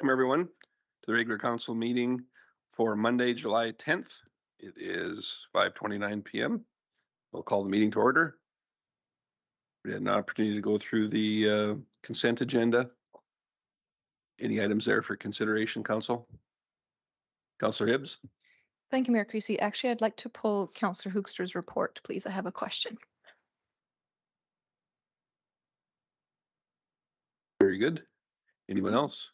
Welcome everyone to the regular council meeting for Monday, July 10th. It is 5:29 p.m. We'll call the meeting to order. We had an opportunity to go through the consent agenda. Any items there for consideration, Council? Councillor Hibbs? Thank you, Mayor Creasy. Actually, I'd like to pull Councillor Hoekster's report, please. I have a question. Very good. Anyone else?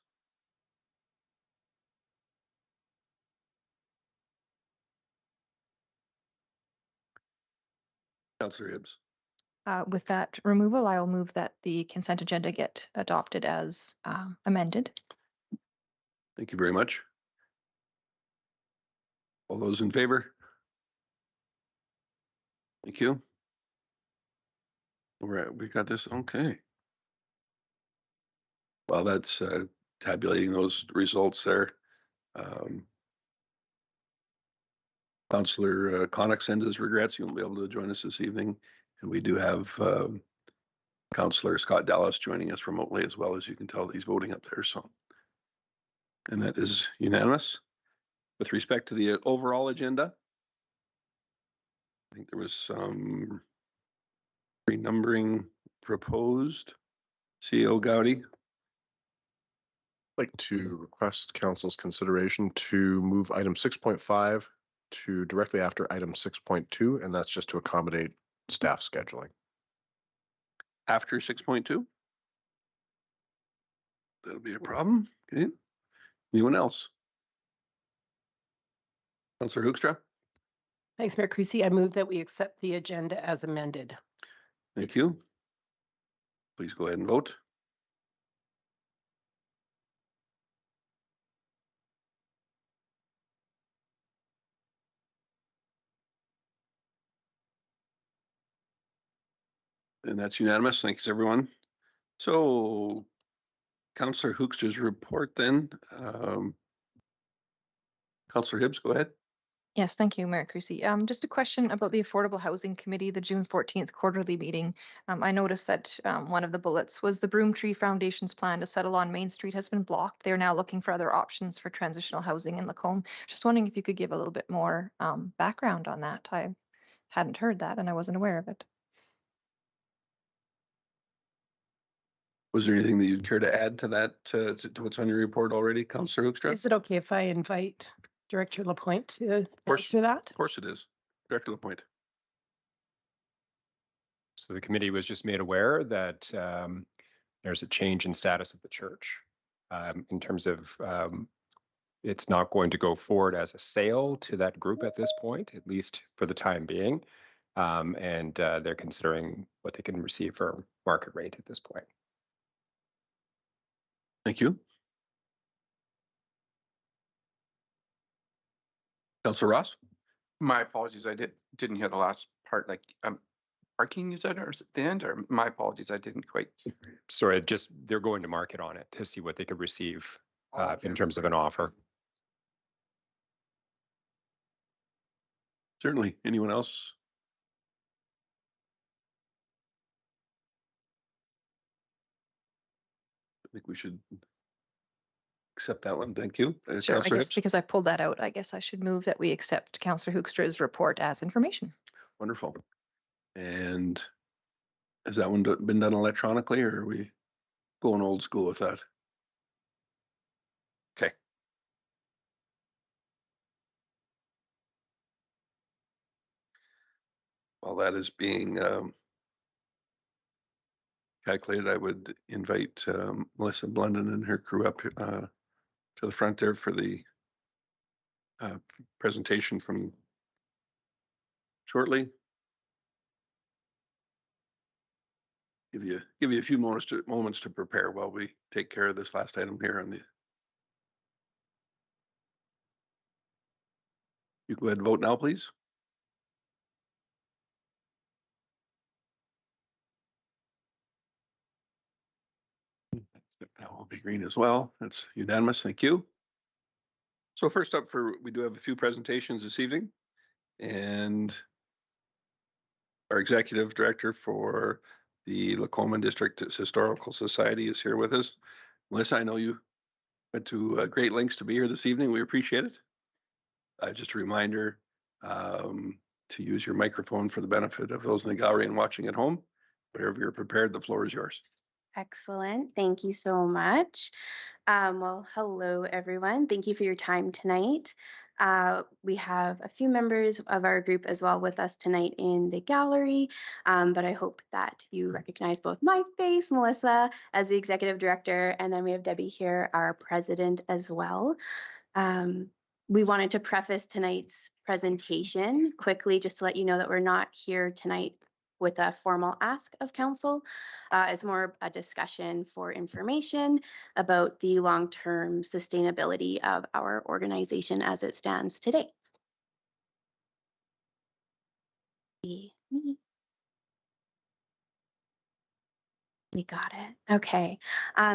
Councillor Hibbs. With that removal, I'll move that the consent agenda get adopted as amended. Thank you very much. All those in favor? Thank you. We got this. Okay. Well, that's tabulating those results there. Councillor Connick sends his regrets. He won't be able to join us this evening. And we do have Councillor Scott Dallas joining us remotely as well. As you can tell, he's voting up there. So, and that is unanimous. With respect to the overall agenda, I think there was some renumbering proposed. CEO Gowdy. I'd like to request council's consideration to move item 6.5 to directly after item 6.2, and that's just to accommodate staff scheduling. After 6.2? That'll be a problem. Okay. Anyone else? Councillor Hoekstra? Thanks, Mayor Creasy. I move that we accept the agenda as amended. Thank you. Please go ahead and vote. And that's unanimous. Thanks, everyone. So, Councillor Hoekstra's report then. Councillor Hibbs, go ahead. Yes, thank you, Mayor Creasy. Just a question about the Affordable Housing Committee, the June 14th quarterly meeting. I noticed that one of the bullets was the Broomtree Foundation's plan to settle on Main Street has been blocked. They're now looking for other options for transitional housing in Lacombe. Just wondering if you could give a little bit more background on that. I hadn't heard that and I wasn't aware of it. Was there anything that you'd care to add to that, to what's on your report already, Councillor Hoekstra? Is it okay if I invite Director Lapointe to answer that? Of course it is. Director Lapointe. So the committee was just made aware that there's a change in status of the church in terms of it's not going to go forward as a sale to that group at this point, at least for the time being. And they're considering what they can receive for market rate at this point. Thank you. Councillor Ross? My apologies, I didn't hear the last part. Like, parking, you said, or is it the end? Or my apologies, I didn't quite. Sorry, just they're going to market on it to see what they could receive in terms of an offer. Certainly. Anyone else? I think we should accept that one. Thank you. Sure, I guess because I pulled that out, I guess I should move that we accept Councillor Hoekstra's report as information. Wonderful. And has that one been done electronically, or are we going old school with that? Okay. While that is being calculated, I would invite Melissa Blunden and her crew up to the front there for the presentation from shortly. Give you a few moments to prepare while we take care of this last item here on the. You go ahead and vote now, please. That will be green as well. That's unanimous. Thank you. So first up, we do have a few presentations this evening, and our executive director for the Lacombe District Historical Society is here with us. Melissa, I know you went to great lengths to be here this evening. We appreciate it. Just a reminder to use your microphone for the benefit of those in the gallery and watching at home. Whenever you're prepared, the floor is yours. Excellent. Thank you so much. Well, hello, everyone. Thank you for your time tonight. We have a few members of our group as well with us tonight in the gallery, but I hope that you recognize both my face, Melissa, as the executive director, and then we have Debbie here, our president as well. We wanted to preface tonight's presentation quickly just to let you know that we're not here tonight with a formal ask of council. It's more a discussion for information about the long-term sustainability of our organization as it stands today. We got it. Okay.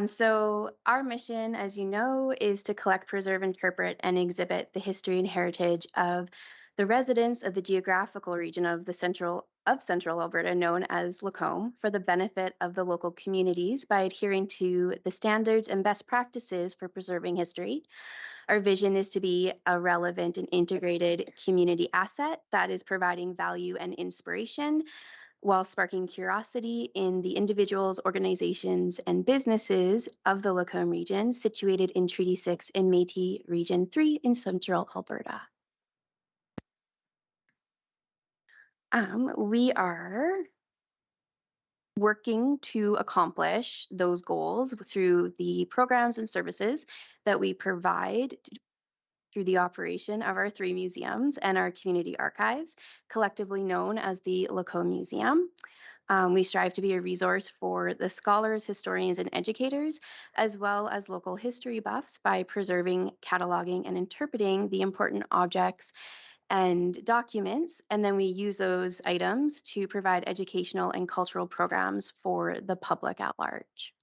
So our mission, as you know, is to collect, preserve, interpret, and exhibit the history and heritage of the residents of the geographical region of the central Alberta, known as Lacombe, for the benefit of the local communities by adhering to the standards and best practices for preserving history. Our vision is to be a relevant and integrated community asset that is providing value and inspiration while sparking curiosity in the individuals, organizations, and businesses of the Lacombe region, situated in Treaty 6 in Métis Region 3 in central Alberta. We are working to accomplish those goals through the programs and services that we provide through the operation of our 3 museums and our community archives, collectively known as the Lacombe Museum. We strive to be a resource for the scholars, historians, and educators, as well as local history buffs by preserving, cataloging, and interpreting the important objects and documents. And then we use those items to provide educational and cultural programs for the public at large.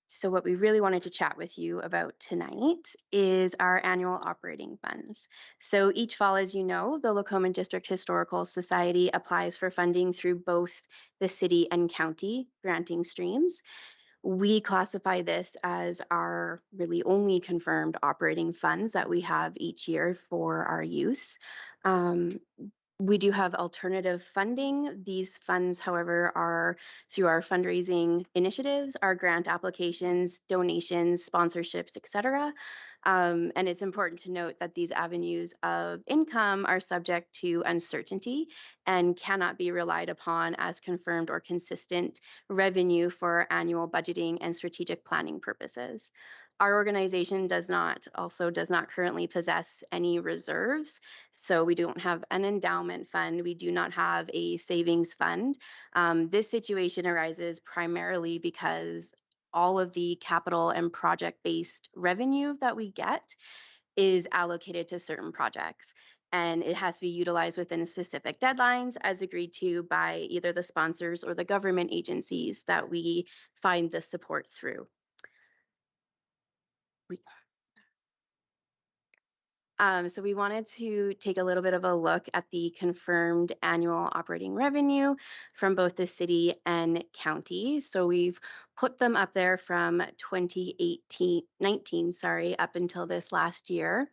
So what we really wanted to chat with you about tonight is our annual operating funds. So each fall, as you know, the Lacombe District Historical Society applies for funding through both the city and county granting streams. We classify this as our really only confirmed operating funds that we have each year for our use. We do have alternative funding. These funds, however, are through our fundraising initiatives, our grant applications, donations, sponsorships, etc. And it's important to note that these avenues of income are subject to uncertainty and cannot be relied upon as confirmed or consistent revenue for annual budgeting and strategic planning purposes. Our organization does not currently possess any reserves. So we don't have an endowment fund. We do not have a savings fund. This situation arises primarily because all of the capital and project-based revenue that we get is allocated to certain projects. And it has to be utilized within specific deadlines as agreed to by either the sponsors or the government agencies that we find the support through. So we wanted to take a little bit of a look at the confirmed annual operating revenue from both the city and county. So we've put them up there from 2019, up until this last year.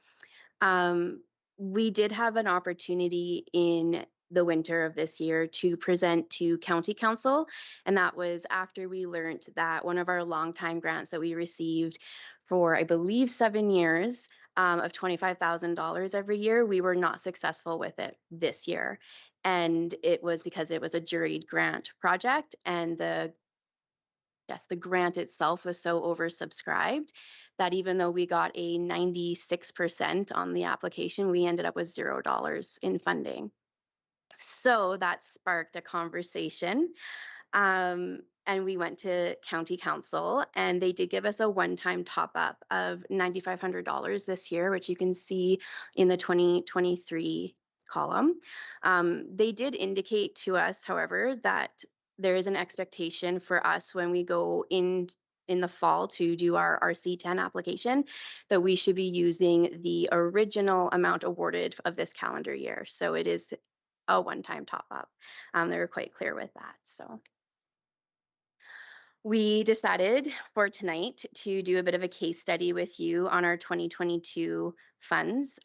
We did have an opportunity in the winter of this year to present to county council, and that was after we learned that one of our longtime grants that we received for, I believe, 7 years of $25,000 every year, we were not successful with it this year. And it was because it was a juried grant project, and the grant itself was so oversubscribed that even though we got a 96% on the application, we ended up with $0 in funding. So that sparked a conversation. And we went to county council, and they did give us a one-time top up of $9,500 this year, which you can see in the 2023 column. They did indicate to us, however, that there is an expectation for us when we go in the fall to do our RC10 application, that we should be using the original amount awarded of this calendar year. So it is a one-time top up. They were quite clear with that. So We decided for tonight to do a bit of a case study with you on our 2022 funds,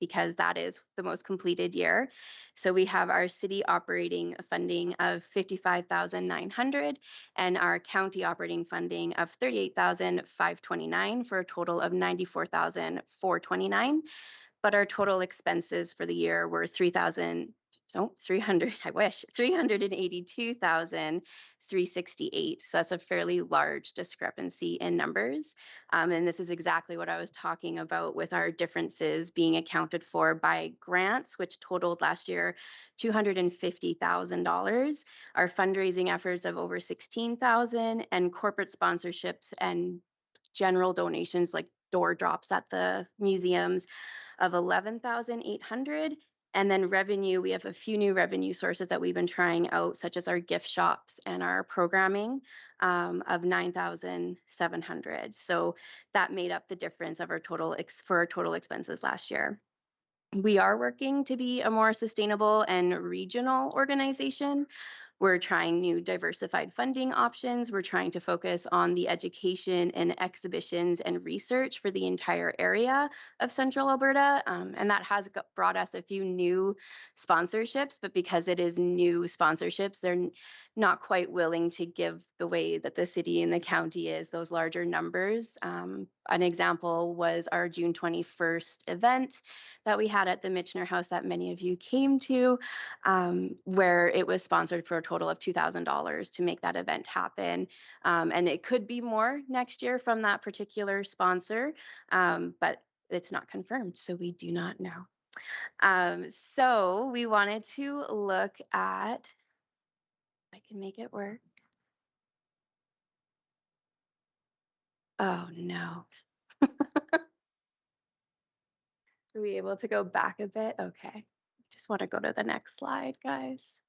because that is the most completed year. So we have our city operating funding of 55,900 and our county operating funding of 38,529 for a total of 94,429. But our total expenses for the year were 300, I wish, 382,368. So that's a fairly large discrepancy in numbers. And this is exactly what I was talking about with our differences being accounted for by grants, which totaled last year $250,000, our fundraising efforts of over 16,000, and corporate sponsorships and general donations like door drops at the museums of 11,800. And then revenue, we have a few new revenue sources that we've been trying out, such as our gift shops and our programming of 9,700. So that made up the difference of our total for our total expenses last year. We are working to be a more sustainable and regional organization. We're trying new diversified funding options. We're trying to focus on the education and exhibitions and research for the entire area of Central Alberta. And that has brought us a few new sponsorships, but because it is new sponsorships, they're not quite willing to give the way that the city and the county is, those larger numbers. An example was our June 21st event that we had at the Michener House that many of you came to, where it was sponsored for a total of $2,000 to make that event happen. And it could be more next year from that particular sponsor, but it's not confirmed, so we do not know. So we wanted to look at, if I can make it work. Oh no. Are we able to go back a bit? Okay. Just want to go to the next slide, guys.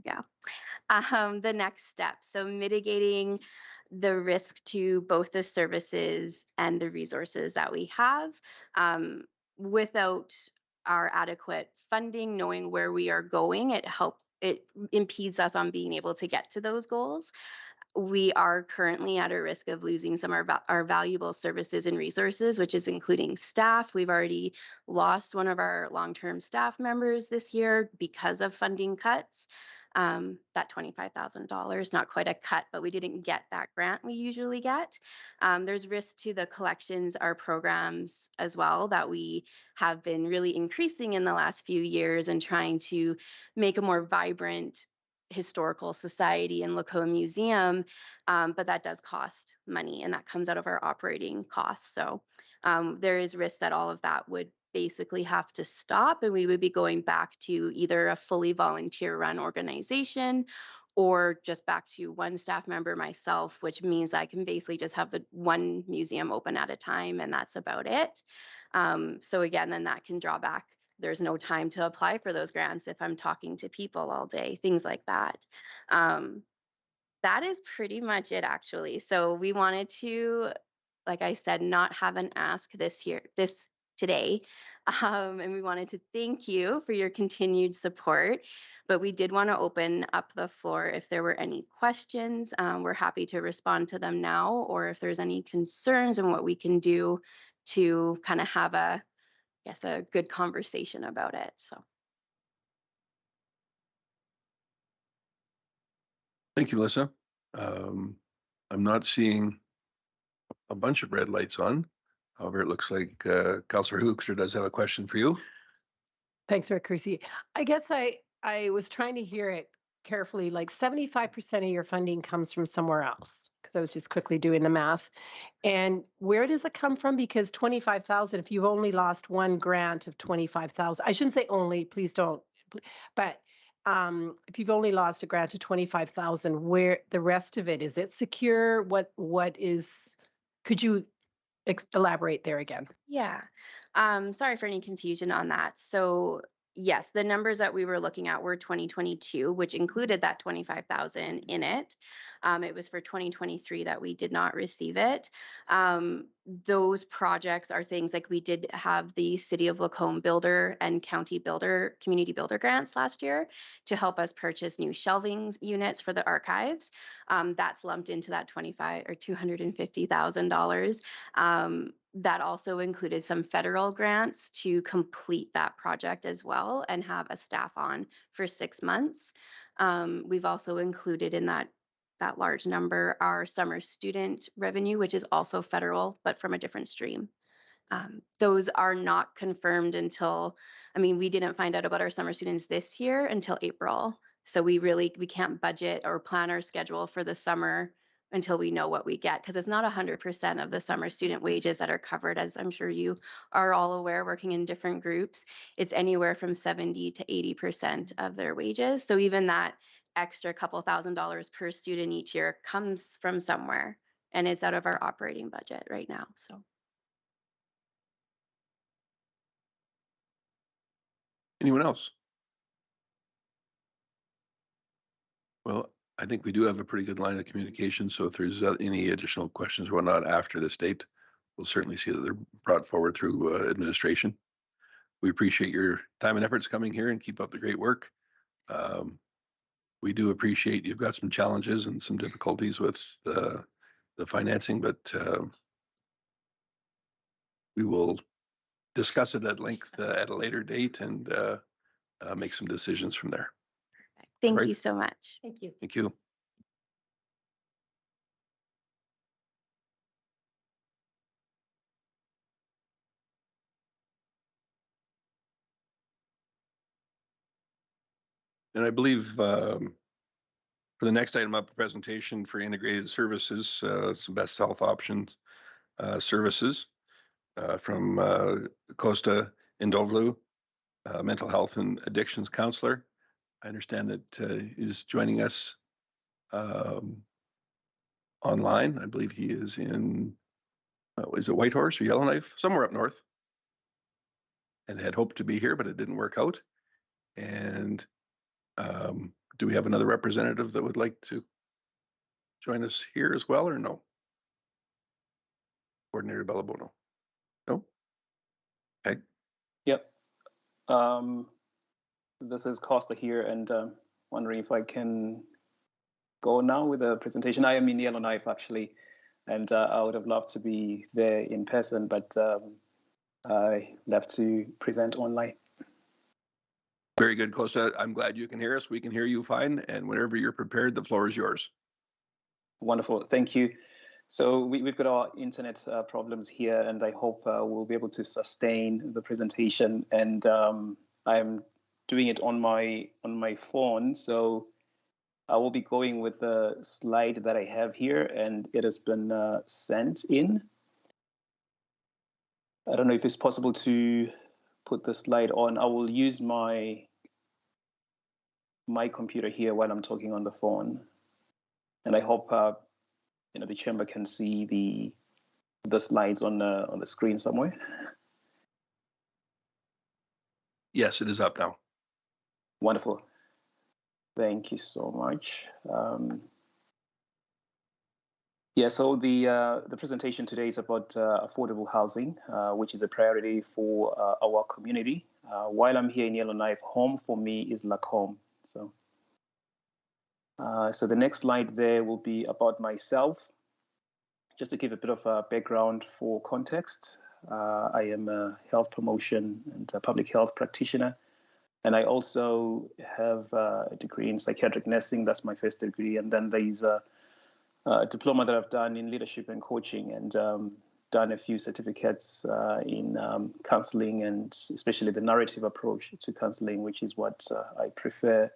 Yeah. The next step. So mitigating the risk to both the services and the resources that we have without our adequate funding, knowing where we are going, it impedes us on being able to get to those goals. We are currently at a risk of losing some of our valuable services and resources, which is including staff. We've already lost one of our long-term staff members this year because of funding cuts. That $25,000, not quite a cut, but we didn't get that grant we usually get. There's risk to the collections, our programs as well, that we have been really increasing in the last few years and trying to make a more vibrant historical society and Lacombe Museum, but that does cost money and that comes out of our operating costs. So there is risk that all of that would basically have to stop and we would be going back to either a fully volunteer run organization or just back to one staff member, myself, which means I can basically just have the one museum open at a time and that's about it. So again, then that can draw back. There's no time to apply for those grants if I'm talking to people all day, things like that. That is pretty much it, actually. So we wanted to, like I said, not have an ask today. And we wanted to thank you for your continued support, but we did want to open up the floor if there were any questions. We're happy to respond to them now, or if there's any concerns and what we can do to kind of have a good conversation about it. So. Thank you, Melissa. I'm not seeing a bunch of red lights on. However, it looks like Councillor Hoekstra does have a question for you. Thanks, Mayor Creasy. I guess I was trying to hear it carefully, like 75% of your funding comes from somewhere else, because I was just quickly doing the math. And where does it come from? Because 25,000, if you've only lost one grant of 25,000, I shouldn't say only, please don't, but if you've only lost a grant of 25,000, where the rest of it, is it secure? What is, could you elaborate there again? Yeah. Sorry for any confusion on that. So yes, the numbers that we were looking at were 2022, which included that 25,000 in it. It was for 2023 that we did not receive it. Those projects are things like we did have the City of Lacombe Builder and County Builder, Community Builder grants last year to help us purchase new shelving units for the archives. That's lumped into that $25,000 or $250,000. That also included some federal grants to complete that project as well and have a staff on for 6 months. We've also included in that large number our summer student revenue, which is also federal, but from a different stream. Those are not confirmed until, I mean, we didn't find out about our summer students this year until April. So we can't budget or plan our schedule for the summer until we know what we get, because it's not 100% of the summer student wages that are covered, as I'm sure you are all aware, working in different groups. It's anywhere from 70 to 80% of their wages. So even that extra couple $1,000s per student each year comes from somewhere, and it's out of our operating budget right now. So. Anyone else? Well, I think we do have a pretty good line of communication, so if there's any additional questions or whatnot after this date, we'll certainly see that they're brought forward through administration. We appreciate your time and efforts coming here and keep up the great work. We do appreciate you've got some challenges and some difficulties with the financing, but we will discuss it at length at a later date and make some decisions from there. Thank Right. you so much. Thank you. Thank you. And I believe for the next item up, presentation for integrated services, some best health options services from Costa Indovlu, mental health and addictions counselor. I understand that is joining us online. I believe he is in, is it Whitehorse or Yellowknife? Somewhere up north. And had hoped to be here, but it didn't work out. And do we have another representative that would like to join us here as well, or no? Coordinator Bellabono? No? Okay. Yep. This is Costa here, and wondering if I can go now with the presentation. I am in Yellowknife actually, and I would have loved to be there in person, but I left to present online. Very good, Costa. I'm glad you can hear us. We can hear you fine. And whenever you're prepared, the floor is yours. Wonderful. Thank you. So we've got our internet problems here, and I hope we'll be able to sustain the presentation. And I'm doing it on my phone, so I will be going with the slide that I have here, and it has been sent in. I don't know if it's possible to put the slide on. I will use my computer here while I'm talking on the phone, and I hope the chamber can see the slides on the screen somewhere. Yes, it is up now. Wonderful. Thank you so much. Yeah, so the presentation today is about affordable housing, which is a priority for our community. While I'm here in Yellowknife, home for me is Lacombe. So the next slide there will be about myself. Just to give a bit of a background for context, I am a health promotion and a public health practitioner. And I also have a degree in psychiatric nursing. That's my first degree. And then there's a diploma that I've done in leadership and coaching, and done a few certificates in counseling, and especially the narrative approach to counseling, which is what I prefer.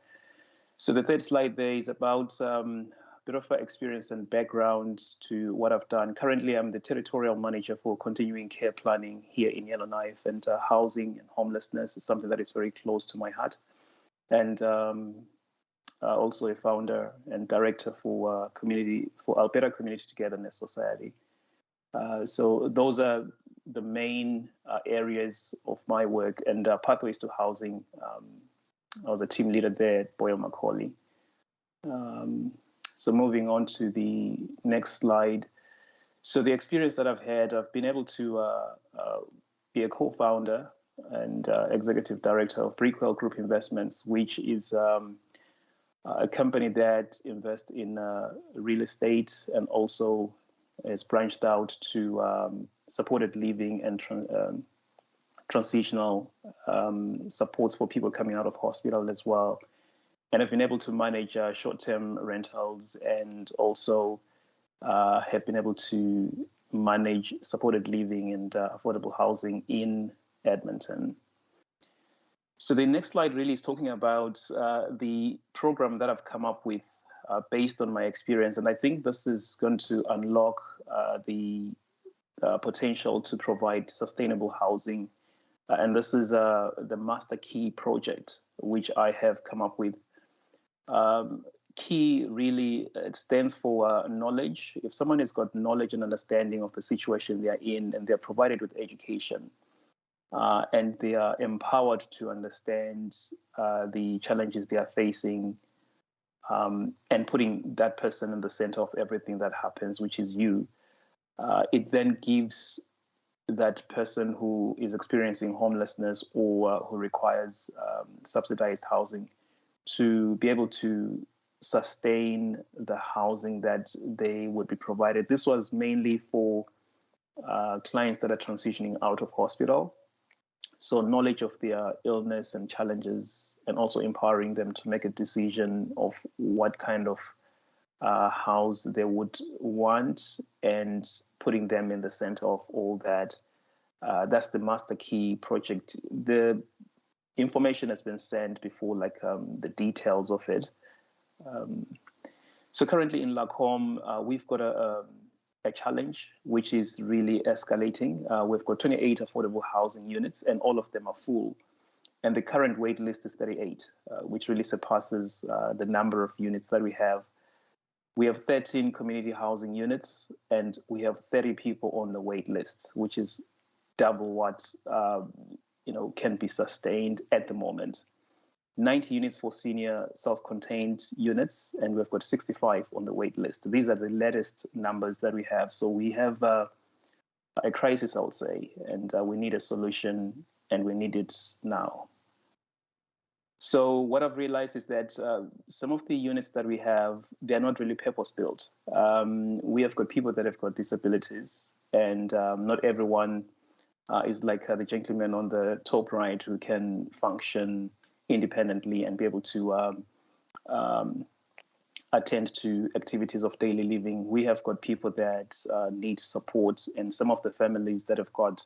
So the third slide there is about a bit of experience and background to what I've done. Currently, I'm the territorial manager for continuing care planning here in Yellowknife, and housing and homelessness is something that is very close to my heart. And also a founder and director for Alberta Community Togetherness Society. So those are the main areas of my work, and Pathways to Housing. I was a team leader there at Boyle Macaulay. So moving on to the next slide. So the experience that I've had, I've been able to be a co-founder and executive director of Prequel Group Investments, which is a company that invests in real estate and also has branched out to supported living and transitional supports for people coming out of hospital as well. And I've been able to manage short-term rentals and also have been able to manage supported living and affordable housing in Edmonton. So the next slide really is talking about the program that I've come up with based on my experience. And I think this is going to unlock the potential to provide sustainable housing. And this is the Master Key project, which I have come up with. Key really, it stands for knowledge. If someone has got knowledge and understanding of the situation they are in, and they're provided with education, and they are empowered to understand the challenges they are facing, and putting that person in the center of everything that happens, which is you, it then gives that person who is experiencing homelessness or who requires subsidized housing to be able to sustain the housing that they would be provided. This was mainly for clients that are transitioning out of hospital. So knowledge of their illness and challenges, and also empowering them to make a decision of what kind of house they would want, and putting them in the center of all that. That's the Master Key project. The information has been sent before, like the details of it. So currently in Lacombe, we've got a challenge which is really escalating. We've got 28 affordable housing units, and all of them are full. And the current wait list is 38, which really surpasses the number of units that we have. We have 13 community housing units, and we have 30 people on the wait list, which is double what can be sustained at the moment. 90 units for senior self-contained units, and we've got 65 on the wait list. These are the latest numbers that we have. So we have a crisis, I would say, and we need a solution, and we need it now. So what I've realized is that some of the units that we have, they're not really purpose-built. We have got people that have got disabilities, and not everyone is like the gentleman on the top right who can function independently and be able to attend to activities of daily living. We have got people that need support, and some of the families that have got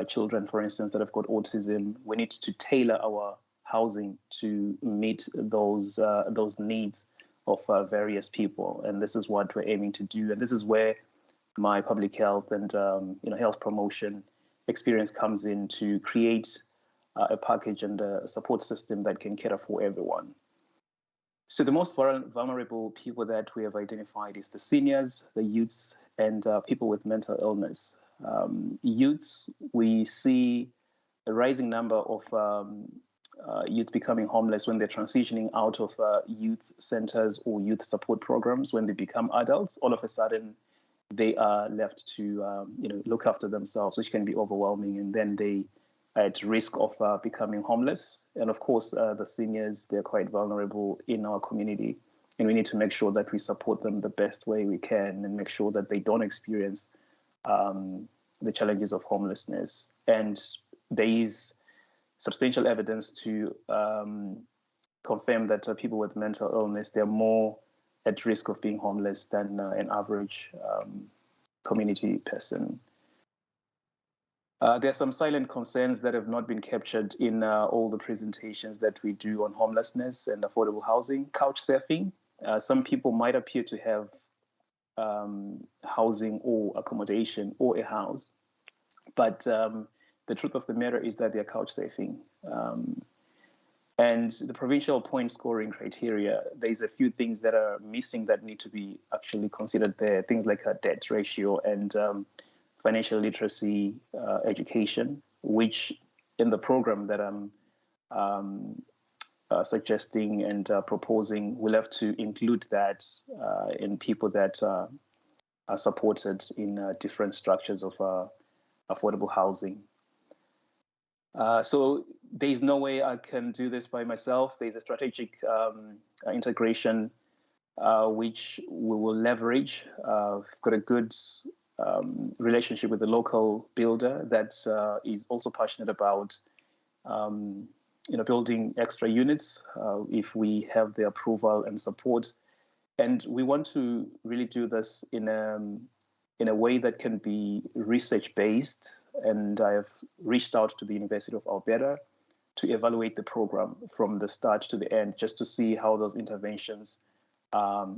children, for instance, that have got autism, we need to tailor our housing to meet those needs of various people. And this is what we're aiming to do. And this is where my public health and health promotion experience comes in, to create a package and a support system that can cater for everyone. So the most vulnerable people that we have identified is the seniors, the youths, and people with mental illness. Youths, we see a rising number of youths becoming homeless when they're transitioning out of youth centers or youth support programs. When they become adults, all of a sudden they are left to look after themselves, which can be overwhelming, and then they are at risk of becoming homeless. And of course, the seniors, they're quite vulnerable in our community, and we need to make sure that we support them the best way we can, and make sure that they don't experience the challenges of homelessness. And there is substantial evidence to confirm that people with mental illness, they're more at risk of being homeless than an average community person. There are some silent concerns that have not been captured in all the presentations that we do on homelessness and affordable housing. Couch surfing. Some people might appear to have housing or accommodation or a house, but the truth of the matter is that they're couch surfing. And the provincial point scoring criteria, there's a few things that are missing that need to be actually considered there. Things like a debt ratio and financial literacy education, which in the program that I'm suggesting and proposing, we'll have to include that in people that are supported in different structures of affordable housing. So there's no way I can do this by myself. There's a strategic integration which we will leverage. We've got a good relationship with the local builder that is also passionate about building extra units if we have the approval and support. And we want to really do this in a way that can be research-based. And I have reached out to the University of Alberta to evaluate the program from the start to the end, just to see how those interventions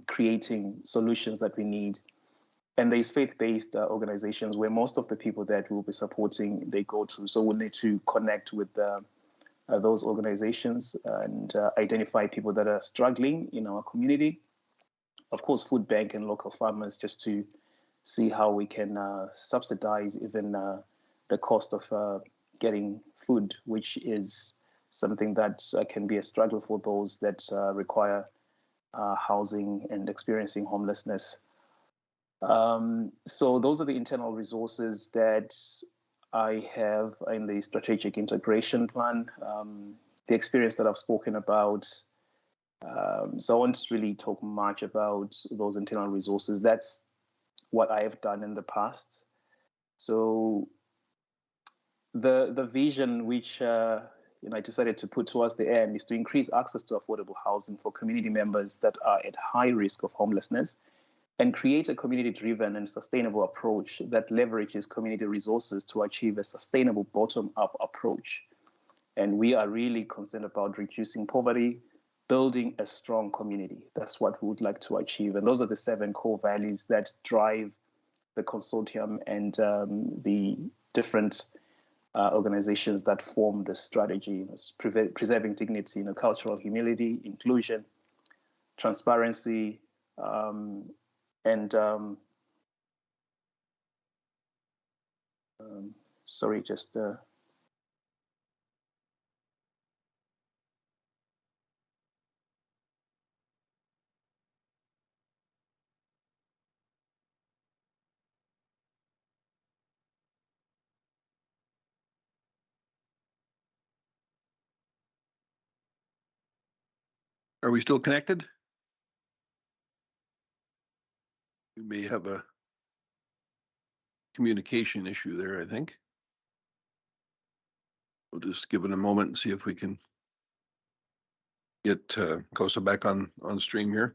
creating solutions that we need. And there's faith-based organizations where most of the people that we'll be supporting, they go to. So we'll need to connect with those organizations and identify people that are struggling in our community. Of course, food bank and local farmers, just to see how we can subsidize even the cost of getting food, which is something that can be a struggle for those that require housing and experiencing homelessness. So those are the internal resources that I have in the strategic integration plan. The experience that I've spoken about. So I won't really talk much about those internal resources. That's what I have done in the past. So the vision which I decided to put towards the end is to increase access to affordable housing for community members that are at high risk of homelessness, and create a community-driven and sustainable approach that leverages community resources to achieve a sustainable bottom-up approach. And we are really concerned about reducing poverty, building a strong community. That's what we would like to achieve. And those are the 7 core values that drive the consortium and the different organizations that form the strategy. Preserving dignity, cultural humility, inclusion, transparency, and sorry, just Are we still connected? We may have a communication issue there, I think. We'll just give it a moment and see if we can get Costa back on stream here.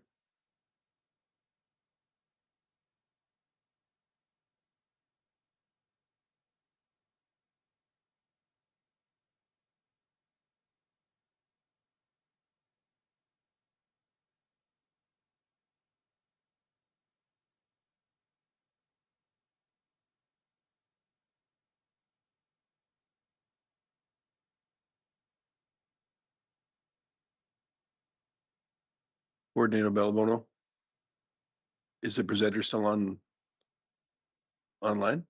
Coordinator Belbono, is the presenter still online?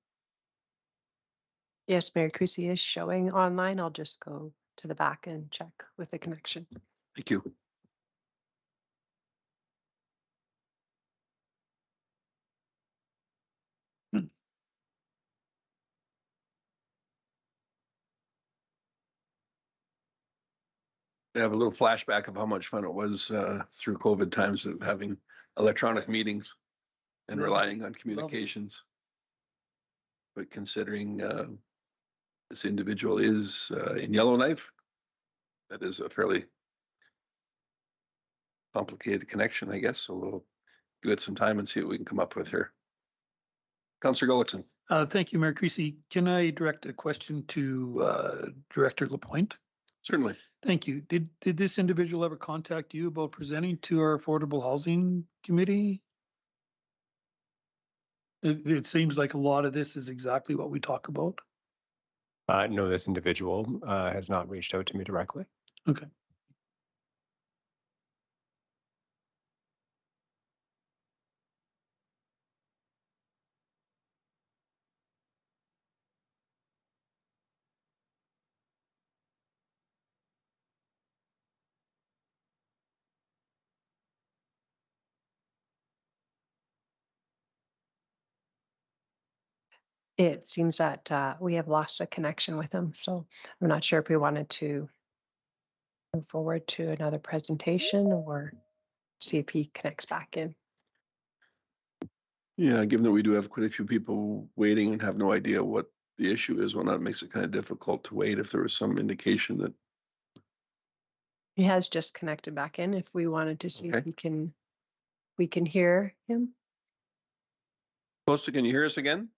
Yes, Mayor Creasy is showing online. I'll just go to the back and check with the connection. Thank you. I have a little flashback of how much fun it was through COVID times of having electronic meetings and relying on communications. But considering this individual is in Yellowknife, that is a fairly complicated connection, I guess. So we'll give it some time and see what we can come up with here. Councillor Gullickson. Thank you, Mayor Creasy. Can I direct a question to Director Lapointe? Certainly. Thank you. Did this individual ever contact you about presenting to our Affordable Housing Committee? It seems like a lot of this is exactly what we talk about. No, this individual has not reached out to me directly. Okay. it seems that we have lost a connection with him. So I'm not sure if we wanted to move forward to another presentation or see if he connects back in. Yeah, given that we do have quite a few people waiting and have no idea what the issue is, well, that makes it kind of difficult to wait if there was some indication that, He has just connected back in. If we wanted to see if Okay. we can hear him. Costa, can you hear us again?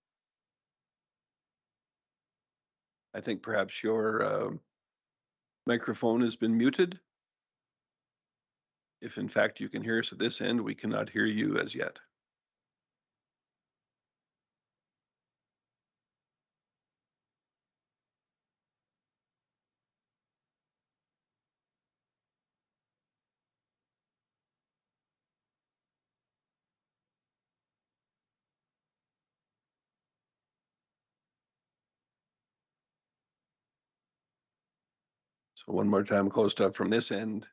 I think perhaps your microphone has been muted. If in fact you can hear us at this end, we cannot hear you as yet. So one more time, Costa, from this end,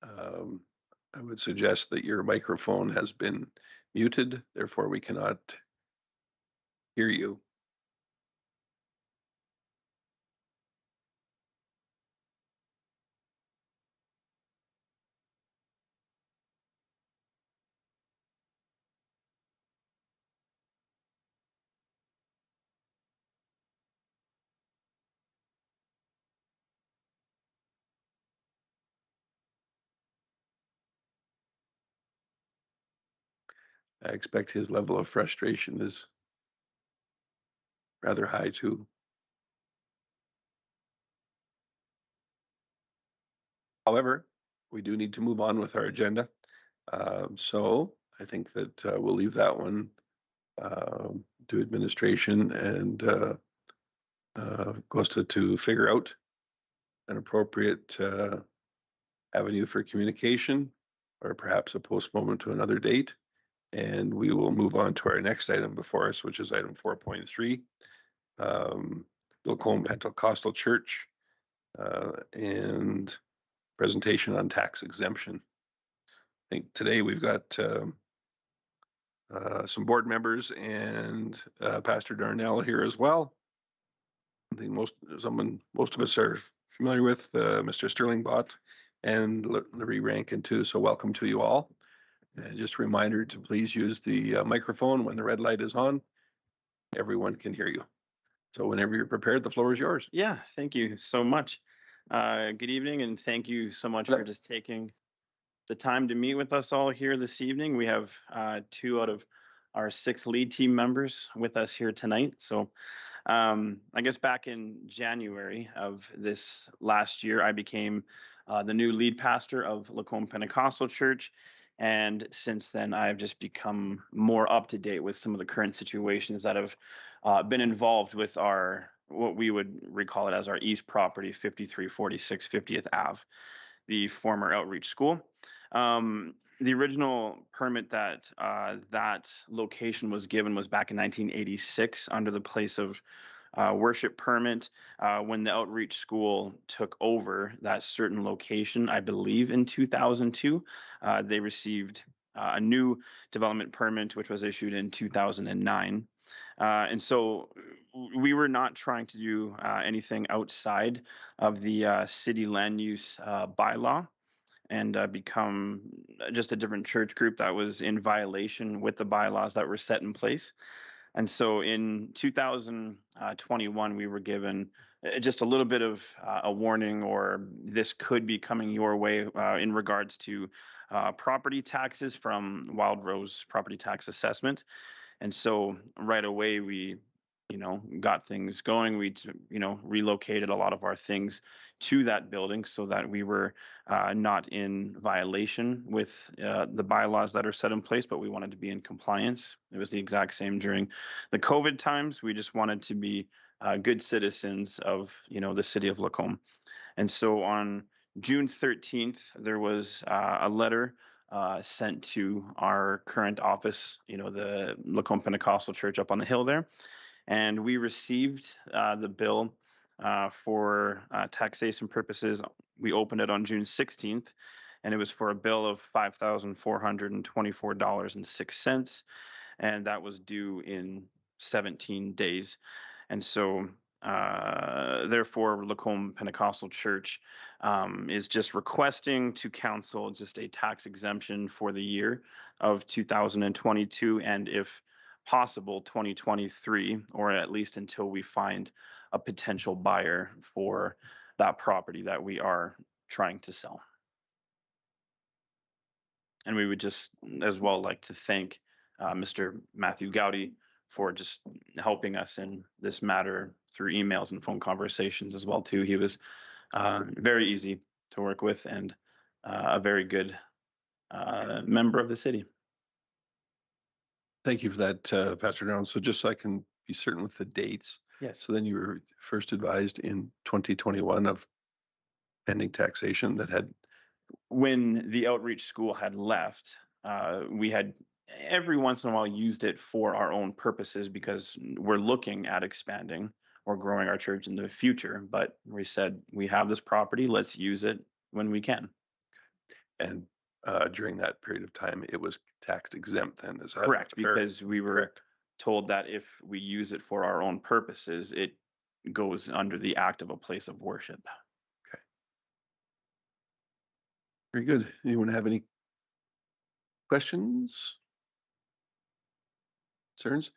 I would suggest that your microphone has been muted, therefore we cannot hear you. I expect his level of frustration is rather high too. However, we do need to move on with our agenda. So I think that we'll leave that one to administration and Costa to figure out an appropriate avenue for communication or perhaps a postponement to another date. And we will move on to our next item before us, which is item 4.3, Lacombe Pentecostal Church and presentation on tax exemption. I think today we've got some board members and Pastor Darnell here as well. I think most of us are familiar with Mr. Sterling Bott and Larry Rankin too. So welcome to you all. And just a reminder to please use the microphone when the red light is on. Everyone can hear you. So whenever you're prepared, the floor is yours. Yeah, thank you so much. Good evening, and thank you so much for just taking the time to meet with us all here this evening. We have 2 out of our 6 lead team members with us here tonight. So I guess back in January of this last year, I became the new lead pastor of Lacombe Pentecostal Church. And since then, I've just become more up to date with some of the current situations that have been involved with what we would recall it as our East property, 5346 50th Ave, the former outreach school. The original permit that that location was given was back in 1986 under the place of worship permit. When the outreach school took over that certain location, I believe in 2002, they received a new development permit, which was issued in 2009. And so we were not trying to do anything outside of the city land use bylaw and become just a different church group that was in violation with the bylaws that were set in place. And so in 2021, we were given just a little bit of a warning, or this could be coming your way in regards to property taxes from Wild Rose property tax assessment. And so right away, we got things going. We relocated a lot of our things to that building so that we were not in violation with the bylaws that are set in place, but we wanted to be in compliance. It was the exact same during the COVID times. We just wanted to be good citizens of the city of Lacombe. And so on June 13th, there was a letter sent to our current office, the Lacombe Pentecostal Church up on the hill there. And we received the bill for taxation purposes. We opened it on June 16th, and it was for a bill of $5,424.06. And that was due in 17 days. And so therefore, Lacombe Pentecostal Church is just requesting to council just a tax exemption for the year of 2022, and if possible, 2023, or at least until we find a potential buyer for that property that we are trying to sell. And we would just as well like to thank Mr. Matthew Gowdy for just helping us in this matter through emails and phone conversations as well too. He was very easy to work with and a very good member of the city. Thank you for that, Pastor Brown. So just so I can be certain with the dates. Yes. So then you were first advised in 2021 of pending taxation that had. When the outreach school had left, we had every once in a while used it for our own purposes because we're looking at expanding or growing our church in the future. But we said, we have this property, let's use it when we can. And during that period of time, it was tax exempt then, is that Correct, fair? because we were Correct. told that if we use it for our own purposes, it goes under the act of a place of worship. Very good. Anyone have any questions? Concerns?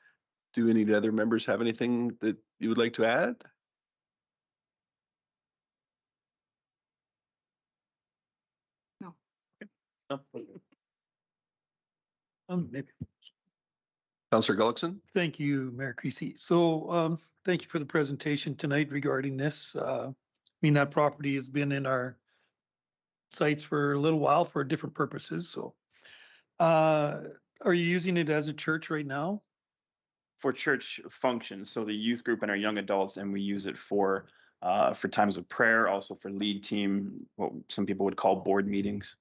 Do any of the other members have anything that you would like to add? No. Maybe. Councillor Gullickson? Thank you, Mayor Creasy. So thank you for the presentation tonight regarding this. I mean, that property has been in our sites for a little while for different purposes. So are you using it as a church right now? For church functions, so the youth group and our young adults, and we use it for times of prayer, also for lead team, what some people would call board meetings.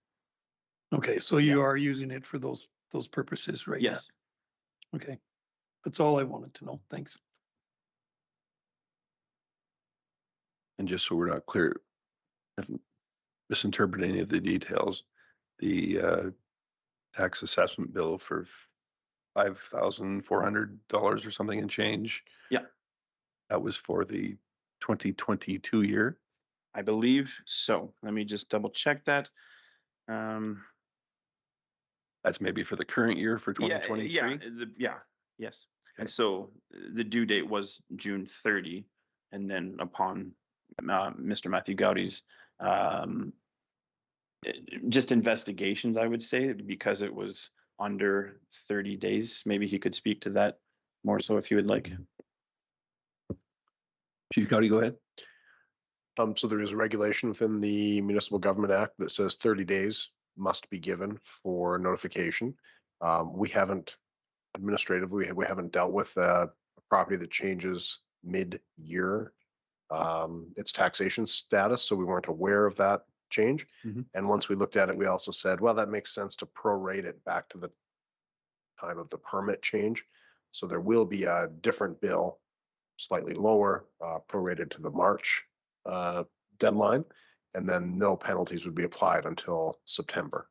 Okay, so you are using it for those purposes right now? Yes. Okay, that's all I wanted to know. Thanks. And just so we're not clear, if I'm misinterpreting any of the details, the tax assessment bill for $5,400 or something and change. Yeah. That was for the 2022 year. I believe so. Let me just double check that. That's maybe for the current year for Yeah, 2023. Yes. Okay. And so the due date was June 30, and then upon Mr. Matthew Gowdy's just investigations, I would say, because it was under 30 days. Maybe he could speak to that more so if you would like. Chief Gowdy, go ahead. So there is a regulation within the Municipal Government Act that says 30 days must be given for notification. We haven't administratively, we haven't dealt with a property that changes mid-year its taxation status, so we weren't aware of that change. Mhm. And once we looked at it, we also said, well, that makes sense to prorate it back to the time of the permit change. So there will be a different bill, slightly lower, prorated to the March deadline, and then no penalties would be applied until September,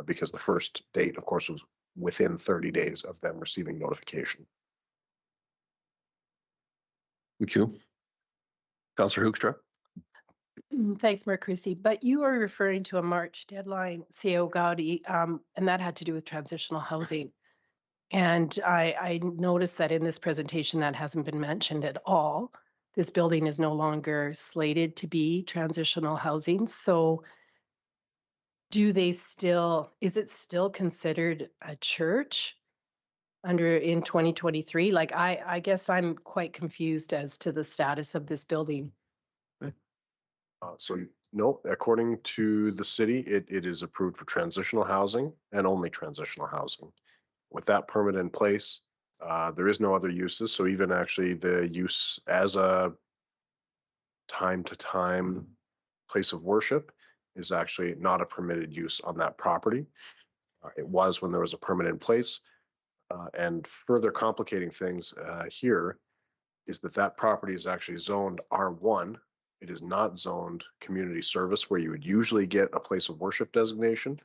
because the first date, of course, was within 30 days of them receiving notification. Thank you. Councillor Hoekstra. Thanks, Mayor Creasy. But you are referring to a March deadline, CO Gowdy, and that had to do with transitional housing. And I noticed that in this presentation that hasn't been mentioned at all. This building is no longer slated to be transitional housing. So is it still considered a church in 2023? Like, I guess I'm quite confused as to the status of this building. So no, according to the city, it is approved for transitional housing and only transitional housing. With that permit in place, there is no other uses. So even actually the use as a time-to-time place of worship is actually not a permitted use on that property. It was when there was a permit in place. And further complicating things here is that property is actually zoned R1. It is not zoned community service where you would usually get a place of worship designation.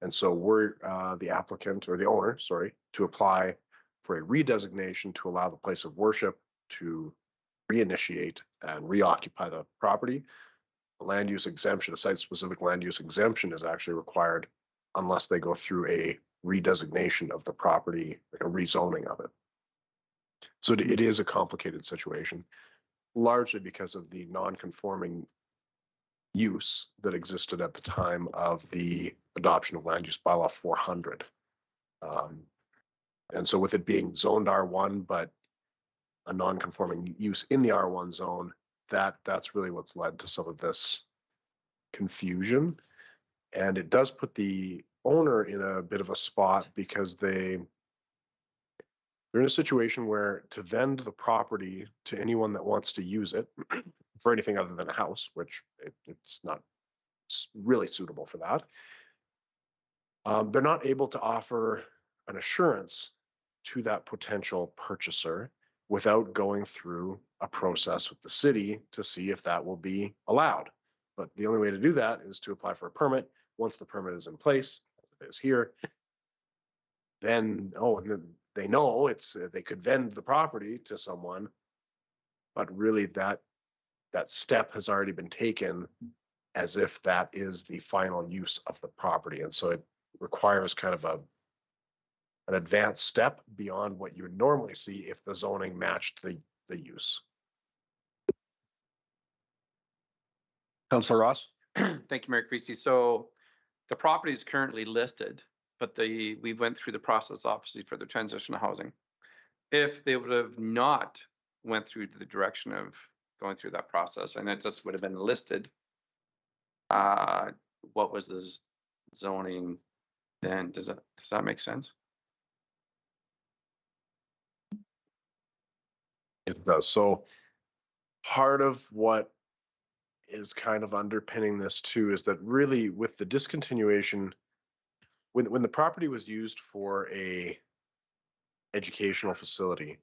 And so we're the applicant or the owner, sorry, to apply for a redesignation to allow the place of worship to reinitiate and reoccupy the property. A land use exemption, a site-specific land use exemption is actually required unless they go through a redesignation of the property, like a rezoning of it. So it is a complicated situation, largely because of the non-conforming use that existed at the time of the adoption of land use bylaw 400. And so with it being zoned R1, but a non-conforming use in the R1 zone, that's really what's led to some of this confusion. And it does put the owner in a bit of a spot because they're in a situation where to vend the property to anyone that wants to use it for anything other than a house, which it's not really suitable for that. They're not able to offer an assurance to that potential purchaser without going through a process with the city to see if that will be allowed. But the only way to do that is to apply for a permit. Once the permit is in place, as it is here, then, and then they know they could vend the property to someone, but really that step has already been taken as if that is the final use of the property. And so it requires kind of an advanced step beyond what you would normally see if the zoning matched the use. Councillor Ross? Thank you, Mayor Creasy. So the property is currently listed, but we went through the process obviously for the transitional housing. If they would have not went through the direction of going through that process and it just would have been listed, what was the zoning then? Does that make sense? It does. So part of what is kind of underpinning this too is that really with the discontinuation, when the property was used for a educational facility,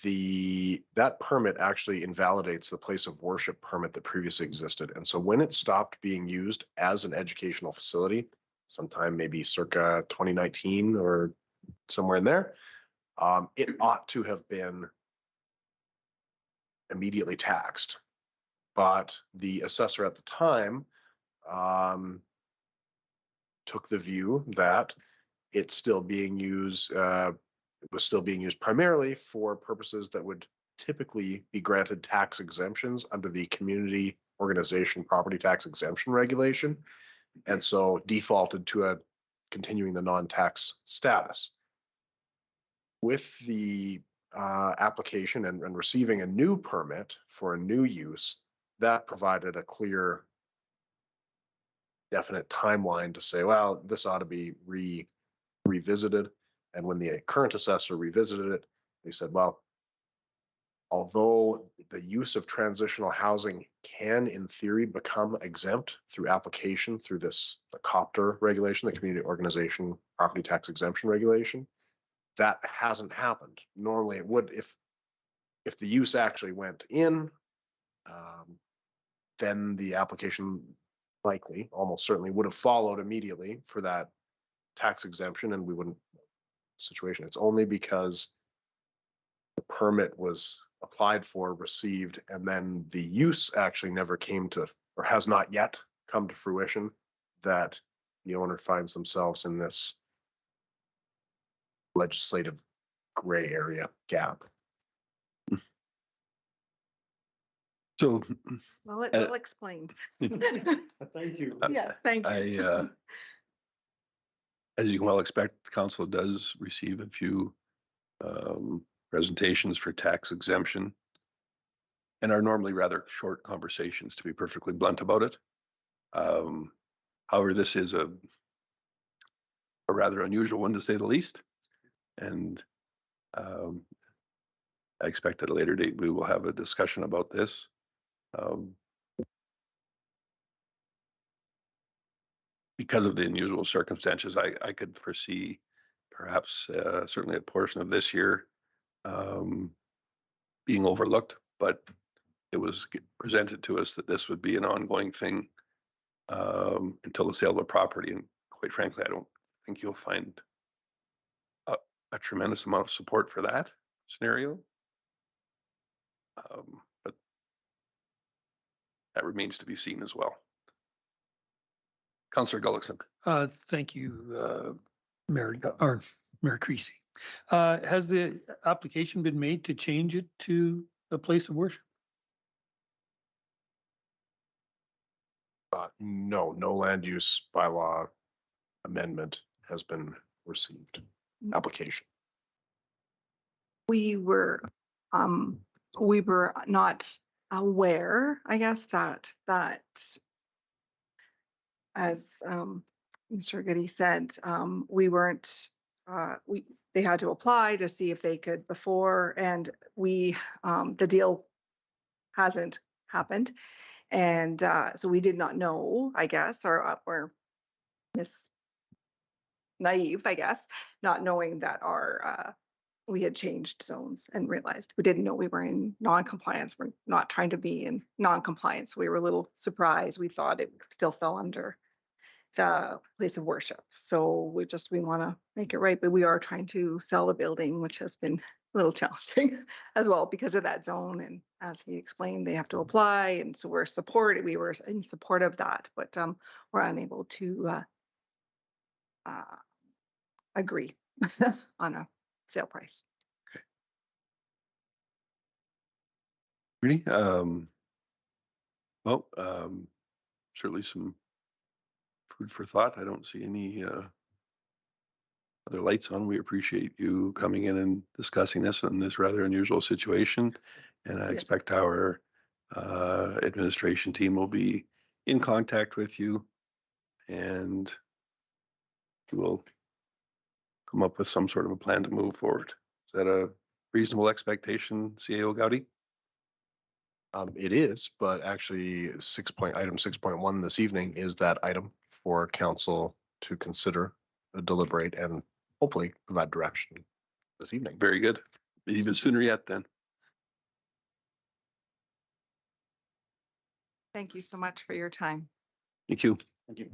that permit actually invalidates the place of worship permit that previously existed. And so when it stopped being used as an educational facility, sometime maybe circa 2019 or somewhere in there, it ought to have been immediately taxed. But the assessor at the time took the view that it's still being used, it was still being used primarily for purposes that would typically be granted tax exemptions under the community organization property tax exemption regulation. And so defaulted to continuing the non-tax status. With the application and receiving a new permit for a new use, that provided a clear, definite timeline to say, well, this ought to be revisited. And when the current assessor revisited it, they said, well, although the use of transitional housing can in theory become exempt through application through the COPTR regulation, the community organization property tax exemption regulation, that hasn't happened. Normally it would, if the use actually went in, then the application likely, almost certainly would have followed immediately for that tax exemption and we wouldn't situation. It's only because the permit was applied for, received, and then the use actually never came to, or has not yet come to fruition, that the owner finds themselves in this legislative gray area gap. So Well explained. Thank you. Yeah, thank you. As you can well expect, council does receive a few presentations for tax exemption and are normally rather short conversations, to be perfectly blunt about it. However, this is a rather unusual one to say the least. And I expect at a later date we will have a discussion about this. Because of the unusual circumstances, I could foresee perhaps certainly a portion of this year being overlooked, but it was presented to us that this would be an ongoing thing until the sale of the property. And quite frankly, I don't think you'll find a tremendous amount of support for that scenario. But that remains to be seen as well. Councillor Gullickson. Thank you, Mayor Creasy. Has the application been made to change it to a place of worship? No, no land use bylaw amendment has been received. Application. We were not aware, I guess, that as Mr. Goody said, we weren't, they had to apply to see if they could before, and the deal hasn't happened. And so we did not know, I guess, or we're naive, I guess, not knowing that we had changed zones and realized we didn't know we were in non-compliance. We're not trying to be in non-compliance. We were a little surprised. We thought it still fell under the place of worship. So we want to make it right, but we are trying to sell a building, which has been a little challenging as well because of that zone. And as he explained, they have to apply. And so we were in support of that, but we're unable to agree on a sale price. Really? Well, certainly some food for thought. I don't see any other lights on. We appreciate you coming in and discussing this in this rather unusual situation. And I expect our administration team will be in contact with you and we'll come up with some sort of a plan to move forward. Is that a reasonable expectation, CAO Gowdy? It is, but actually item 6.1 this evening is that item for council to consider, deliberate, and hopefully provide direction this evening. Very good. Even sooner yet then. Thank you so much for your time. Thank you. Thank you.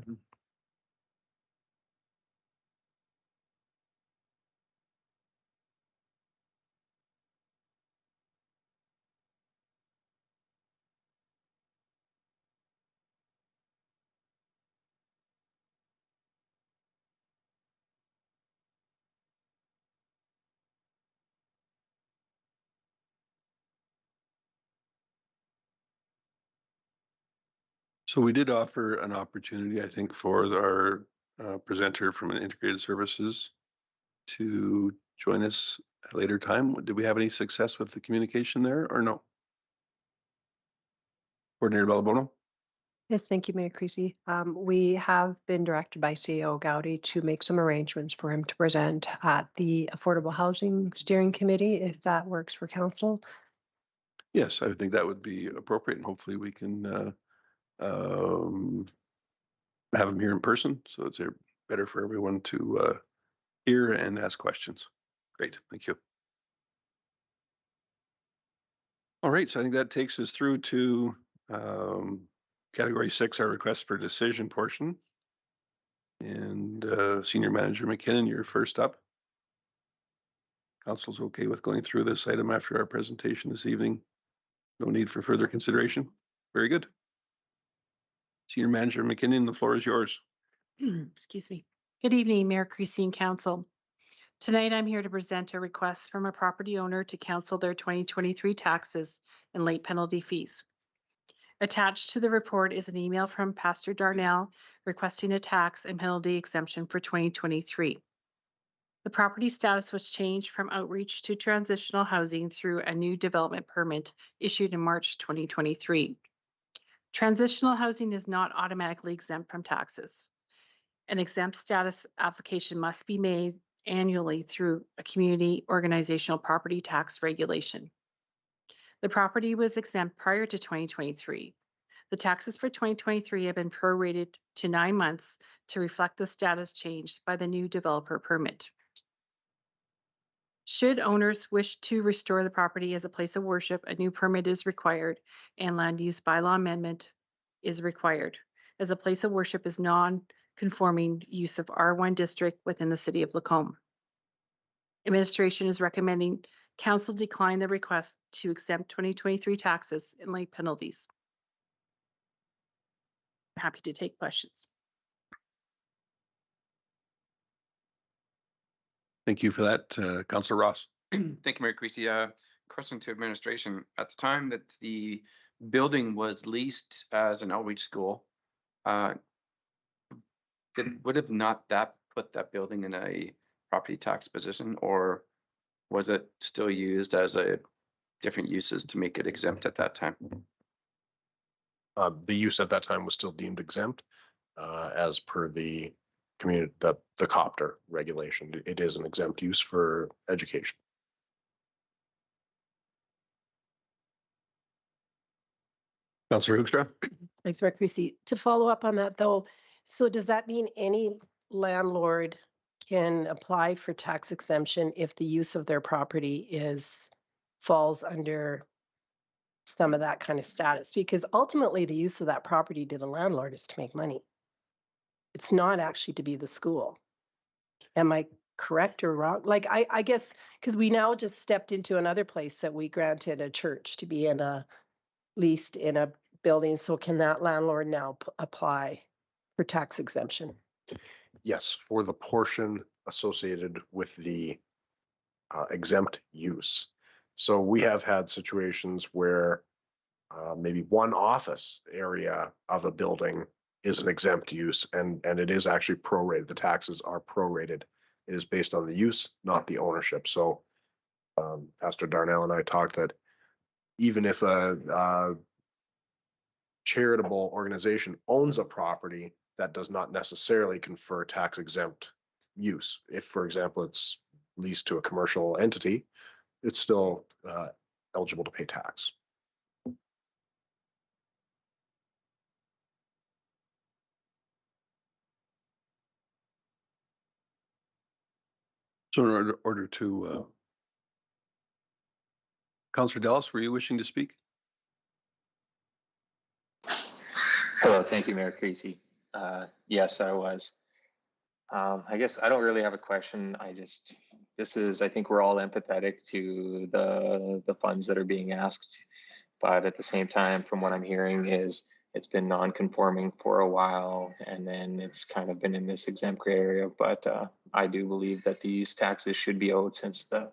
So we did offer an opportunity, I think, for our presenter from an integrated services to join us at a later time. Did we have any success with the communication there or no? Coordinator Balabono? Yes, thank you, Mayor Creasy. We have been directed by CEO Gowdy to make some arrangements for him to present at the Affordable Housing Steering Committee, if that works for council. Yes, I think that would be appropriate and hopefully we can have them here in person. So it's better for everyone to hear and ask questions. Great, thank you. All right, so I think that takes us through to category 6, our request for decision portion. And Senior Manager McKinnon, you're first up. Council's okay with going through this item after our presentation this evening. No need for further consideration. Very good. Senior Manager McKinnon, the floor is yours. Excuse me. Good evening, Mayor Creasy and Council. Tonight, I'm here to present a request from a property owner to cancel their 2023 taxes and late penalty fees. Attached to the report is an email from Pastor Darnell requesting a tax and penalty exemption for 2023. The property status was changed from outreach to transitional housing through a new development permit issued in March 2023. Transitional housing is not automatically exempt from taxes. An exempt status application must be made annually through a community organizational property tax regulation. The property was exempt prior to 2023. The taxes for 2023 have been prorated to 9 months to reflect the status changed by the new developer permit. Should owners wish to restore the property as a place of worship, a new permit is required and land use bylaw amendment is required, as a place of worship is non-conforming use of R1 district within the city of Lacombe. Administration is recommending council decline the request to exempt 2023 taxes and late penalties. Happy to take questions. Thank you for that, Councillor Ross. Thank you, Mayor Creasy. Question to administration. At the time that the building was leased as an outreach school, would have not that put that building in a property tax position, or was it still used as a different uses to make it exempt at that time? The use at that time was still deemed exempt, as per the community, the copter regulation. It is an exempt use for education. Councillor Hoekstra? Thanks, Mayor Creasy. To follow up on that though, so does that mean any landlord can apply for tax exemption if the use of their property falls under some of that kind of status? Because ultimately the use of that property to the landlord is to make money. It's not actually to be the school. Am I correct or wrong? Like, I guess, because we now just stepped into another place that we granted a church to be leased in a building. So can that landlord now apply for tax exemption? Yes, for the portion associated with the exempt use. So we have had situations where maybe one office area of a building is an exempt use, and it is actually prorated. The taxes are prorated. It is based on the use, not the ownership. So Pastor Darnell and I talked that even if a charitable organization owns a property, that does not necessarily confer tax exempt use. If, for example, it's leased to a commercial entity, it's still eligible to pay tax. So in order to, Councillor Dallas, were you wishing to speak? Hello, thank you, Mayor Creasy. Yes, I was. I guess I don't really have a question. I think we're all empathetic to the funds that are being asked, but at the same time, from what I'm hearing is it's been non-conforming for a while, and then it's kind of been in this exempt gray area. But I do believe that these taxes should be owed since the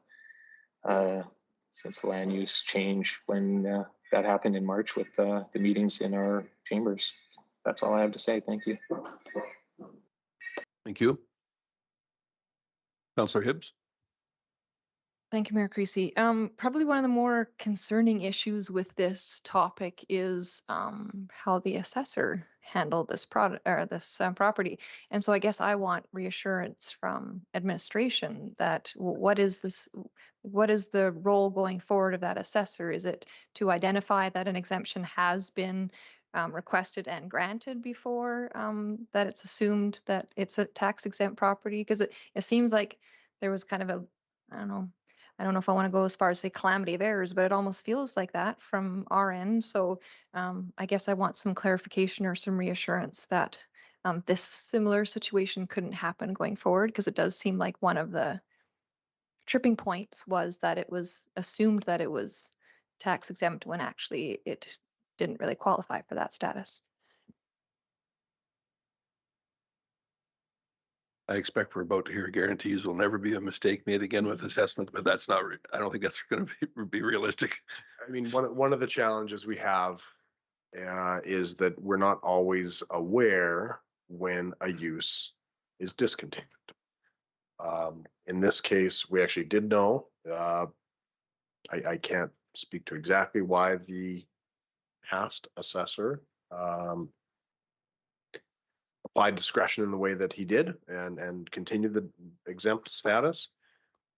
land use change when that happened in March with the meetings in our chambers. That's all I have to say. Thank you. Thank you. Councillor Hibbs? Thank you, Mayor Creasy. Probably one of the more concerning issues with this topic is how the assessor handled this property. And so I guess I want reassurance from administration that what is the role going forward of that assessor? Is it to identify that an exemption has been requested and granted before that it's assumed that it's a tax exempt property? Because it seems like there was kind of I don't know if I want to go as far as say calamity of errors, but it almost feels like that from our end. So I guess I want some clarification or some reassurance that this similar situation couldn't happen going forward, because it does seem like one of the tripping points was that it was assumed that it was tax exempt when actually it didn't really qualify for that status. I expect we're about to hear guarantees will never be a mistake made again with assessment, but that's not, I don't think that's going to be realistic. I mean, one of the challenges we have is that we're not always aware when a use is discontinued. In this case, we actually did know. I can't speak to exactly why the past assessor applied discretion in the way that he did and continued the exempt status.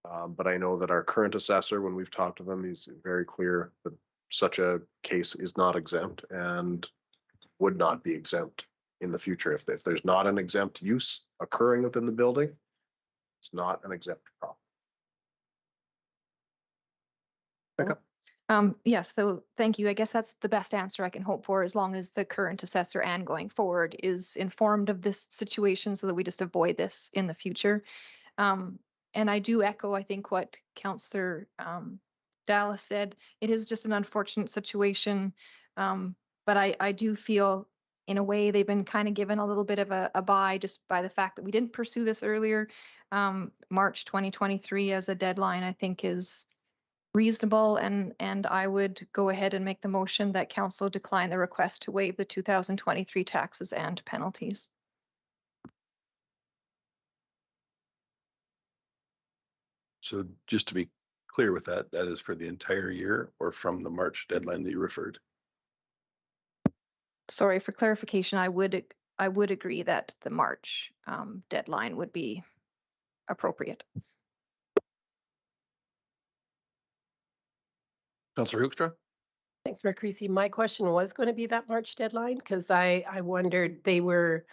But I know that our current assessor, when we've talked to them, he's very clear that such a case is not exempt and would not be exempt in the future. If there's not an exempt use occurring within the building, it's not an exempt property. Yes, so thank you. I guess that's the best answer I can hope for, as long as the current assessor and going forward is informed of this situation so that we just avoid this in the future. And I do echo, I think, what Councillor Dallas said. It is just an unfortunate situation. But I do feel in a way they've been kind of given a little bit of a bye just by the fact that we didn't pursue this earlier. March 2023 as a deadline, I think is reasonable, and I would go ahead and make the motion that council decline the request to waive the 2023 taxes and penalties. So just to be clear with that, that is for the entire year or from the March deadline that you referred? Sorry, for clarification, I would agree that the March deadline would be appropriate. Councillor Hoekstra? Thanks, Mayor Creasy. My question was going to be that March deadline because I wondered they were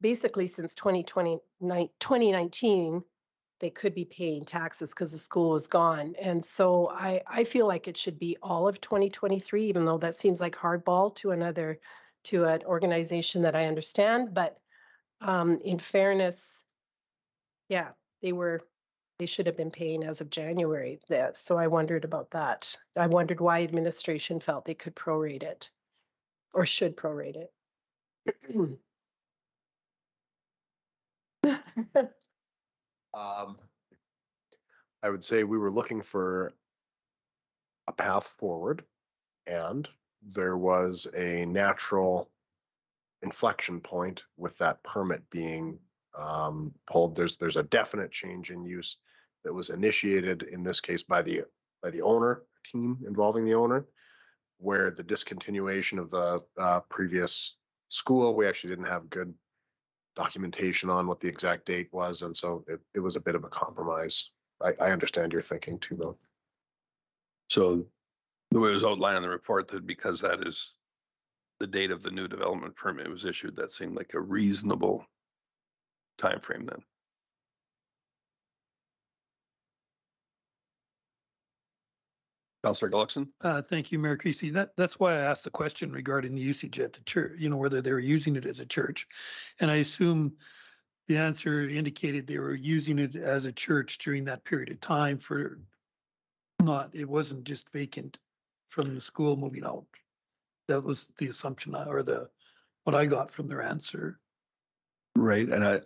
basically since 2019, they could be paying taxes because the school was gone. And so I feel like it should be all of 2023, even though that seems like hardball to an organization that I understand. But in fairness, yeah, they should have been paying as of January. So I wondered about that. I wondered why administration felt they could prorate it or should prorate it. I would say we were looking for a path forward, and there was a natural inflection point with that permit being pulled. There's a definite change in use that was initiated in this case by the owner team involving the owner, where the discontinuation of the previous school, we actually didn't have good documentation on what the exact date was, and so it was a bit of a compromise. I understand your thinking too, though. So the way it was outlined in the report, that because that is the date of the new development permit was issued, that seemed like a reasonable time frame then. Councillor Gullickson? Thank you, Mayor Creasy. That's why I asked the question regarding the usage at the church, whether they were using it as a church. And I assume the answer indicated they were using it as a church during that period of time it wasn't just vacant from the school moving out. That was the assumption what I got from their answer. Right, and I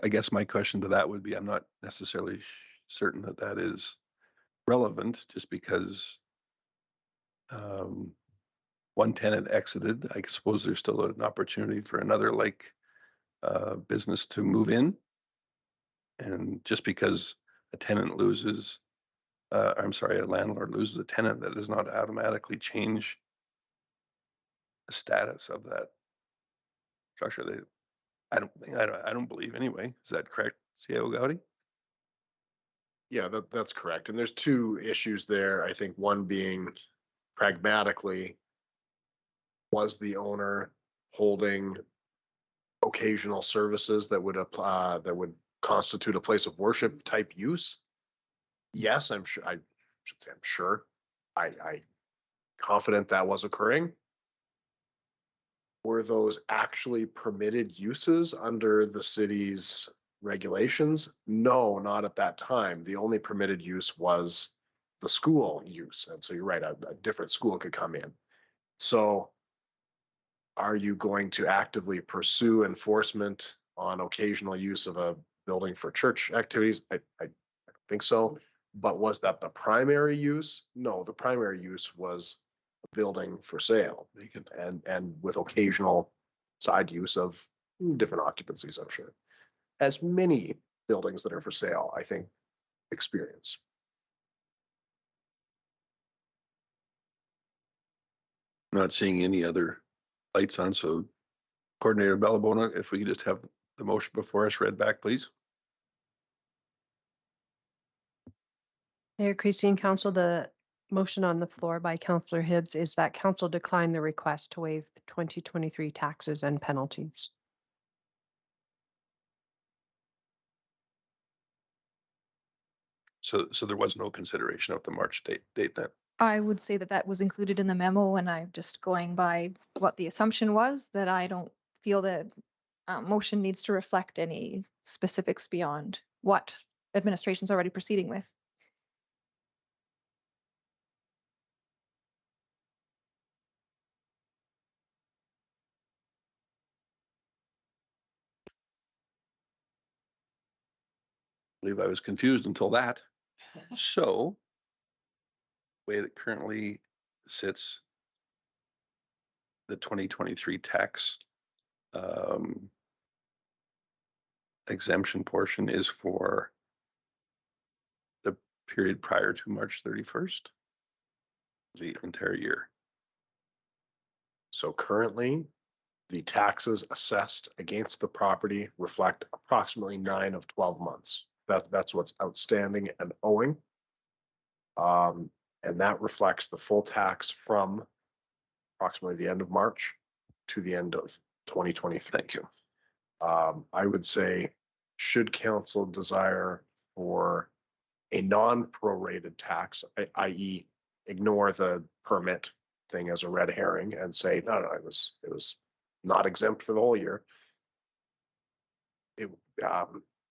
guess my question to that would be, I'm not necessarily certain that that is relevant, just because one tenant exited. I suppose there's still an opportunity for another business to move in. And just because a tenant loses, a landlord loses a tenant, that does not automatically change the status of that structure. I don't believe anyway. Is that correct, C.A.O. Gowdy? Yeah, that's correct. And there's two issues there. I think one being pragmatically, was the owner holding occasional services that would apply, that would constitute a place of worship type use? Yes, I'm sure. I should say I'm sure. I confident that was occurring. Were those actually permitted uses under the city's regulations? No, not at that time. The only permitted use was the school use. And so you're right, a different school could come in. So are you going to actively pursue enforcement on occasional use of a building for church activities? I don't think so. But was that the primary use? No, the primary use was a building for sale and with occasional side use of different occupancies, I'm sure. As many buildings that are for sale, I think, experience. Not seeing any other lights on, so Coordinator Bellabona, if we could just have the motion before us read back, please. Mayor Creasy and Council, the motion on the floor by Councillor Hibbs is that Council decline the request to waive the 2023 taxes and penalties. So there was no consideration of the March date then? I would say that was included in the memo, and I'm just going by what the assumption was, that I don't feel that motion needs to reflect any specifics beyond what administration's already proceeding with. I believe I was confused until that. So, way that currently sits, the 2023 tax exemption portion is for the period prior to March 31st, the entire year. So currently, the taxes assessed against the property reflect approximately 9 of 12 months. That's what's outstanding and owing. And that reflects the full tax from approximately the end of March to the end of 2023. Thank you. I would say, should council desire for a non-prorated tax, i.e. ignore the permit thing as a red herring and say, no, it was not exempt for the whole year.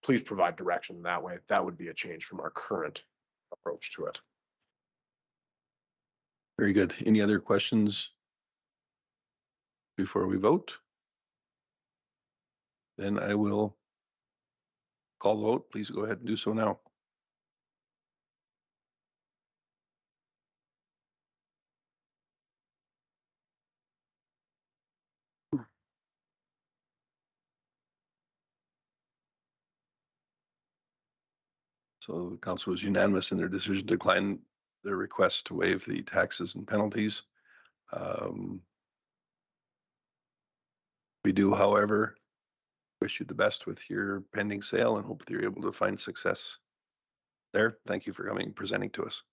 Please provide direction that way. That would be a change from our current approach to it. Very good. Any other questions before we vote? Then I will call the vote. Please go ahead and do so now. So the council was unanimous in their decision to decline their request to waive the taxes and penalties. We do, however, wish you the best with your pending sale and hope that you're able to find success there. Thank you for coming and presenting to us.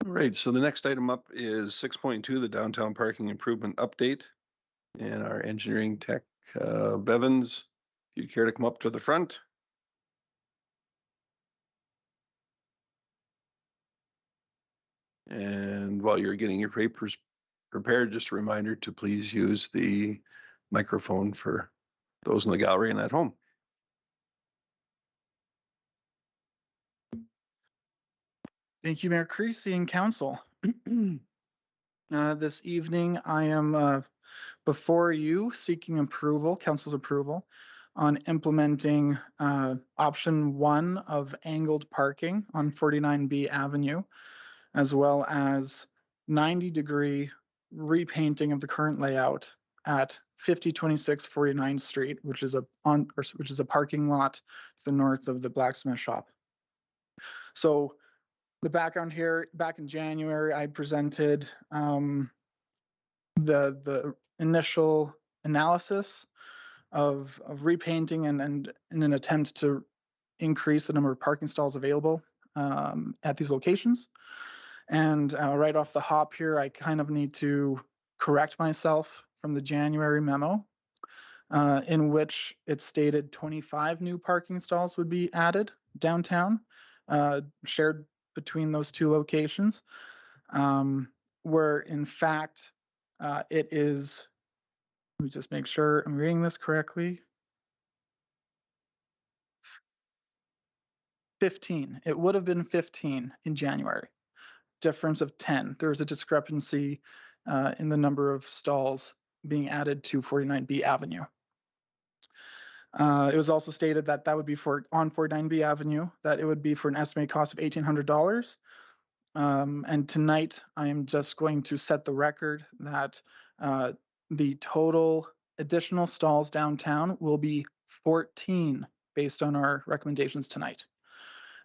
All right, so the next item up is 6.2, the downtown parking improvement update. And our engineering tech, Bevins, if you'd care to come up to the front. And while you're getting your papers prepared, just a reminder to please use the microphone for those in the gallery and at home. Thank you, Mayor Creasy and Council. This evening, I am before you seeking approval, Council's approval, on implementing option 1 of angled parking on 49B Avenue, as well as 90-degree repainting of the current layout at 5026 49th Street, which is a parking lot to the north of the blacksmith shop. So the background here, back in January, I presented the initial analysis of repainting and in an attempt to increase the number of parking stalls available at these locations. And right off the hop here, I kind of need to correct myself from the January memo in which it stated 25 new parking stalls would be added downtown, shared between those two locations, where in fact it is, let me just make sure I'm reading this correctly, 15. It would have been 15 in January, difference of 10. There's a discrepancy in the number of stalls being added to 49B Avenue. It was also stated that that would be on 49B Avenue, that it would be for an estimated cost of $1,800. And tonight, I am just going to set the record that the total additional stalls downtown will be 14 based on our recommendations tonight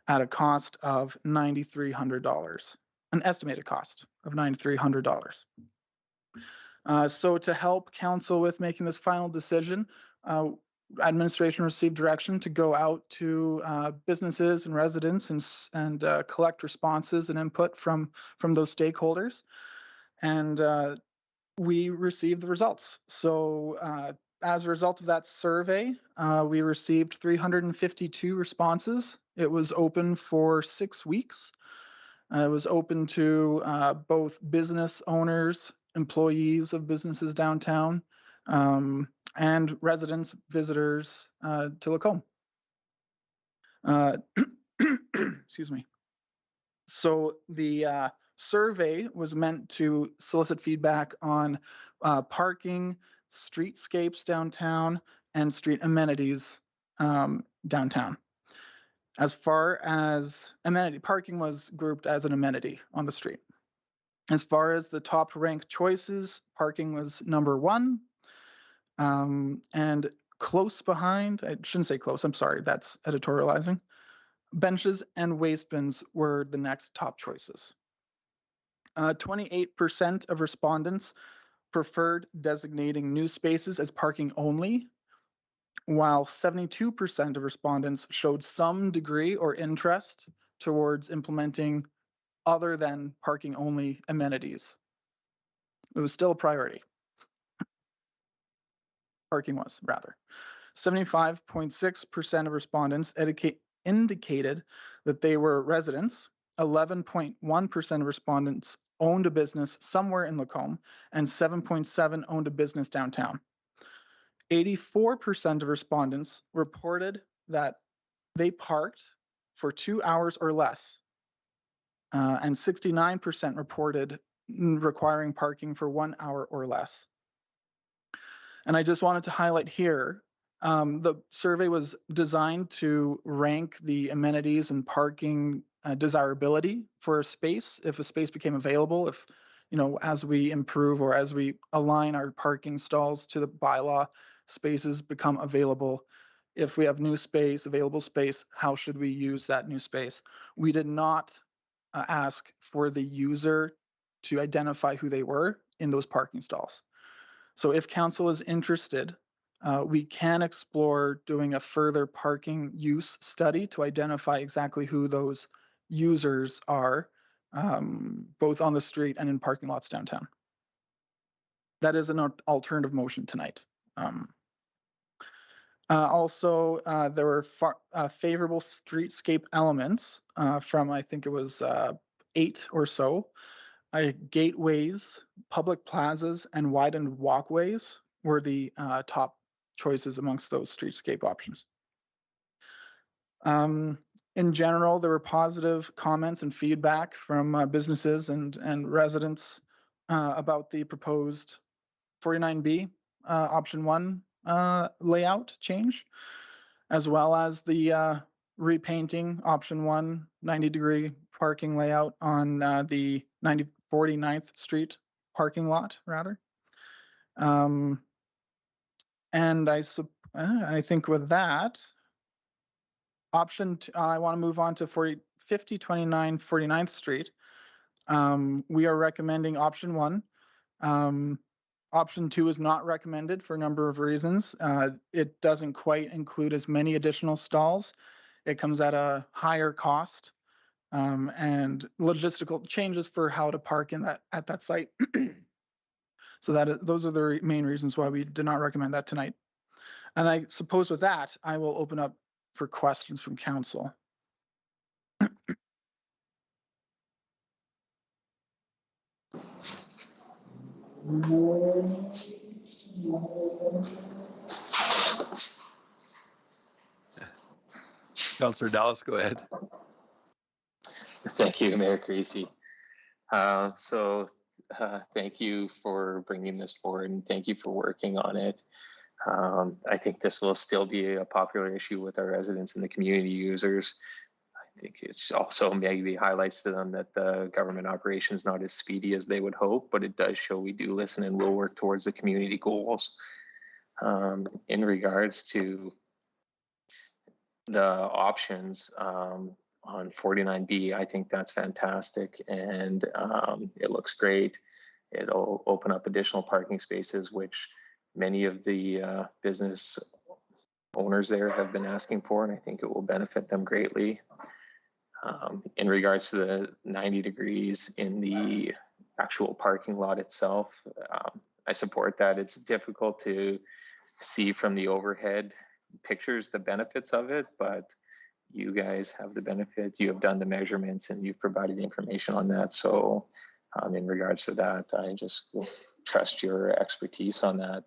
at a cost of $9,300, an estimated cost of $9,300. So to help council with making this final decision, administration received direction to go out to businesses and residents and collect responses and input from those stakeholders. And we received the results. So as a result of that survey, we received 352 responses. It was open for 6 weeks. It was open to both business owners, employees of businesses downtown, and residents, visitors to Lacombe. Excuse me. So the survey was meant to solicit feedback on parking, streetscapes downtown, and street amenities downtown. As far as amenity, parking was grouped as an amenity on the street. As far as the top ranked choices, parking was number 1. And close behind, I shouldn't say close, I'm sorry, that's editorializing. Benches and waste bins were the next top choices. 28% of respondents preferred designating new spaces as parking only, while 72% of respondents showed some degree or interest towards implementing other than parking only amenities. It was still a priority. Parking was, rather. 75.6% of respondents indicated that they were residents. 11.1% of respondents owned a business somewhere in Lacombe, and 7.7% owned a business downtown. 84% of respondents reported that they parked for 2 hours or less, and 69% reported requiring parking for 1 hour or less. And I just wanted to highlight here, the survey was designed to rank the amenities and parking desirability for a space. If a space became available, if, you know, as we improve or as we align our parking stalls to the bylaw, spaces become available. If we have new space, available space, how should we use that new space? We did not ask for the user to identify who they were in those parking stalls. So if council is interested, we can explore doing a further parking use study to identify exactly who those users are, both on the street and in parking lots downtown. That is an alternative motion tonight. Also, there were favorable streetscape elements from, I think it was 8 or so. Gateways, public plazas, and widened walkways were the top choices amongst those streetscape options. In general, there were positive comments and feedback from businesses and residents about the proposed 49B option 1 layout change, as well as the repainting option 1 90-degree parking layout on the 49th Street parking lot, rather. And I think with that, I want to move on to 5029 49th Street. We are recommending option 1. Option 2 is not recommended for a number of reasons. It doesn't quite include as many additional stalls. It comes at a higher cost, and logistical changes for how to park at that site. So those are the main reasons why we did not recommend that tonight. And I suppose with that, I will open up for questions from council. Councillor Dallas, go ahead. Thank you, Mayor Creasy. Thank you for bringing this forward, and thank you for working on it. I think this will still be a popular issue with our residents and the community users. I think it also maybe highlights to them that the government operation is not as speedy as they would hope, but it does show we do listen and will work towards the community goals. In regards to the options on 49B, I think that's fantastic, and it looks great. It'll open up additional parking spaces, which many of the business owners there have been asking for, and I think it will benefit them greatly. In regards to the 90 degrees in the actual parking lot itself, I support that. It's difficult to see from the overhead pictures the benefits of it, but you guys have the benefit. You have done the measurements and you've provided information on that. So in regards to that, I just will trust your expertise on that.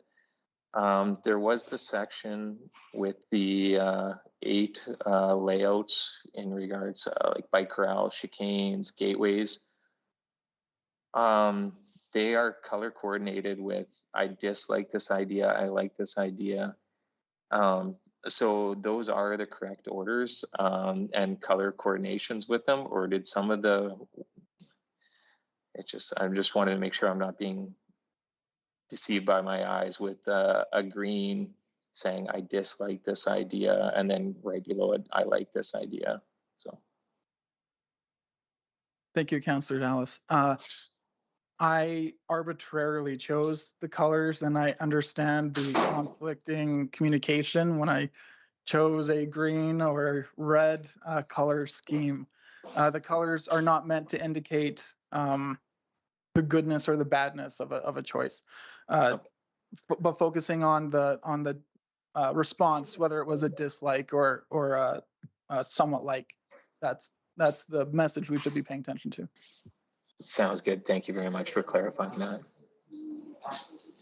There was the section with the 8 layouts in regards like bike corrals, chicanes, gateways. They are color coordinated with, I dislike this idea, I like this idea. So those are the correct orders and color coordinations with them, or did some of the, I just wanted to make sure I'm not being deceived by my eyes with a green saying I dislike this idea, and then right below it, I like this idea. So. Thank you, Councillor Dallas. I arbitrarily chose the colors, and I understand the conflicting communication when I chose a green or red color scheme. The colors are not meant to indicate the goodness or the badness of a choice, but focusing on the response, whether it was a dislike or somewhat like, that's the message we should be paying attention to. Sounds good. Thank you very much for clarifying that.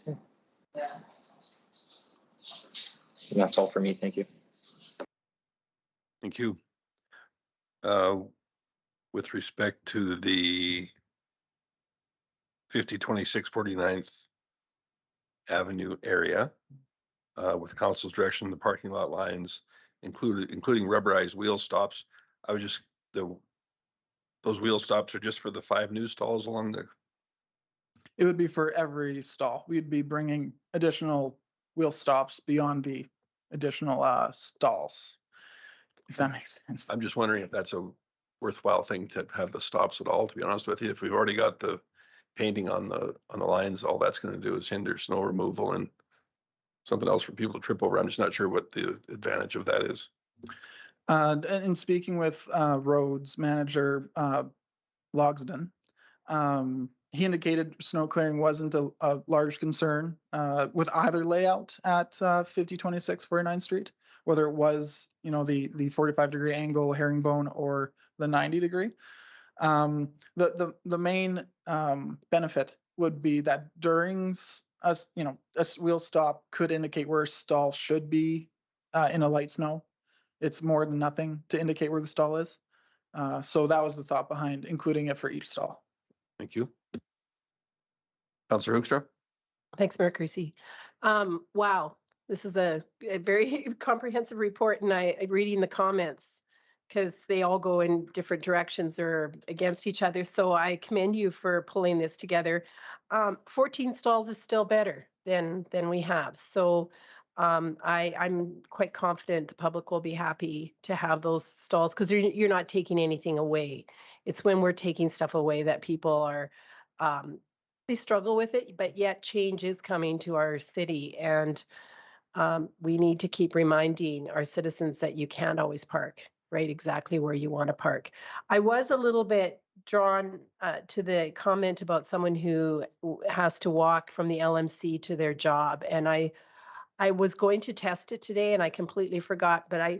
And that's all for me. Thank you. Thank you. With respect to the 5026 49th Avenue area, with council's direction, the parking lot lines including rubberized wheel stops. I was just, those wheel stops are just for the 5 new stalls along the. It would be for every stall. We'd be bringing additional wheel stops beyond the additional stalls, if that makes sense. I'm just wondering if that's a worthwhile thing to have the stops at all, to be honest with you. If we've already got the painting on the lines, all that's going to do is hinder snow removal and something else for people to trip over. I'm just not sure what the advantage of that is. In speaking with roads manager Logsden, he indicated snow clearing wasn't a large concern with either layout at 5026 49th Street, whether it was, you know, the 45-degree angle herringbone or the 90-degree. The main benefit would be that during a wheel stop could indicate where a stall should be in a light snow. It's more than nothing to indicate where the stall is. So that was the thought behind including it for each stall. Thank you. Councillor Hoekstra. Thanks, Mayor Creasy. Wow, this is a very comprehensive report, and I'm reading the comments because they all go in different directions or against each other. So I commend you for pulling this together. 14 stalls is still better than we have. So I'm quite confident the public will be happy to have those stalls because you're not taking anything away. It's when we're taking stuff away that people are, they struggle with it, but yet change is coming to our city. And we need to keep reminding our citizens that you can't always park right exactly where you want to park. I was a little bit drawn to the comment about someone who has to walk from the LMC to their job. And I was going to test it today and I completely forgot, but I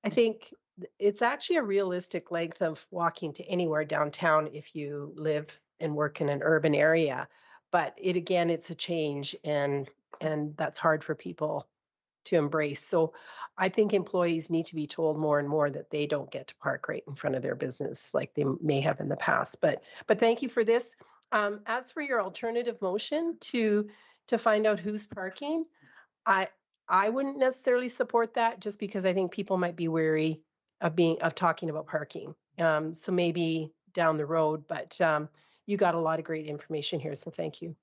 think it's actually a realistic length of walking to anywhere downtown if you live and work in an urban area. But it's a change and that's hard for people to embrace. So I think employees need to be told more and more that they don't get to park right in front of their business like they may have in the past. But thank you for this. As for your alternative motion to find out who's parking, I wouldn't necessarily support that just because I think people might be wary of talking about parking. So maybe down the road, but you got a lot of great information here. So thank you.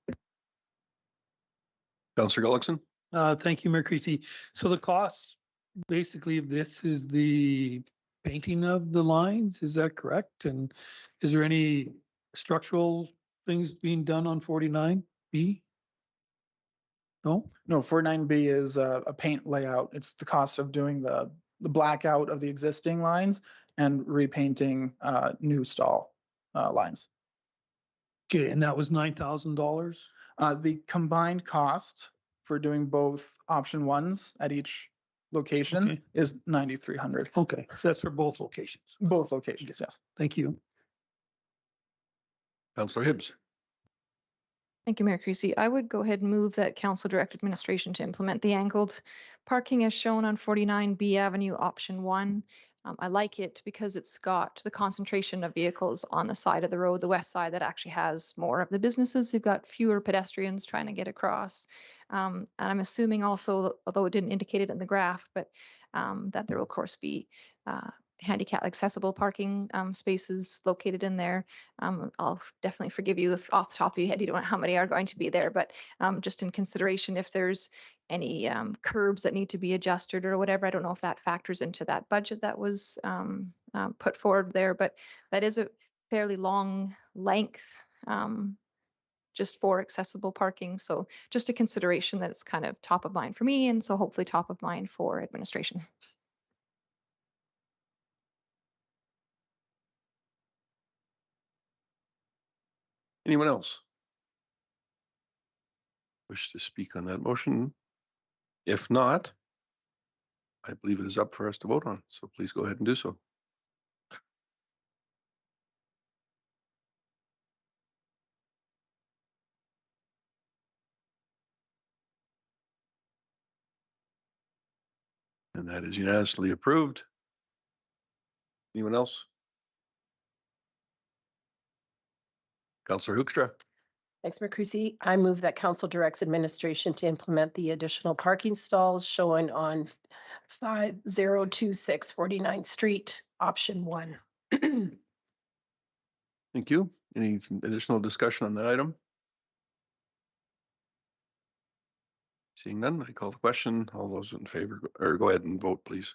Councillor Gullickson. Thank you, Mayor Creasy. So the cost basically of this is the painting of the lines, is that correct? And is there any structural things being done on 49B? No? No, 49B is a paint layout. It's the cost of doing the blackout of the existing lines and repainting new stall lines. Okay, and that was $9,000? The combined cost for doing both option ones at each location Okay. is 9,300. Okay, so that's for both locations. Both locations, yes. Thank you. Councillor Hibbs. Thank you, Mayor Creasy. I would go ahead and move that council direct administration to implement the angled parking as shown on 49B Avenue, option 1. I like it because it's got the concentration of vehicles on the side of the road, the west side, that actually has more of the businesses who've got fewer pedestrians trying to get across. And I'm assuming also, although it didn't indicate it in the graph, but that there will of course be handicap accessible parking spaces located in there. I'll definitely forgive you if off the top of your head you don't know how many are going to be there, but just in consideration if there's any curbs that need to be adjusted or whatever. I don't know if that factors into that budget that was put forward there, but that is a fairly long length just for accessible parking. So just a consideration that it's kind of top of mind for me, and so hopefully top of mind for administration. Anyone else wish to speak on that motion? If not, I believe it is up for us to vote on, so please go ahead and do so. And that is unanimously approved. Anyone else? Councillor Hoekstra. Thanks, Mayor Creasy. I move that council directs administration to implement the additional parking stalls shown on 5026 49th Street, option 1. Thank you. Any additional discussion on that item? Seeing none, I call the question. All those in favor, or go ahead and vote, please.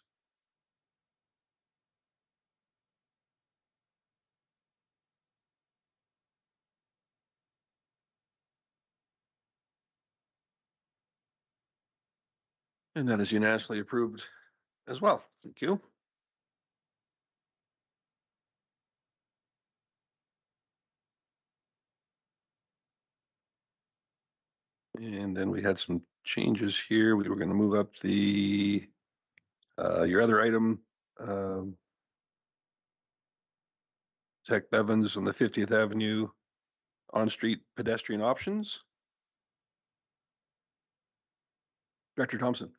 And that is unanimously approved as well. Thank you. And then we had some changes here. We were going to move up the your other item, Tech Bevins on the 50th Avenue on-street pedestrian options. Director Thompson.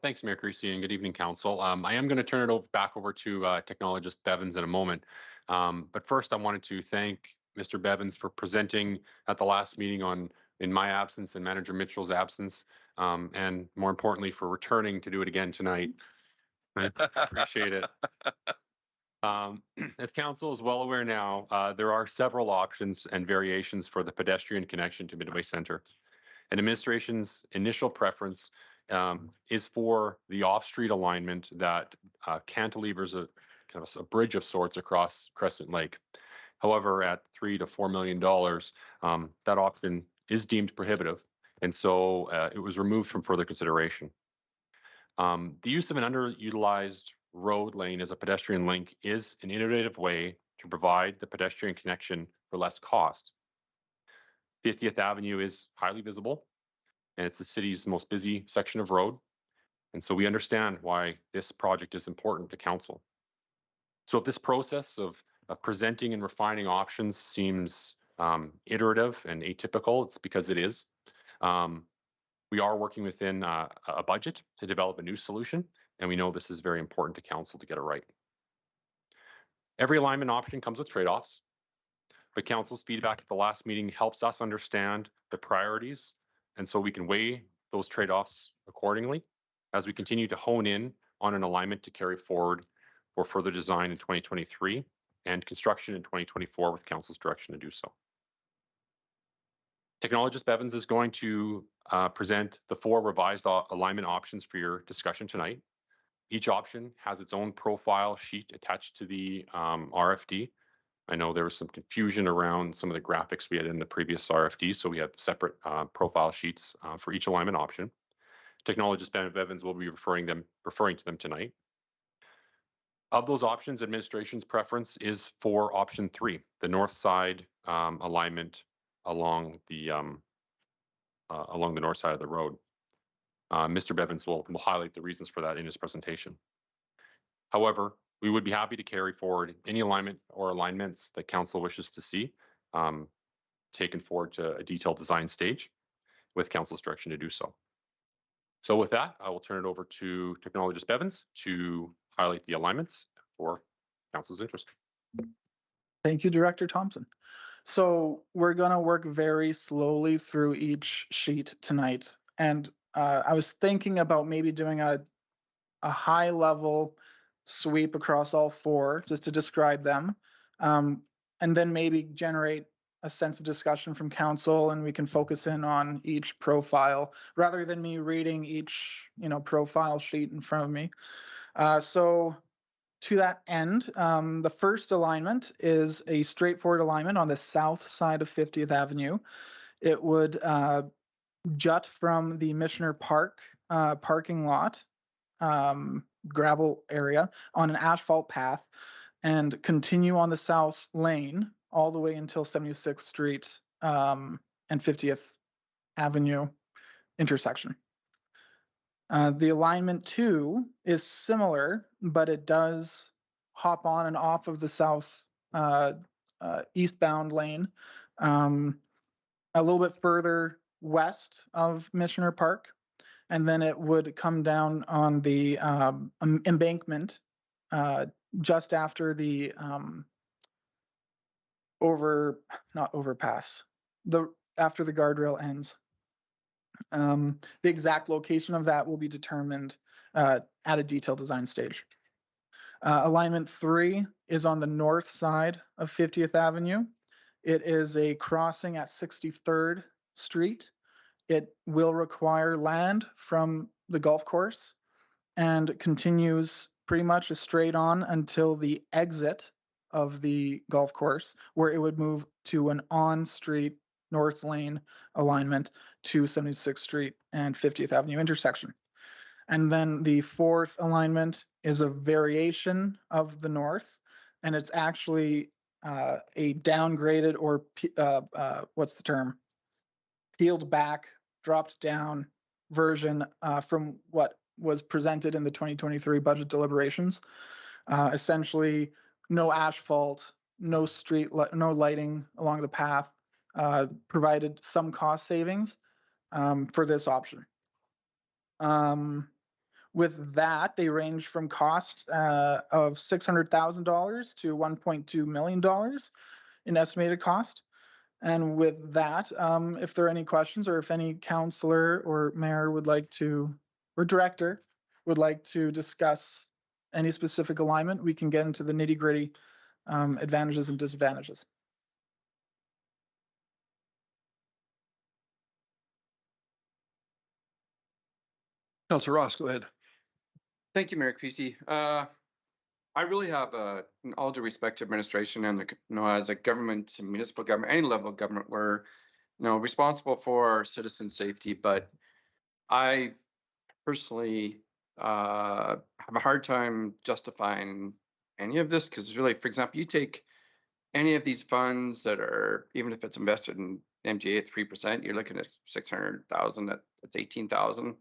Thanks, Mayor Creasy, and good evening, Council. I am going to turn it back over to technologist Bevins in a moment. But first, I wanted to thank Mr. Bevins for presenting at the last meeting in my absence and Manager Mitchell's absence, and more importantly, for returning to do it again tonight. I appreciate it. As Council is well aware now, there are several options and variations for the pedestrian connection to Midway Center. And administration's initial preference is for the off-street alignment that cantilevers a kind of a bridge of sorts across Crescent Lake. However, at $3 to $4 million, that option is deemed prohibitive, and so it was removed from further consideration. The use of an underutilized road lane as a pedestrian link is an innovative way to provide the pedestrian connection for less cost. 50th Avenue is highly visible, and it's the city's most busy section of road. And so we understand why this project is important to Council. So if this process of presenting and refining options seems iterative and atypical, it's because it is. We are working within a budget to develop a new solution, and we know this is very important to Council to get it right. Every alignment option comes with trade-offs, but Council's feedback at the last meeting helps us understand the priorities, and so we can weigh those trade-offs accordingly as we continue to hone in on an alignment to carry forward for further design in 2023 and construction in 2024 with Council's direction to do so. Technologist Bevins is going to present the 4 revised alignment options for your discussion tonight. Each option has its own profile sheet attached to the RFD. I know there was some confusion around some of the graphics we had in the previous RFD, so we have separate profile sheets for each alignment option. Technologist Bevins will be referring to them tonight. Of those options, administration's preference is for option 3, the north side alignment along the north side of the road. Mr. Bevins will highlight the reasons for that in his presentation. However, we would be happy to carry forward any alignment or alignments that council wishes to see taken forward to a detailed design stage with council's direction to do so. So with that, I will turn it over to technologist Bevins to highlight the alignments for council's interest. Thank you, Director Thompson. So we're gonna work very slowly through each sheet tonight. And I was thinking about maybe doing a high level sweep across all four, just to describe them. And then maybe generate a sense of discussion from council, and we can focus in on each profile rather than me reading each, profile sheet in front of me. So to that end, the first alignment is a straightforward alignment on the south side of 50th Avenue. It would jut from the Missioner Park parking lot, gravel area, on an asphalt path and continue on the south lane all the way until 76th Street and 50th Avenue intersection. The alignment 2 is similar, but it does hop on and off of the south eastbound lane a little bit further west of Missioner Park, and then it would come down on the embankment just after the after the guardrail ends. The exact location of that will be determined at a detailed design stage. Alignment 3 is on the north side of 50th Avenue. It is a crossing at 63rd Street. It will require land from the golf course and continues pretty much straight on until the exit of the golf course, where it would move to an on-street north lane alignment to 76th Street and 50th Avenue intersection. And then the fourth alignment is a variation of the north, and it's actually a downgraded or what's the term? Peeled back, dropped down version from what was presented in the 2023 budget deliberations. Essentially, no asphalt, no no lighting along the path, provided some cost savings for this option. With that, they range from cost of $600,000 to $1.2 million in estimated cost. And with that, if there are any questions, or if any councillor or mayor would like to, or director would like to discuss any specific alignment, we can get into the nitty-gritty advantages and disadvantages. Councillor Ross, go ahead. Thank you, Mayor Creasy. I really have in all due respect to administration and as a government, municipal government, any level of government, we're responsible for citizen safety. But I personally have a hard time justifying any of this, because really, for example, you take any of these funds that are, even if it's invested in MGA at 3%, you're looking at 600,000. That's 18,000,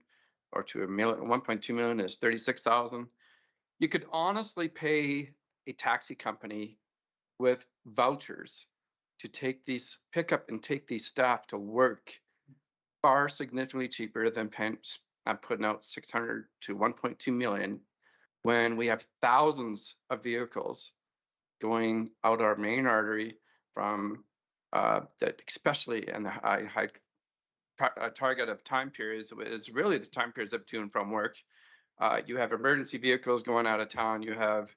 or to a million, 1.2 million is 36,000. You could honestly pay a taxi company with vouchers to pick up and take these staff to work far significantly cheaper than putting out 600 to 1.2 million, when we have thousands of vehicles going out our main artery from that, especially in the high target of time periods is really the time periods of to and from work. You have emergency vehicles going out of town. You have,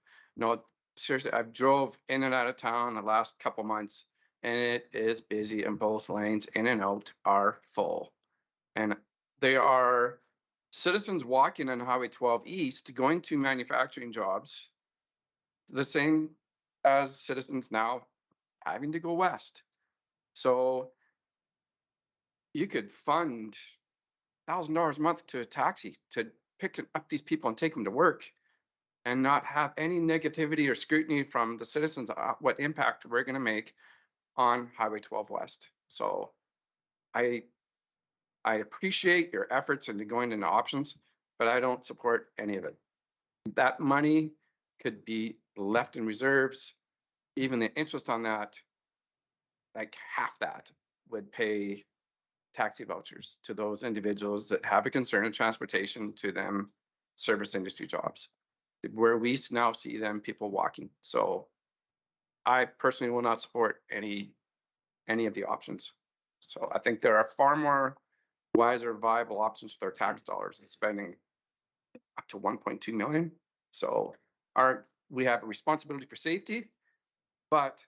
seriously, I've drove in and out of town the last couple months, and it is busy, and both lanes in and out are full. And they are citizens walking on Highway 12 East going to manufacturing jobs, the same as citizens now having to go west. So you could fund $1,000 a month to a taxi to pick up these people and take them to work, and not have any negativity or scrutiny from the citizens what impact we're going to make on Highway 12 West. So I I appreciate your efforts into going into options, but I don't support any of it. That money could be left in reserves. Even the interest on that, like half that, would pay taxi vouchers to those individuals that have a concern in transportation to them service industry jobs, where we now see them people walking. So I personally will not support any of the options. So I think there are far more wiser, viable options with our tax dollars than spending up to 1.2 million. So we have a responsibility for safety, but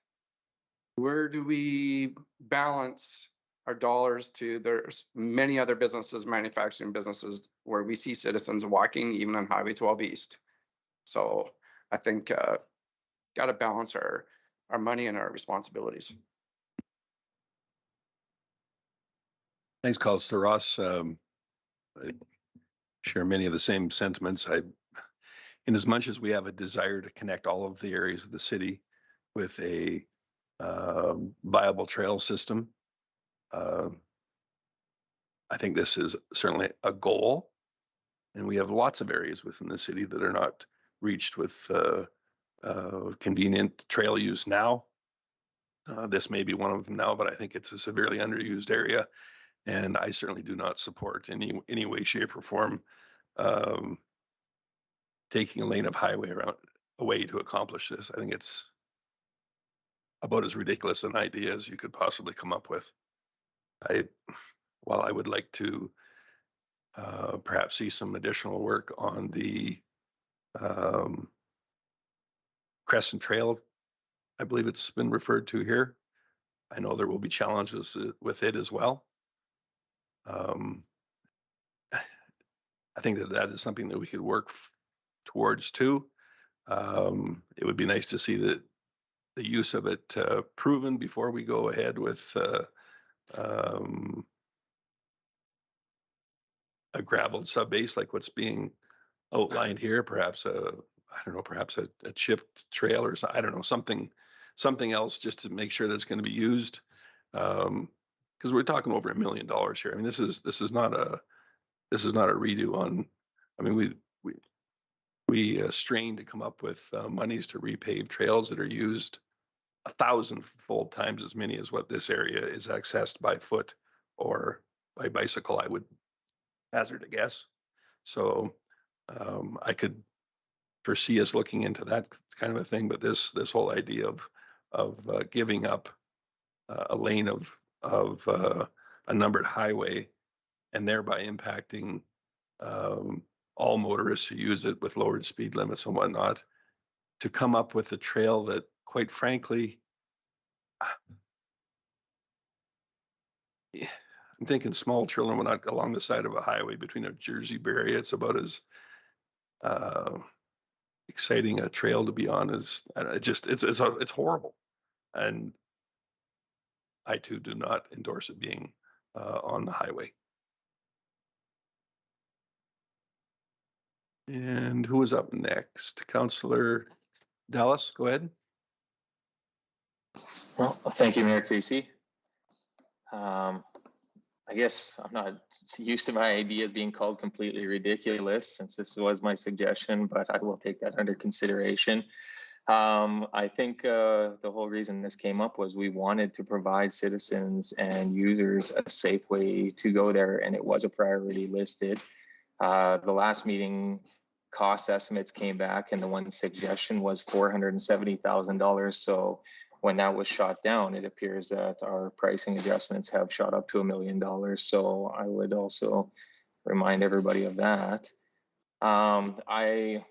where do we balance our dollars to? There's many other businesses, manufacturing businesses, where we see citizens walking even on Highway 12 East. So I think got to balance our money and our responsibilities. Thanks, Councillor Ross. I share many of the same sentiments. In as much as we have a desire to connect all of the areas of the city with a viable trail system, I think this is certainly a goal. And we have lots of areas within the city that are not reached with convenient trail use now. This may be one of them now, but I think it's a severely underused area. And I certainly do not support any way, shape, or form taking a lane of highway away to accomplish this. I think it's about as ridiculous an idea as you could possibly come up with. While I would like to perhaps see some additional work on the Crescent Trail, I believe it's been referred to here. I know there will be challenges with it as well. I think that is something that we could work towards too. It would be nice to see the use of it proven before we go ahead with a graveled subbase like what's being outlined here. Perhaps perhaps a chipped trail or I don't know, something else just to make sure that it's going to be used. Because we're talking over $1 million here. I mean, this is not a redo on. I mean, we strain to come up with monies to repave trails that are used 1,000-fold times as many as what this area is accessed by foot or by bicycle, I would hazard a guess. So I could foresee us looking into that kind of a thing, but this whole idea of giving up a lane of a numbered highway and thereby impacting all motorists who use it with lowered speed limits and whatnot, to come up with a trail that, quite frankly, I'm thinking small children will not go along the side of a highway between a Jersey Barrier. It's about as exciting a trail to be on as it's horrible, and I too do not endorse it being on the highway. And who is up next? Councillor Dallas, go ahead. Well, thank you, Mayor Creasy. I guess I'm not used to my ideas being called completely ridiculous since this was my suggestion, but I will take that under consideration. I think the whole reason this came up was we wanted to provide citizens and users a safe way to go there, and it was a priority listed. The last meeting, cost estimates came back, and the one suggestion was $470,000. So when that was shot down, it appears that our pricing adjustments have shot up to $1 million. So I would also remind everybody of that. I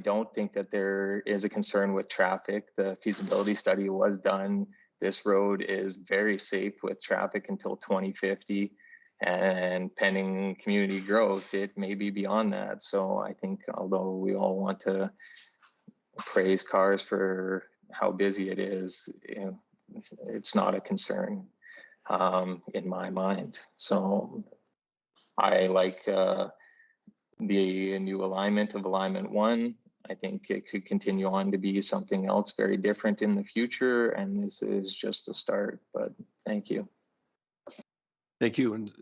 don't think that there is a concern with traffic. The feasibility study was done. This road is very safe with traffic until 2050. And pending community growth, it may be beyond that. So I think although we all want to praise cars for how busy it is, it's not a concern in my mind. So I like the new alignment of Alignment 1. I think it could continue on to be something else very different in the future. And this is just a start, but thank you. Thank you. And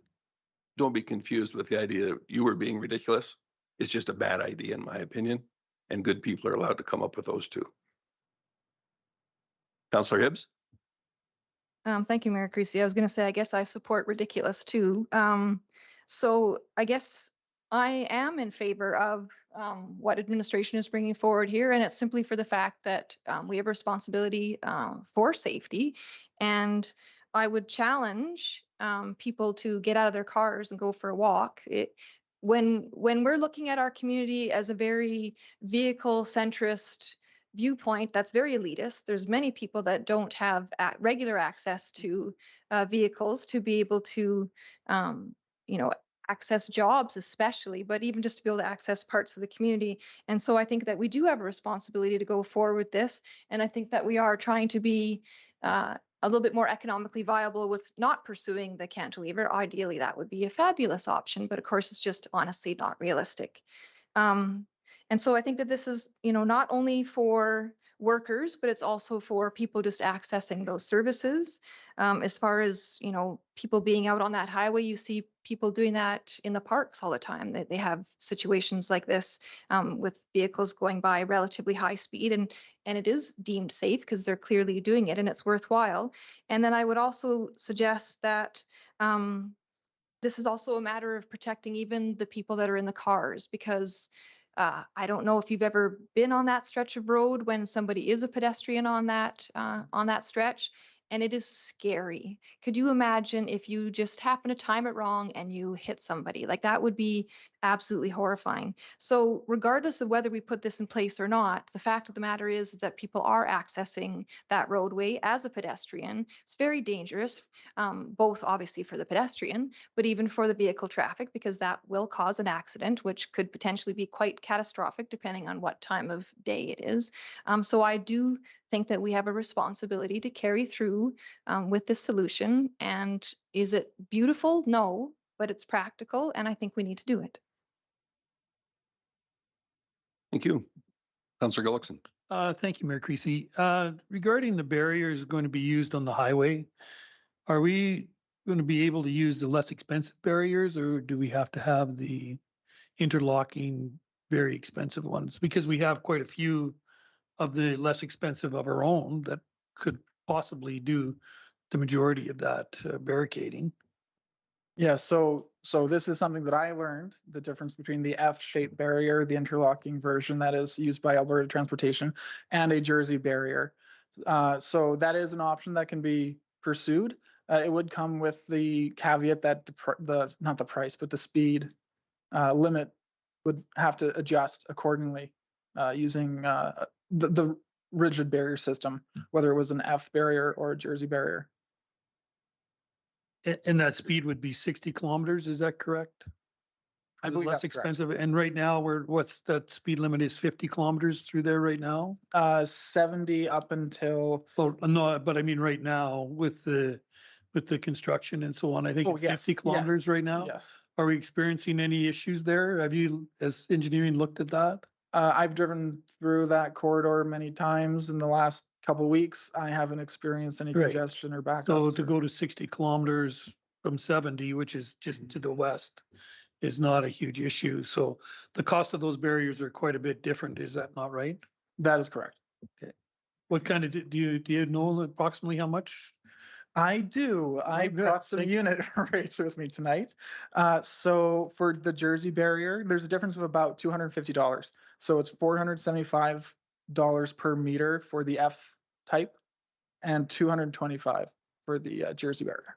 don't be confused with the idea that you were being ridiculous. It's just a bad idea, in my opinion, and good people are allowed to come up with those too. Councillor Hibbs? Thank you, Mayor Creasy. I was going to say, I guess I support ridiculous too. So I guess I am in favor of what administration is bringing forward here, and it's simply for the fact that we have a responsibility for safety, and I would challenge people to get out of their cars and go for a walk. When we're looking at our community as a very vehicle centrist viewpoint, that's very elitist. There's many people that don't have regular access to vehicles to be able to, you know, access jobs especially, but even just to be able to access parts of the community. And so I think that we do have a responsibility to go forward with this. And I think that we are trying to be a little bit more economically viable with not pursuing the cantilever. Ideally, that would be a fabulous option, but of course, it's just honestly not realistic. And so I think that this is, you know, not only for workers, but it's also for people just accessing those services. As far as, you know, people being out on that highway, you see people doing that in the parks all the time. They have situations like this with vehicles going by relatively high speed, and it is deemed safe because they're clearly doing it and it's worthwhile. And then I would also suggest that this is also a matter of protecting even the people that are in the cars, because I don't know if you've ever been on that stretch of road when somebody is a pedestrian on that stretch, and it is scary. Could you imagine if you just happen to time it wrong and you hit somebody? Like, that would be absolutely horrifying. So regardless of whether we put this in place or not, the fact of the matter is that people are accessing that roadway as a pedestrian. It's very dangerous, both obviously for the pedestrian, but even for the vehicle traffic, because that will cause an accident, which could potentially be quite catastrophic depending on what time of day it is. So I do think that we have a responsibility to carry through with this solution. And is it beautiful? No, but it's practical, and I think we need to do it. Thank you. Councillor Gullickson. Thank you, Mayor Creasy. Regarding the barriers going to be used on the highway, are we going to be able to use the less expensive barriers, or do we have to have the interlocking, very expensive ones? Because we have quite a few of the less expensive of our own that could possibly do the majority of that barricading. Yeah, so this is something that I learned, the difference between the F-shaped barrier, the interlocking version that is used by Alberta Transportation, and a Jersey barrier. So that is an option that can be pursued. It would come with the caveat that not the price, but the speed limit would have to adjust accordingly using the rigid barrier system, whether it was an F barrier or a Jersey barrier. And that speed would be 60 kilometers, is that correct? I believe less that's correct. expensive. And right now, what's that speed limit is 50 kilometers through there right now? 70 up until. Oh, no, but I mean, right now with the construction and so on, I think it's 50 kilometers right now. Yes. Are we experiencing any issues there? Have you, as engineering, looked at that? I've driven through that corridor many times in the last couple of weeks. I haven't experienced any congestion or backup. So to go to 60 kilometers from 70, which is just to the west, is not a huge issue. So the cost of those barriers are quite a bit different. Is that not right? That is correct. Okay. What kind of, do you know approximately how much? I do. I brought some unit rates with me tonight. So for the Jersey barrier, there's a difference of about $250. So it's $475 per meter for the F type and $225 for the Jersey barrier.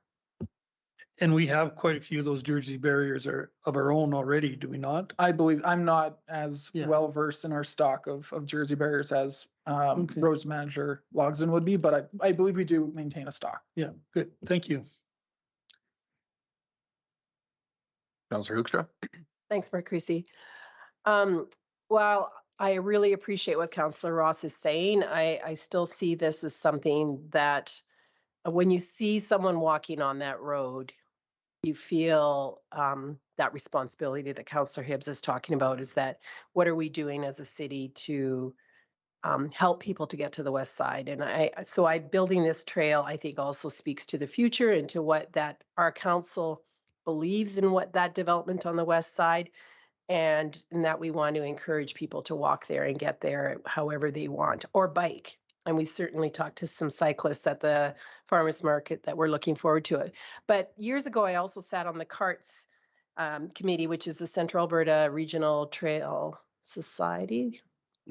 And we have quite a few of those Jersey barriers of our own already, do we not? I believe I'm not as well versed in our stock of Jersey barriers as roads manager Logsdon would be, but I believe we do maintain a stock. Yeah, good. Thank you. Councillor Hoekstra. Thanks, Mayor Creasy. Well, I really appreciate what Councillor Ross is saying. I still see this as something that when you see someone walking on that road, you feel that responsibility that Councillor Hibbs is talking about, is that what are we doing as a city to help people to get to the west side? And building this trail, I think, also speaks to the future and to what that our council believes in what that development on the west side, and that we want to encourage people to walk there and get there however they want, or bike. And we certainly talked to some cyclists at the farmers market that were looking forward to it. But years ago, I also sat on the CARTS committee, which is the Central Alberta Regional Trail Society.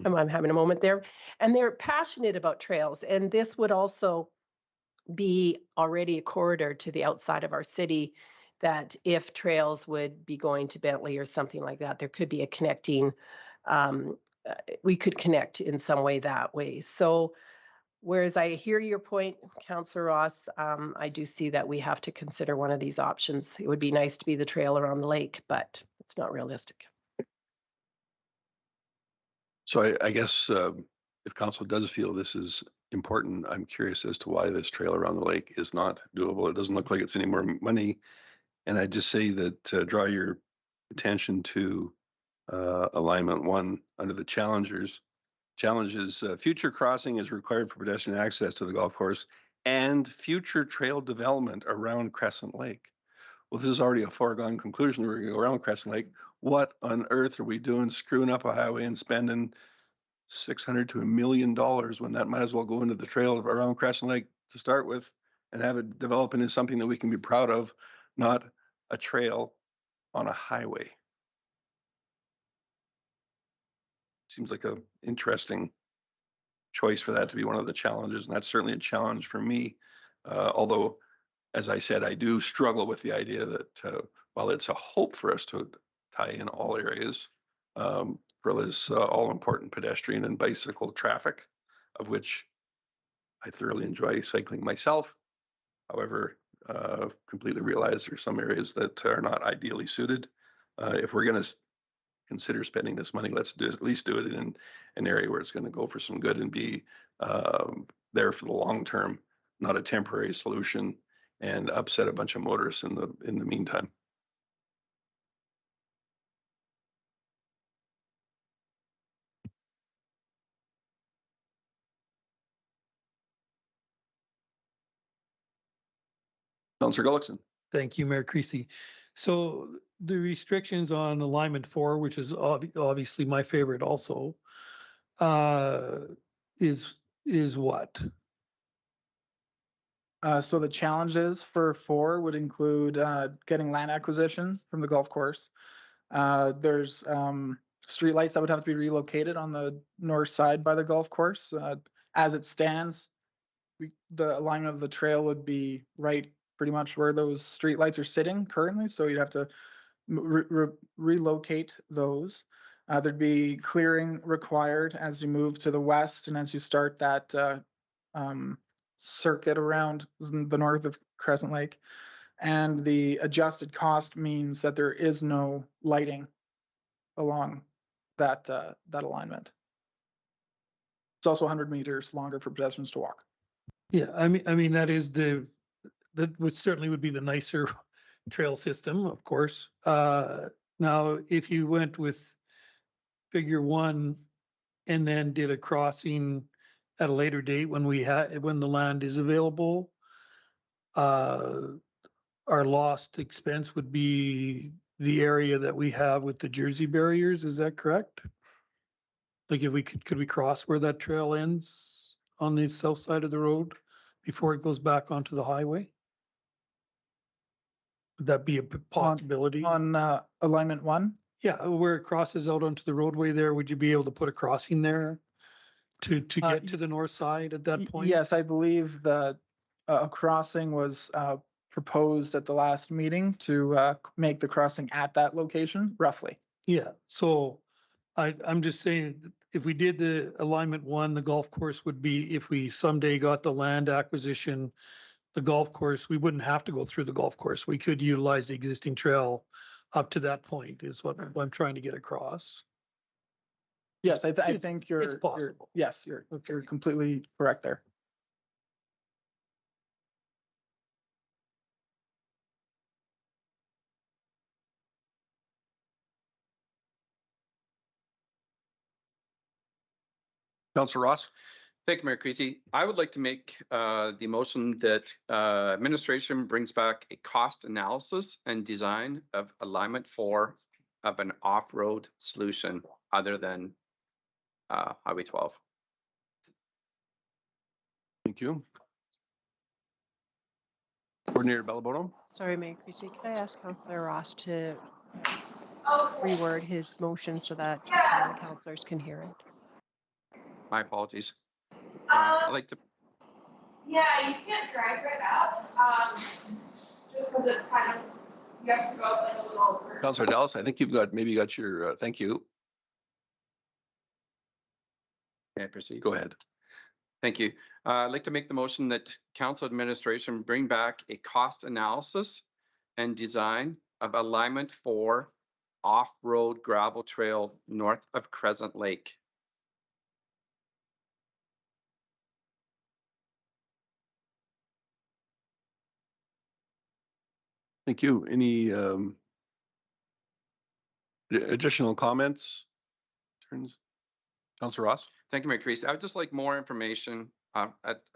I'm having a moment there. And they're passionate about trails. And this would also be already a corridor to the outside of our city, that if trails would be going to Bentley or something like that, there could be a connecting, we could connect in some way that way. So whereas I hear your point, Councillor Ross, I do see that we have to consider one of these options. It would be nice to be the trail around the lake, but it's not realistic. So I guess if council does feel this is important, I'm curious as to why this trail around the lake is not doable. It doesn't look like it's any more money. And I just say that draw your attention to alignment 1 under the challenges. Future crossing is required for pedestrian access to the golf course and future trail development around Crescent Lake. Well, this is already a foregone conclusion. We're going to go around Crescent Lake. What on earth are we doing screwing up a highway and spending $600 to $1 million when that might as well go into the trail around Crescent Lake to start with and have it develop into something that we can be proud of, not a trail on a highway. Seems like a interesting choice for that to be one of the challenges, and that's certainly a challenge for me. Although, as I said, I do struggle with the idea that while it's a hope for us to tie in all areas, for this all-important pedestrian and bicycle traffic, of which I thoroughly enjoy cycling myself. However, completely realize there's some areas that are not ideally suited. If we're going to consider spending this money, let's at least do it in an area where it's going to go for some good and be there for the long term, not a temporary solution and upset a bunch of motorists in the meantime. Councillor Gullickson. Thank you, Mayor Creasy. So the restrictions on alignment 4, which is obviously my favorite also, is what? So the challenges for 4 would include getting land acquisition from the golf course. There's streetlights that would have to be relocated on the north side by the golf course. As it stands, the alignment of the trail would be right pretty much where those streetlights are sitting currently. So you'd have to relocate those. There'd be clearing required as you move to the west and as you start that circuit around the north of Crescent Lake. And the adjusted cost means that there is no lighting along that alignment. It's also 100 meters longer for pedestrians to walk. Yeah, I mean that is that would certainly would be the nicer trail system, of course. Now, if you went with figure 1 and then did a crossing at a later date when the land is available, our lost expense would be the area that we have with the Jersey barriers. Is that correct? Like if we could we cross where that trail ends on the south side of the road before it goes back onto the highway? Would that be a possibility? On alignment 1? Yeah, where it crosses out onto the roadway there, would you be able to put a crossing there to get to the north side at that point? Yes, I believe that a crossing was proposed at the last meeting to make the crossing at that location, roughly. Yeah, so I'm just saying, if we did the alignment 1, the golf course would be, if we someday got the land acquisition, the golf course, we wouldn't have to go through the golf course. We could utilize the existing trail up to that point is what I'm trying to get across. Yes, I think it's possible. Yes, you're completely correct there. Councillor Ross. Thank you, Mayor Creasy. I would like to make the motion that administration brings back a cost analysis and design of alignment of an off-road solution other than Highway 12. Thank you. Coordinator Bellabonto. Sorry, Mayor Creasy, could I ask Councillor Ross to reword his motion so that all the councillors can hear it? My apologies. I'd like to. Yeah, you can't drive right up, just because it's kind of, you have to go up like a little. Councillor Dallas, I think you've got, maybe you got your, thank you. May I proceed? Go ahead. Thank you. I'd like to make the motion that council administration bring back a cost analysis and design of alignment for off-road gravel trail north of Crescent Lake. Thank you. Any additional comments? Turns. Councillor Ross. Thank you, Mayor Creasy. I would just like more information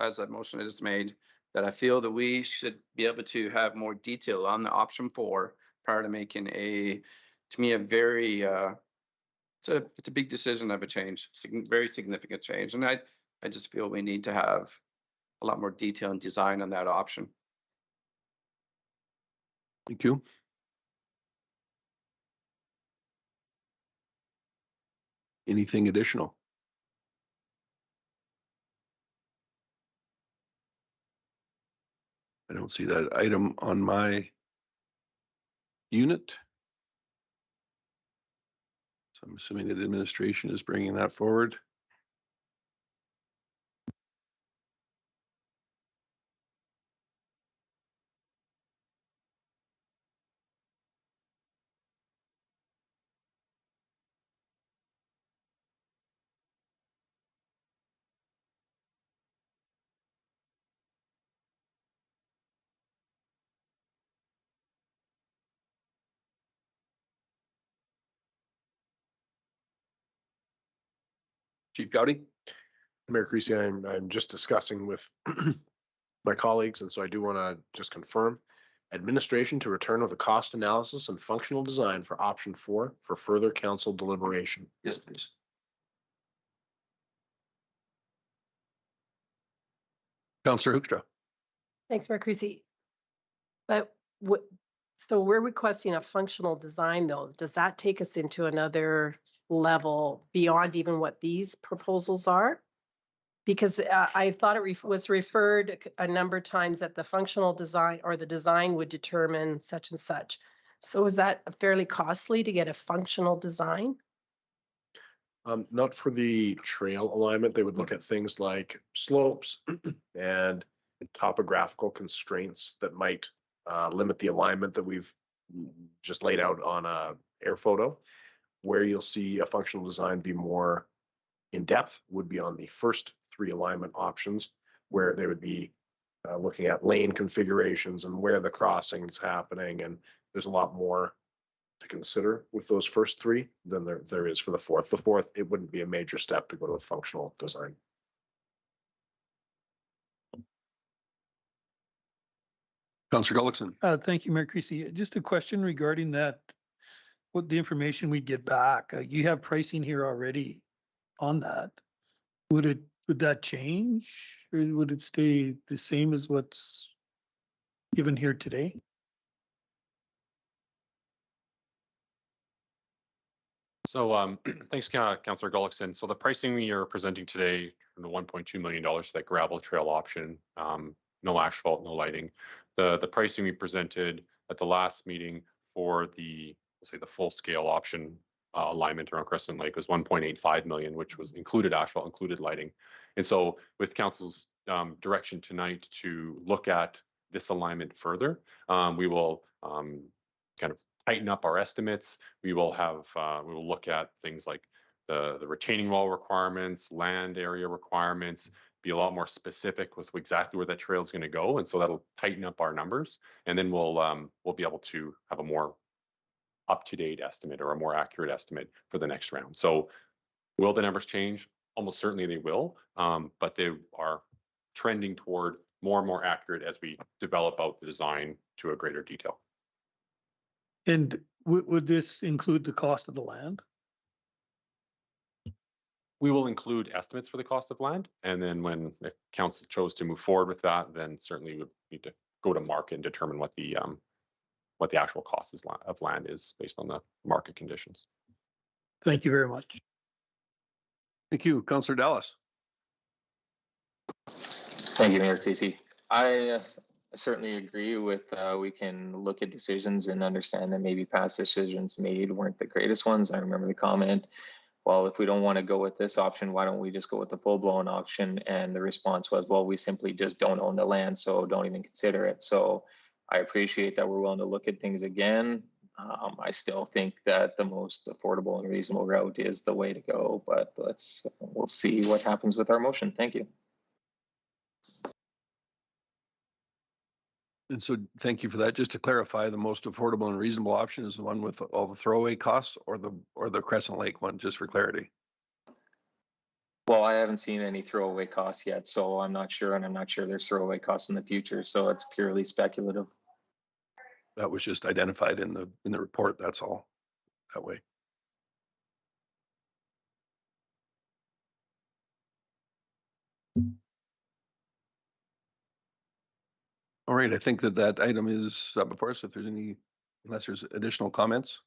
as that motion is made, that I feel that we should be able to have more detail on the option 4 prior to making to me, a very, it's a big decision of a change, very significant change. And I just feel we need to have a lot more detail and design on that option. Thank you. Anything additional? I don't see that item on my unit. So I'm assuming that administration is bringing that forward. Chief Gowdy. Mayor Creasy, I'm just discussing with my colleagues, and so I do want to just confirm administration to return with a cost analysis and functional design for option 4 for further council deliberation. Yes, please. Councillor Hoekstra. Thanks, Mayor Creasy. But so we're requesting a functional design though. Does that take us into another level beyond even what these proposals are? Because I thought it was referred a number of times that the functional design or the design would determine such and such. So is that fairly costly to get a functional design? Not for the trail alignment. They would look at things like slopes and topographical constraints that might limit the alignment that we've just laid out on a air photo. Where you'll see a functional design be more in depth would be on the first 3 alignment options, where they would be looking at lane configurations and where the crossing is happening. And there's a lot more to consider with those first 3 than there is for the fourth. The fourth, it wouldn't be a major step to go to a functional design. Councillor Gullickson. Thank you, Mayor Creasy. Just a question regarding that, what the information we get back. You have pricing here already on that. Would that change, or would it stay the same as what's given here today? So thanks, Councillor Gullickson. So the pricing we are presenting today from the $1.2 million for that gravel trail option, no asphalt, no lighting. The pricing we presented at the last meeting for the, let's say, the full scale option alignment around Crescent Lake was 1.85 million, which was included asphalt, included lighting. And so with council's direction tonight to look at this alignment further, we will kind of tighten up our estimates. We will have, we will look at things like the retaining wall requirements, land area requirements, be a lot more specific with exactly where that trail is going to go. And so that'll tighten up our numbers. And then we'll be able to have a more up-to-date estimate or a more accurate estimate for the next round. So will the numbers change? almost certainly they will, but they are trending toward more and more accurate as we develop out the design to a greater detail. And would this include the cost of the land? We will include estimates for the cost of land, and then when the council chose to move forward with that, then certainly would need to go to market and determine what the actual cost of land is based on the market conditions. Thank you very much. Thank you, Councillor Dallas. Thank you, Mayor Casey. I certainly agree with we can look at decisions and understand that maybe past decisions made weren't the greatest ones. I remember the comment, well, if we don't want to go with this option, why don't we just go with the full-blown option? And the response was, well, we simply just don't own the land, so don't even consider it. So I appreciate that we're willing to look at things again. I still think that the most affordable and reasonable route is the way to go, but we'll see what happens with our motion. Thank you. And so thank you for that. Just to clarify, the most affordable and reasonable option is the one with all the throwaway costs, or the Crescent Lake one, just for clarity. Well, I haven't seen any throwaway costs yet, so I'm not sure, and I'm not sure there's throwaway costs in the future, so it's purely speculative. That was just identified in the report, that's all, that way. All right, I think that item is up before us. If there's unless there's additional comments,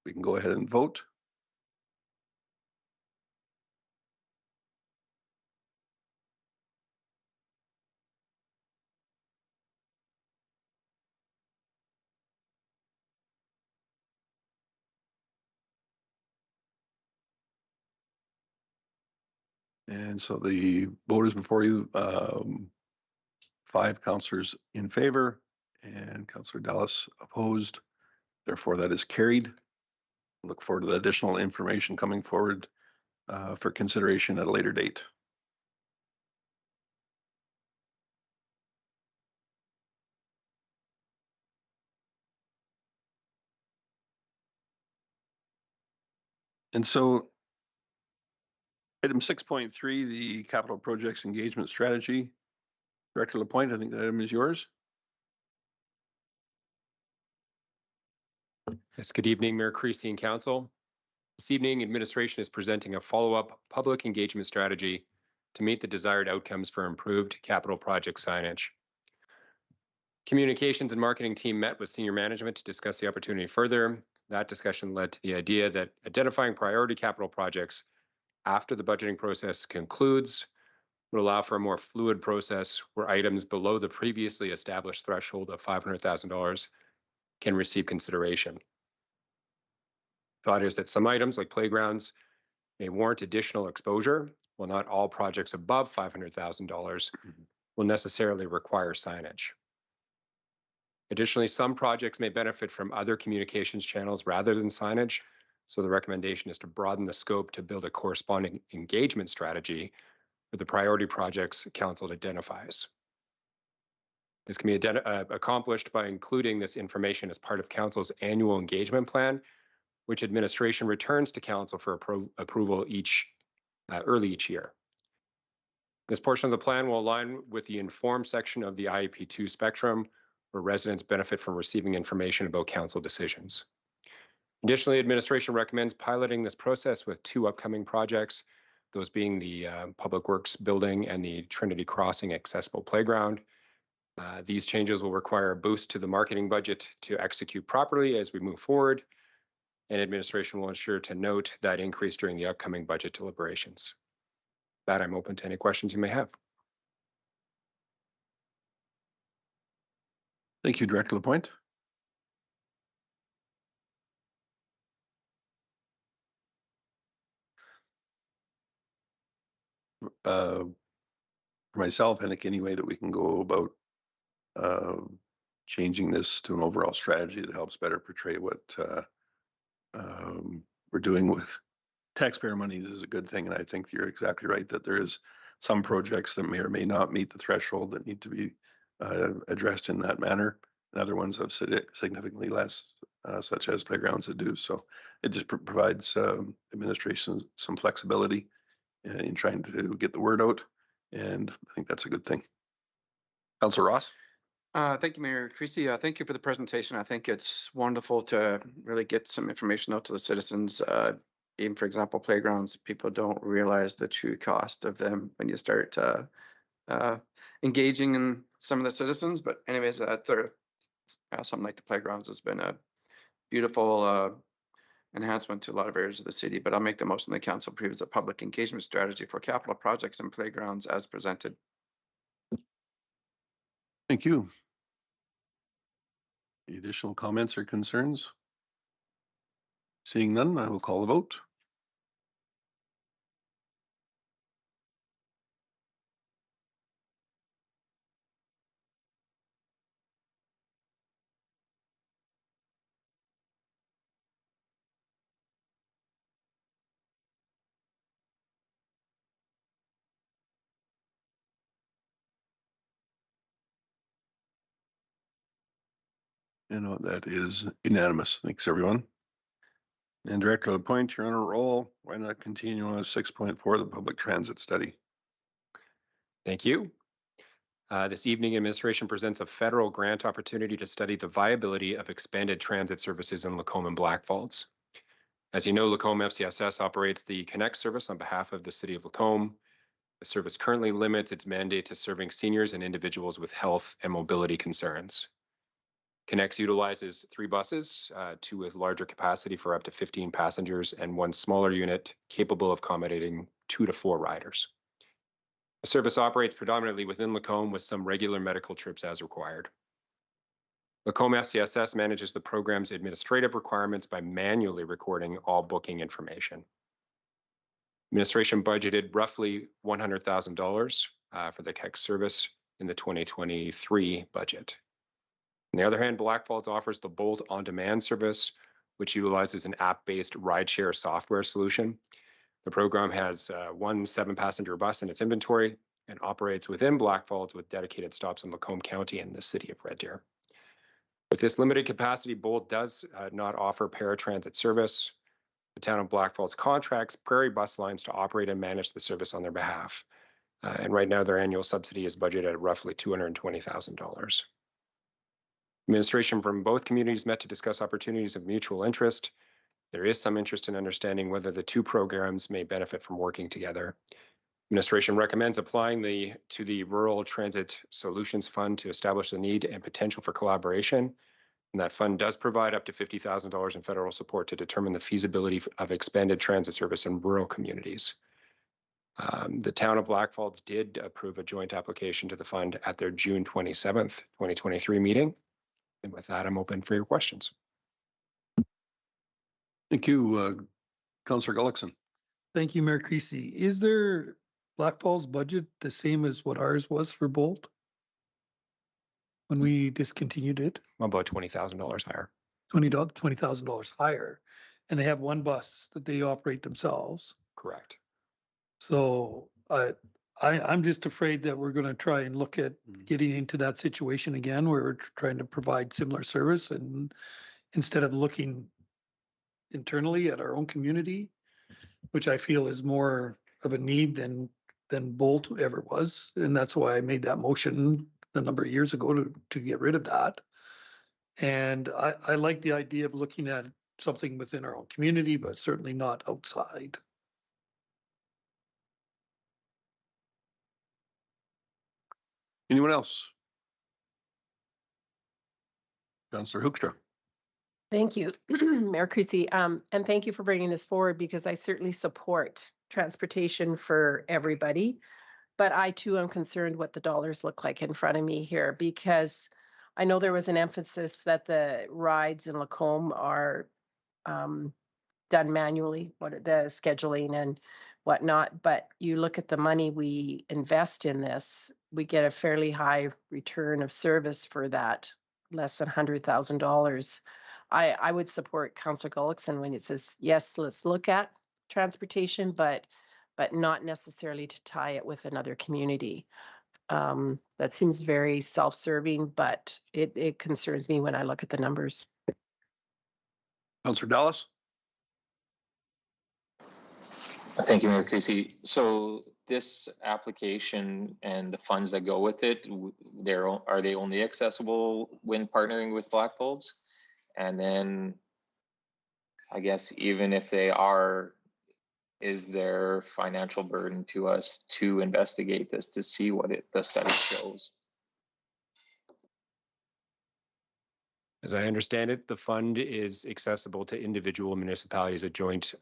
we can go ahead and vote. And so the vote is before you, 5 councillors in favor and Councillor Dallas opposed. Therefore, that is carried. Look forward to the additional information coming forward for consideration at a later date. And so item 6.3, the capital projects engagement strategy. Director Lapointe, I think that item is yours. Yes, good evening, Mayor Creasy and Council. This evening, administration is presenting a follow-up public engagement strategy to meet the desired outcomes for improved capital project signage. Communications and marketing team met with senior management to discuss the opportunity further. That discussion led to the idea that identifying priority capital projects after the budgeting process concludes would allow for a more fluid process where items below the previously established threshold of $500,000 can receive consideration. Thought is that some items like playgrounds may warrant additional exposure, while not all projects above $500,000 will necessarily require signage. Additionally, some projects may benefit from other communications channels rather than signage, so the recommendation is to broaden the scope to build a corresponding engagement strategy for the priority projects council identifies. This can be accomplished by including this information as part of council's annual engagement plan, which administration returns to council for approval early each year. This portion of the plan will align with the informed section of the IEP2 spectrum, where residents benefit from receiving information about council decisions. Additionally, administration recommends piloting this process with 2 upcoming projects, those being the Public Works building and the Trinity Crossing accessible playground. These changes will require a boost to the marketing budget to execute properly as we move forward, and administration will ensure to note that increase during the upcoming budget deliberations. With that, I'm open to any questions you may have. Thank you, Director Lapointe. For myself, I think any way that we can go about changing this to an overall strategy that helps better portray what we're doing with taxpayer monies is a good thing. And I think you're exactly right that there is some projects that may or may not meet the threshold that need to be addressed in that manner. and other ones have significantly less, such as playgrounds that do. So it just provides administration some flexibility in trying to get the word out, and I think that's a good thing. Councilor Ross? Thank you, Mayor Creasy. Thank you for the presentation. I think it's wonderful to really get some information out to the citizens. Even for example, playgrounds, people don't realize the true cost of them when you start engaging in some of the citizens. But anyways, something like the playgrounds has been a beautiful enhancement to a lot of areas of the city. But I'll make the motion the council approves a public engagement strategy for capital projects and playgrounds as presented. Thank you. Any additional comments or concerns? Seeing none, I will call the vote. And that is unanimous. Thanks, everyone. And Director Lapointe, you're on a roll. Why not continue on 6.4, the public transit study? Thank you. This evening, administration presents a federal grant opportunity to study the viability of expanded transit services in Lacombe and Blackfalds. As you know, Lacombe FCSS operates the Connect service on behalf of the City of Lacombe. The service currently limits its mandate to serving seniors and individuals with health and mobility concerns. Connect utilizes 3 buses, 2 with larger capacity for up to 15 passengers and 1 smaller unit capable of accommodating 2 to 4 riders. The service operates predominantly within Lacombe with some regular medical trips as required. Lacombe FCSS manages the program's administrative requirements by manually recording all booking information. Administration budgeted roughly $100,000 for the Connect service in the 2023 budget. On the other hand, Blackfalds offers the Bolt on-demand service, which utilizes an app-based rideshare software solution. The program has 1 7-passenger bus in its inventory and operates within Blackfalds with dedicated stops in Lacombe County and the city of Red Deer. With this limited capacity, Bolt does not offer paratransit service. The town of Blackfalds contracts Prairie Bus Lines to operate and manage the service on their behalf. And right now, their annual subsidy is budgeted at roughly $220,000. Administration from both communities met to discuss opportunities of mutual interest. There is some interest in understanding whether the 2 programs may benefit from working together. Administration recommends applying to the Rural Transit Solutions Fund to establish the need and potential for collaboration. And that fund does provide up to $50,000 in federal support to determine the feasibility of expanded transit service in rural communities. The town of Blackfalds did approve a joint application to the fund at their June 27th, 2023 meeting. And with that, I'm open for your questions. Thank you, Councillor Gullickson. Thank you, Mayor Creasy. Is there Blackfalds budget the same as what ours was for Bolt when we discontinued it? About $20,000 higher. $20,000 higher, and they have 1 bus that they operate themselves. Correct. So I'm just afraid that we're going to try and look at getting into that situation again, where we're trying to provide similar service, and instead of looking internally at our own community, which I feel is more of a need than Bolt ever was. And that's why I made that motion a number of years ago to get rid of that. And I like the idea of looking at something within our own community, but certainly not outside. Anyone else? Councillor Hoekstra. Thank you, Mayor Creasy. And thank you for bringing this forward, because I certainly support transportation for everybody. But I too am concerned what the dollars look like in front of me here, because I know there was an emphasis that the rides in Lacombe are done manually, the scheduling and whatnot. But you look at the money we invest in this, we get a fairly high return of service for that, less than $100,000. I would support Councillor Gullickson when it says, yes, let's look at transportation, but not necessarily to tie it with another community. That seems very self-serving, but it concerns me when I look at the numbers. Councillor Dallas? Thank you, Mayor Creasy. So this application and the funds that go with it, are they only accessible when partnering with Blackfolds? And then I guess even if they are, is there financial burden to us to investigate this to see what the study shows? As I understand it, the fund is accessible to individual municipalities. A joint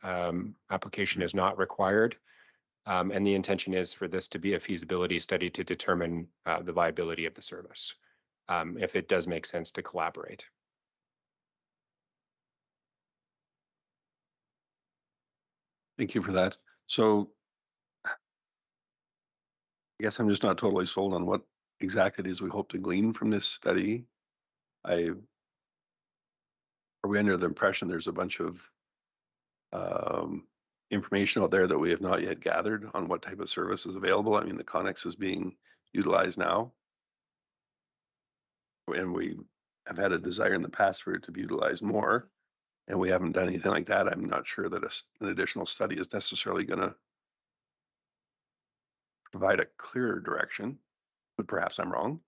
application is not required. And the intention is for this to be a feasibility study to determine the viability of the service, if it does make sense to collaborate. Thank you for that. So I guess I'm just not totally sold on what exactly it is we hope to glean from this study. Are we under the impression there's a bunch of information out there that we have not yet gathered on what type of service is available? I mean, the Connex is being utilized now. And we have had a desire in the past for it to be utilized more, and we haven't done anything like that. I'm not sure that an additional study is necessarily going to provide a clearer direction, but perhaps I'm wrong.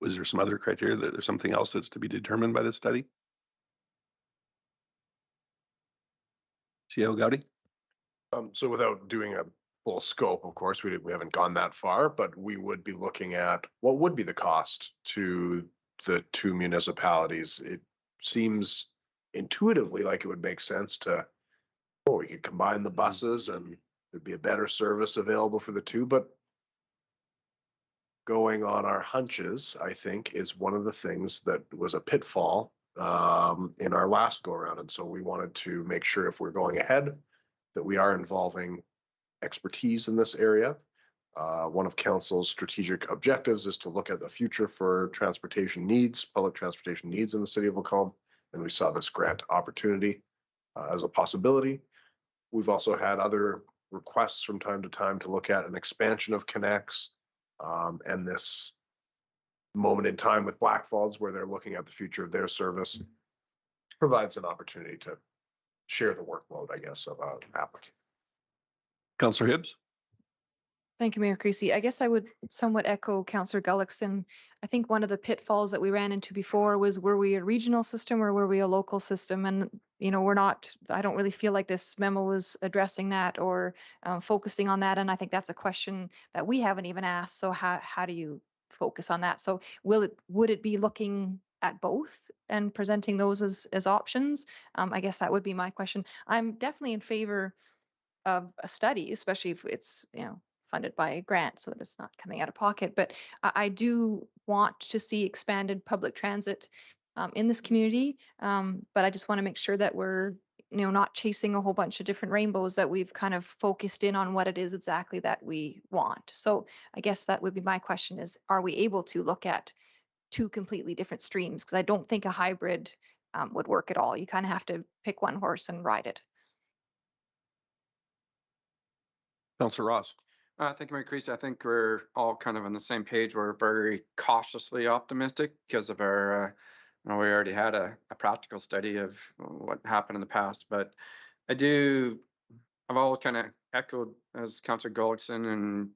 Was there some other criteria that there's something else that's to be determined by this study? CEO Gowdy? So without doing a full scope, of course, we haven't gone that far, but we would be looking at what would be the cost to the two municipalities. It seems intuitively like it would make sense to, we could combine the buses and there'd be a better service available for the two, but going on our hunches, I think, is one of the things that was a pitfall in our last go around. And so we wanted to make sure if we're going ahead that we are involving expertise in this area. One of council's strategic objectives is to look at the future for transportation needs, public transportation needs in the city of Macomb. And we saw this grant opportunity as a possibility. We've also had other requests from time to time to look at an expansion of Connex, and this moment in time with Blackfolds where they're looking at the future of their service provides an opportunity to share the workload, I guess, of an applicant. Councillor Hibbs? Thank you, Mayor Creasy. I guess I would somewhat echo Councillor Gullickson. I think one of the pitfalls that we ran into before was, were we a regional system or were we a local system? And, you know, I don't really feel like this memo was addressing that or focusing on that. And I think that's a question that we haven't even asked. So how do you focus on that? So would it be looking at both and presenting those as options? I guess that would be my question. I'm definitely in favor of a study, especially if it's, you know, funded by a grant so that it's not coming out of pocket. But I do want to see expanded public transit in this community. But I just want to make sure that we're, you know, not chasing a whole bunch of different rainbows, that we've kind of focused in on what it is exactly that we want. So I guess that would be my question is, are we able to look at two completely different streams? Because I don't think a hybrid would work at all. You kind of have to pick one horse and ride it. Councillor Ross? Thank you, Mayor Creasy. I think we're all kind of on the same page. We're very cautiously optimistic because of our, we already had a practical study of what happened in the past. But I've always kind of echoed as Councillor Gullickson and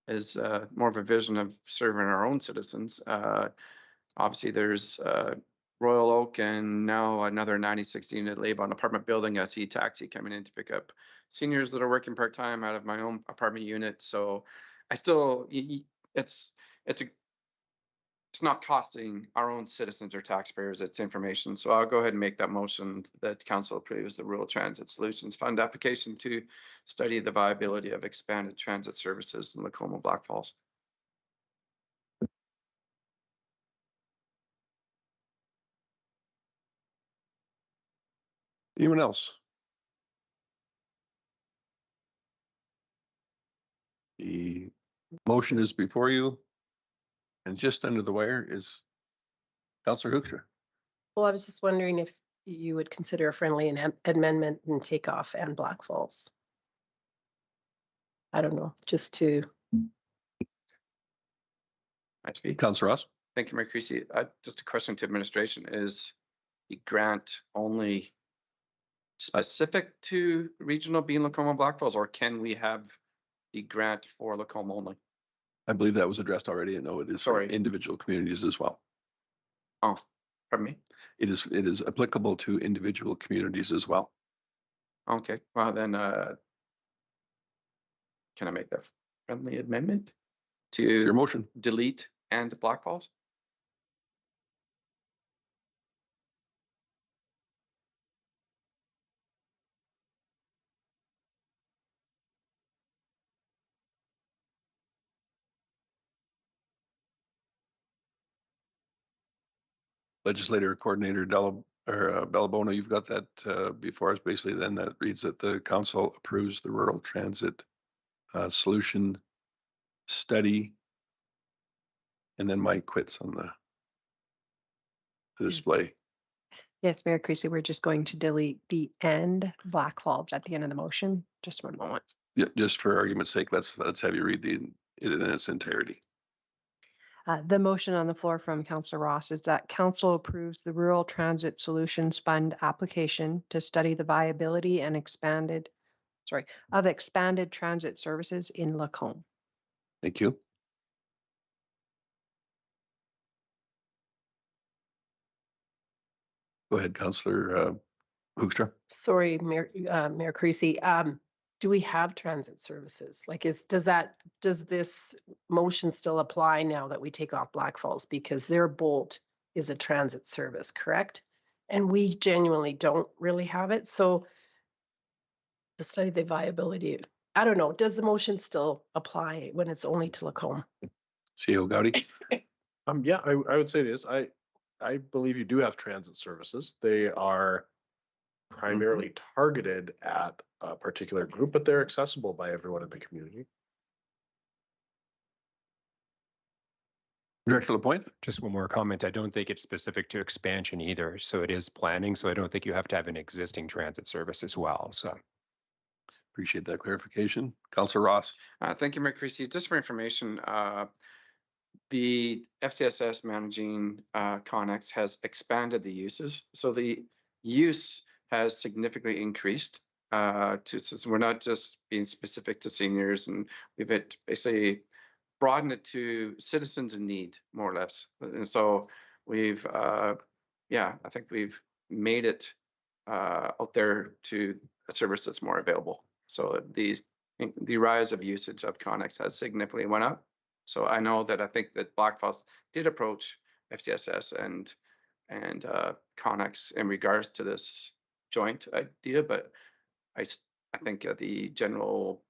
is more of a vision of serving our own citizens. Obviously, there's Royal Oak and now another 96 unit Laban apartment building, a C taxi coming in to pick up seniors that are working part-time out of my own apartment unit. So I still, it's not costing our own citizens or taxpayers, it's information. So I'll go ahead and make that motion that council approves the Rural Transit Solutions Fund application to study the viability of expanded transit services in Lacoma Black Falls. Anyone else? The motion is before you, and just under the wire is Councillor Hoekstra. Well, I was just wondering if you would consider a friendly amendment and take off and Black Falls. I don't know, just to I speak. Councillor Ross? Thank you, Mayor Creasy. Just a question to administration. Is the grant only specific to regional being Lacoma Black Falls, or can we have the grant for Lacoma only? I believe that was addressed already, and no, it is for Sorry. individual communities as well. Oh, pardon me. It is applicable to individual communities as well. Okay, well then, can I make a friendly amendment Your to motion. delete and Black Falls? Legislator Coordinator Bellabona, you've got that before us. Basically, then that reads that the council approves the rural transit solution study. And then Mike quits on the display. Yes, Mayor Creasy, we're just going to delete the end Black Falls at the end of the motion. Just one moment. Yeah, just for argument's sake, let's have you read it in its entirety. The motion on the floor from Councillor Ross is that council approves the Rural Transit Solutions Fund application to study the viability and expanded transit services in Lacombe. Thank you. Go ahead, Councillor Hoekstra. Sorry, Mayor Creasy. Do we have transit services? Like, does this motion still apply now that we take off Black Falls? Because their Bolt is a transit service, correct? And we genuinely don't really have it. So to study the viability, I don't know, does the motion still apply when it's only to Lacombe? CEO Gowdy. Yeah, I would say it is. I believe you do have transit services. They are primarily targeted at a particular group, but they're accessible by everyone in the community. Director Lapointe? Just one more comment. I don't think it's specific to expansion either. So it is planning. So I don't think you have to have an existing transit service as well. So appreciate that clarification. Councillor Ross. Thank you, Mayor Creasy. Just for information, the FCSS managing Connex has expanded the uses. So the use has significantly increased so we're not just being specific to seniors, and we've basically broadened it to citizens in need, more or less. And so we've, I think we've made it out there to a service that's more available. So the rise of usage of Connex has significantly went up. So I know that I think that Black Falls did approach FCSS and Connex in regards to this joint idea, but I think the general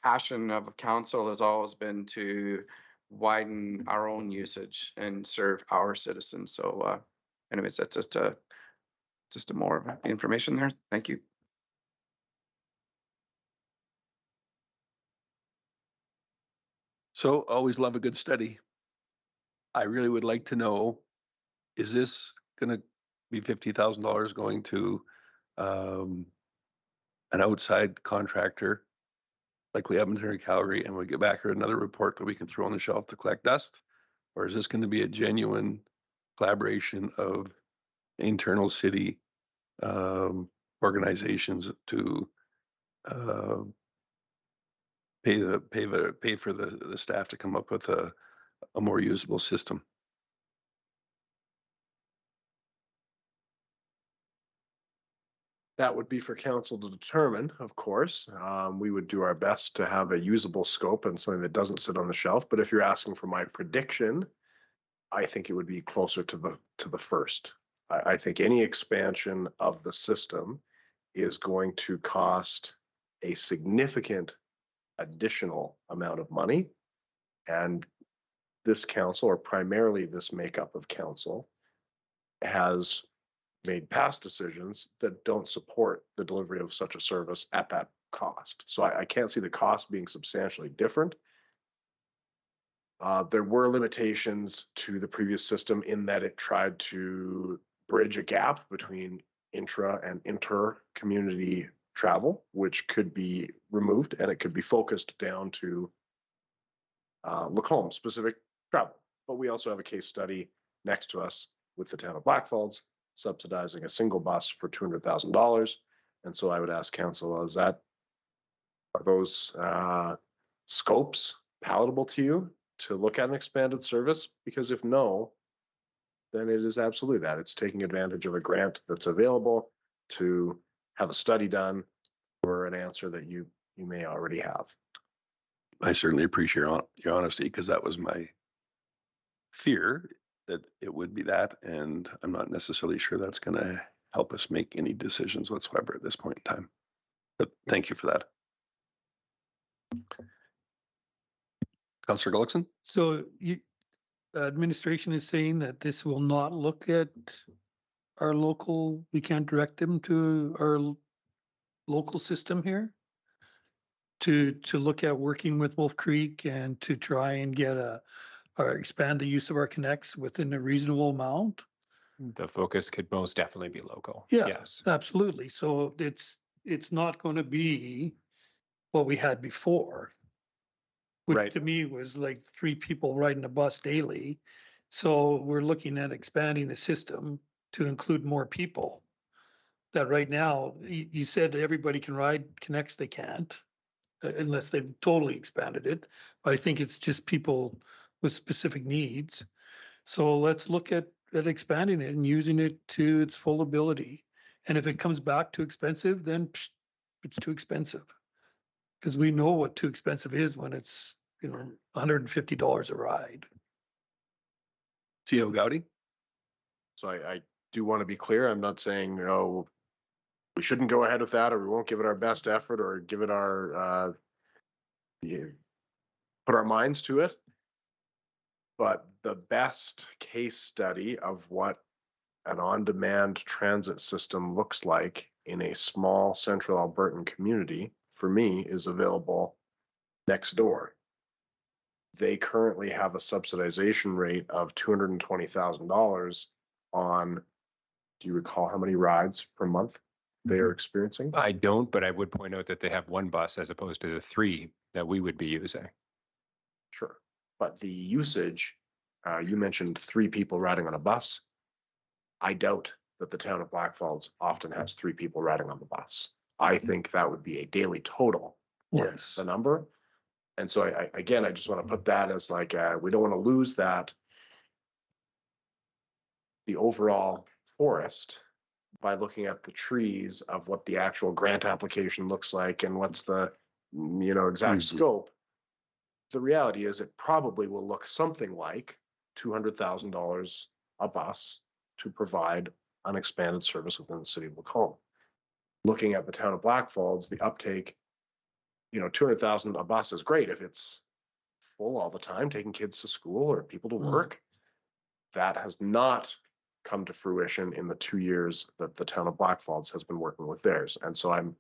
passion of council has always been to widen our own usage and serve our citizens. So anyways, that's just a more of information there. Thank you. So always love a good study. I really would like to know, is this going to be $50,000 going to an outside contractor, likely Edmonton or Calgary, and we get back here another report that we can throw on the shelf to collect dust? Or is this going to be a genuine collaboration of internal city organizations to pay for the staff to come up with a more usable system? That would be for council to determine, of course. We would do our best to have a usable scope and something that doesn't sit on the shelf. But if you're asking for my prediction, I think it would be closer to the first. I think any expansion of the system is going to cost a significant additional amount of money. And this council, or primarily this makeup of council, has made past decisions that don't support the delivery of such a service at that cost. So I can't see the cost being substantially different. There were limitations to the previous system in that it tried to bridge a gap between intra and inter-community travel, which could be removed, and it could be focused down to Lacombe, specific travel. But we also have a case study next to us with the town of Blackfalds subsidizing a single bus for $200,000. And so I would ask council, are those scopes palatable to you to look at an expanded service? Because if no, then it is absolutely that. It's taking advantage of a grant that's available to have a study done for an answer that you may already have. I certainly appreciate your honesty, because that was my fear, that it would be that, and I'm not necessarily sure that's going to help us make any decisions whatsoever at this point in time. But thank you for that. Councillor Gullickson? So administration is saying that this will not look at our local, we can't direct them to our local system here? To look at working with Wolf Creek and to try and get or expand the use of our connects within a reasonable amount? The focus could most definitely be local. Yeah, Yes. absolutely. So it's not going to be what we had before, which Right. to me was like 3 people riding a bus daily. So we're looking at expanding the system to include more people. That right now, you said everybody can ride connects, they can't, unless they've totally expanded it. But I think it's just people with specific needs. So let's look at expanding it and using it to its full ability. And if it comes back too expensive, then it's too expensive. Because we know what too expensive is when it's, $150 a ride. C.O. Gowdy? So I do want to be clear. I'm not saying, oh, we shouldn't go ahead with that, or we won't give it our best effort, or give it our, put our minds to it. But the best case study of what an on-demand transit system looks like in a small central Albertan community, for me, is available next door. They currently have a subsidization rate of $220,000 on, do you recall how many rides per month they are experiencing? I don't, but I would point out that they have 1 bus as opposed to the 3 that we would be using. Sure. But the usage, you mentioned 3 people riding on a bus. I doubt that the town of Blackfalds often has 3 people riding on the bus. I think that would be a daily total. Yes. The number. And so I just want to put that as like, we don't want to lose that, the overall forest, by looking at the trees of what the actual grant application looks like and what's the, exact scope. The reality is it probably will look something like $200,000 a bus to provide an expanded service within the city of Lacombe. Looking at the town of Blackfalds, the uptake, $200,000 a bus is great if it's full all the time, taking kids to school or people to work. That has not come to fruition in the 2 years that the town of Blackfalds has been working with theirs. And so I'm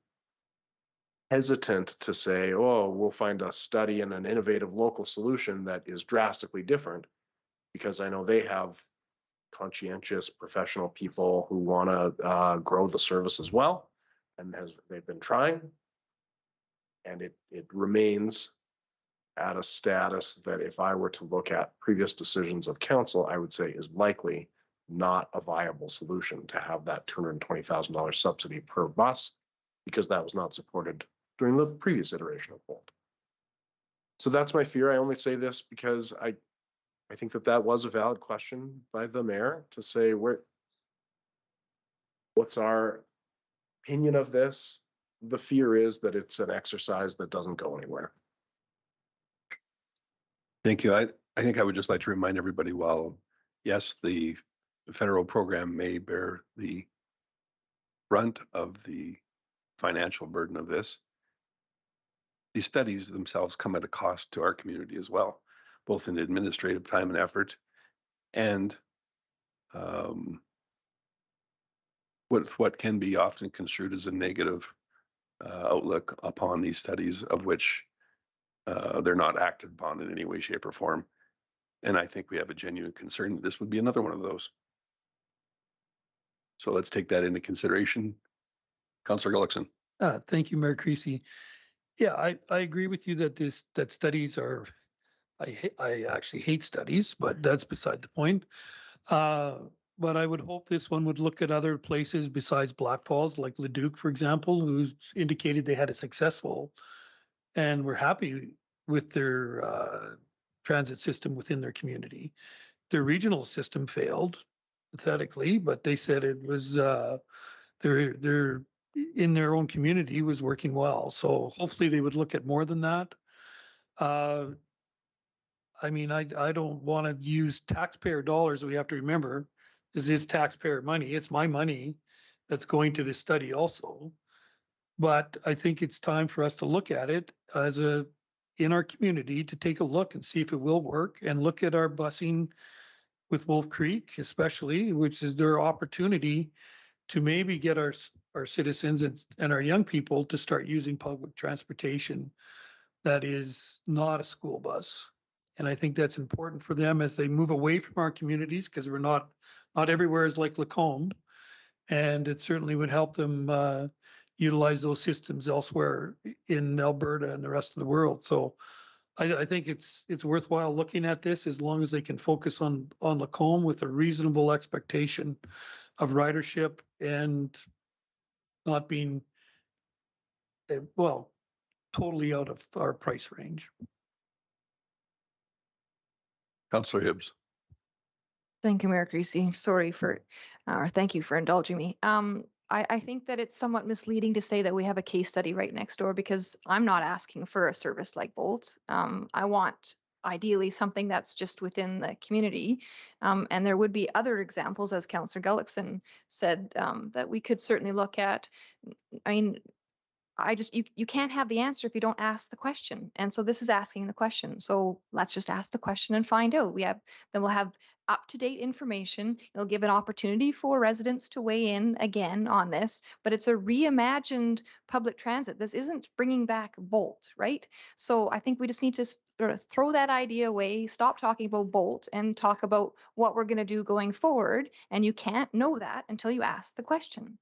hesitant to say, oh, we'll find a study and an innovative local solution that is drastically different, because I know they have conscientious professional people who want to grow the service as well, and they've been trying, and it remains at a status that if I were to look at previous decisions of council, I would say is likely not a viable solution to have that $220,000 subsidy per bus, because that was not supported during the previous iteration of Bolt. So that's my fear. I only say this because I think that was a valid question by the mayor to say, what's our opinion of this? The fear is that it's an exercise that doesn't go anywhere. Thank you. I think I would just like to remind everybody, while yes, the federal program may bear the brunt of the financial burden of this, these studies themselves come at a cost to our community as well, both in administrative time and effort, and what can be often construed as a negative outlook upon these studies, of which they're not acted upon in any way, shape, or form. And I think we have a genuine concern that this would be another one of those. So let's take that into consideration. Councillor Gullickson. Thank you, Mayor Creasy. Yeah, I agree with you that studies are I actually hate studies, but that's beside the point. But I would hope this one would look at other places besides Black Falls, like Leduc, for example, who's indicated they had a successful and were happy with their transit system within their community. Their regional system failed pathetically, but they said it was their in their own community was working well. So hopefully they would look at more than that. I mean, I don't want to use taxpayer dollars. We have to remember this is taxpayer money. It's my money that's going to this study also. But I think it's time for us to look at it as in our community to take a look and see if it will work, and look at our busing with Wolf Creek, especially, which is their opportunity to maybe get our citizens and our young people to start using public transportation that is not a school bus. And I think that's important for them as they move away from our communities, because we're not everywhere is like Lacombe. And it certainly would help them utilize those systems elsewhere in Alberta and the rest of the world. So I think it's worthwhile looking at this, as long as they can focus on Lacombe with a reasonable expectation of ridership and not being, well, totally out of our price range. Councillor Hibbs. Thank you, Mayor Creasy. Sorry for, or thank you for indulging me. I think that it's somewhat misleading to say that we have a case study right next door, because I'm not asking for a service like Bolt. I want ideally something that's just within the community. And there would be other examples, as Councillor Gullickson said, that we could certainly look at. I mean, you can't have the answer if you don't ask the question. And so this is asking the question. So let's just ask the question and find out. Then we'll have up-to-date information. It'll give an opportunity for residents to weigh in again on this, but it's a reimagined public transit. This isn't bringing back Bolt, right? So I think we just need to sort of throw that idea away, stop talking about Bolt, and talk about what we're going to do going forward. And you can't know that until you ask the question.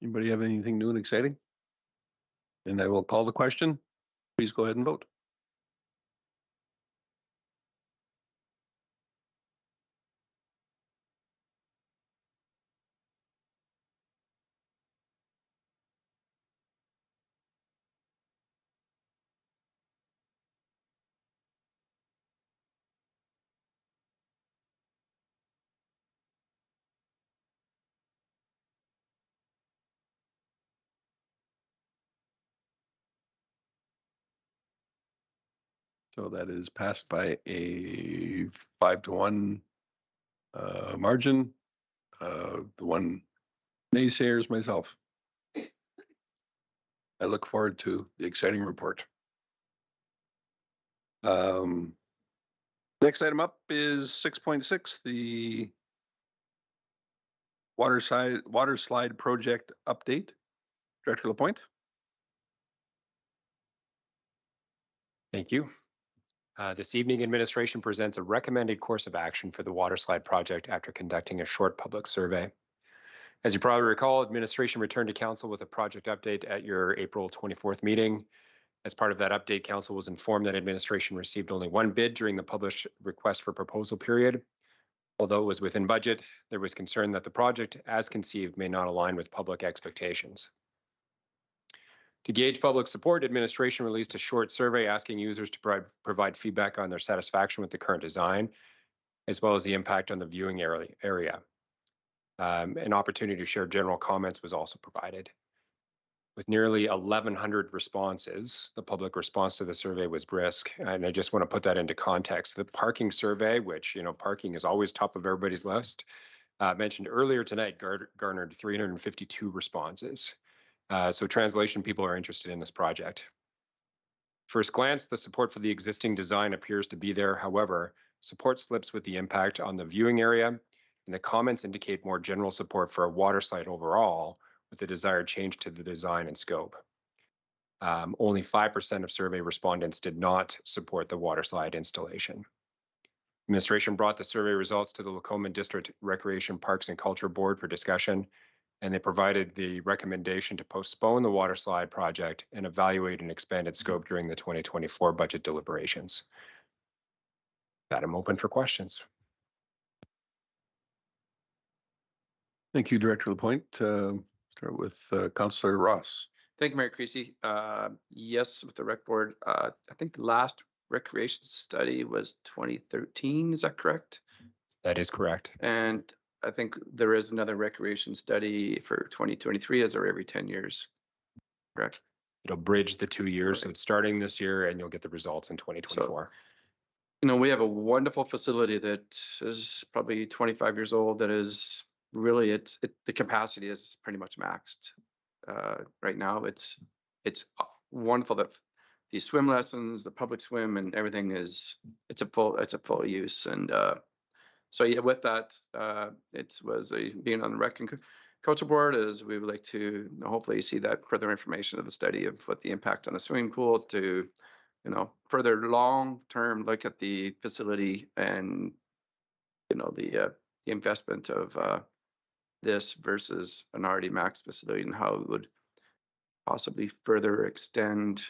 Anybody have anything new and exciting? And I will call the question. Please go ahead and vote. So that is passed by a 5-1 margin. The one naysayer is myself. I look forward to the exciting report. Next item up is 6.6, the water slide project update. Director Lapointe. Thank you. This evening, administration presents a recommended course of action for the water slide project after conducting a short public survey. As you probably recall, administration returned to council with a project update at your April 24th meeting. As part of that update, council was informed that administration received only one bid during the published request for proposal period. Although it was within budget, there was concern that the project, as conceived, may not align with public expectations. To gauge public support, administration released a short survey asking users to provide feedback on their satisfaction with the current design, as well as the impact on the viewing area. An opportunity to share general comments was also provided. With nearly 1,100 responses, the public response to the survey was brisk, and I just want to put that into context. The parking survey, which, parking is always top of everybody's list, mentioned earlier tonight, garnered 352 responses. So translation, people are interested in this project. First glance, the support for the existing design appears to be there. However, support slips with the impact on the viewing area, and the comments indicate more general support for a water slide overall, with the desired change to the design and scope. Only 5% of survey respondents did not support the water slide installation. Administration brought the survey results to the Lacombe District Recreation, Parks and Culture Board for discussion, And they provided the recommendation to postpone the water slide project and evaluate an expanded scope during the 2024 budget deliberations. That I'm open for questions. Thank you, Director Lapointe. Start with Councillor Ross. Thank you, Mayor Creasy. Yes, with the rec board, I think the last recreation study was 2013. Is that correct? That is correct. And I think there is another recreation study for 2023, as there every 10 years. Correct. It'll bridge the 2 years. So it's starting this year and you'll get the results in 2024. You know, we have a wonderful facility that is probably 25 years old that is really, the capacity is pretty much maxed. Right now, it's wonderful that the swim lessons, the public swim and everything it's a full use. And so yeah, with that, it was being on the rec and culture board is we would like to hopefully see that further information of the study of what the impact on the swimming pool to, you know, further long-term look at the facility and, you know, the investment of this versus an already maxed facility and how it would possibly further extend.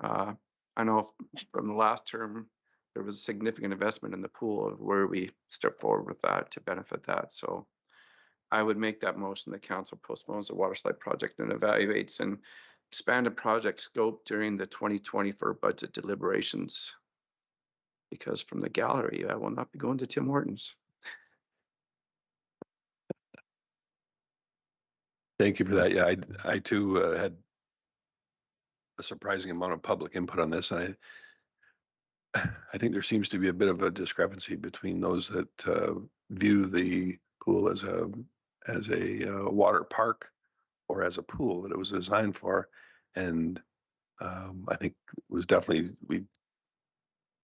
I know from the last term, there was significant investment in the pool of where we step forward with that to benefit that. So I would make that motion that council postpones the water slide project and evaluates and expand the project scope during the 2024 budget deliberations. Because from the gallery, I will not be going to Tim Hortons. Thank you for that. Yeah, I too had a surprising amount of public input on this. And I think there seems to be a bit of a discrepancy between those that view the pool as a water park or as a pool that it was designed for. And I think it was definitely, we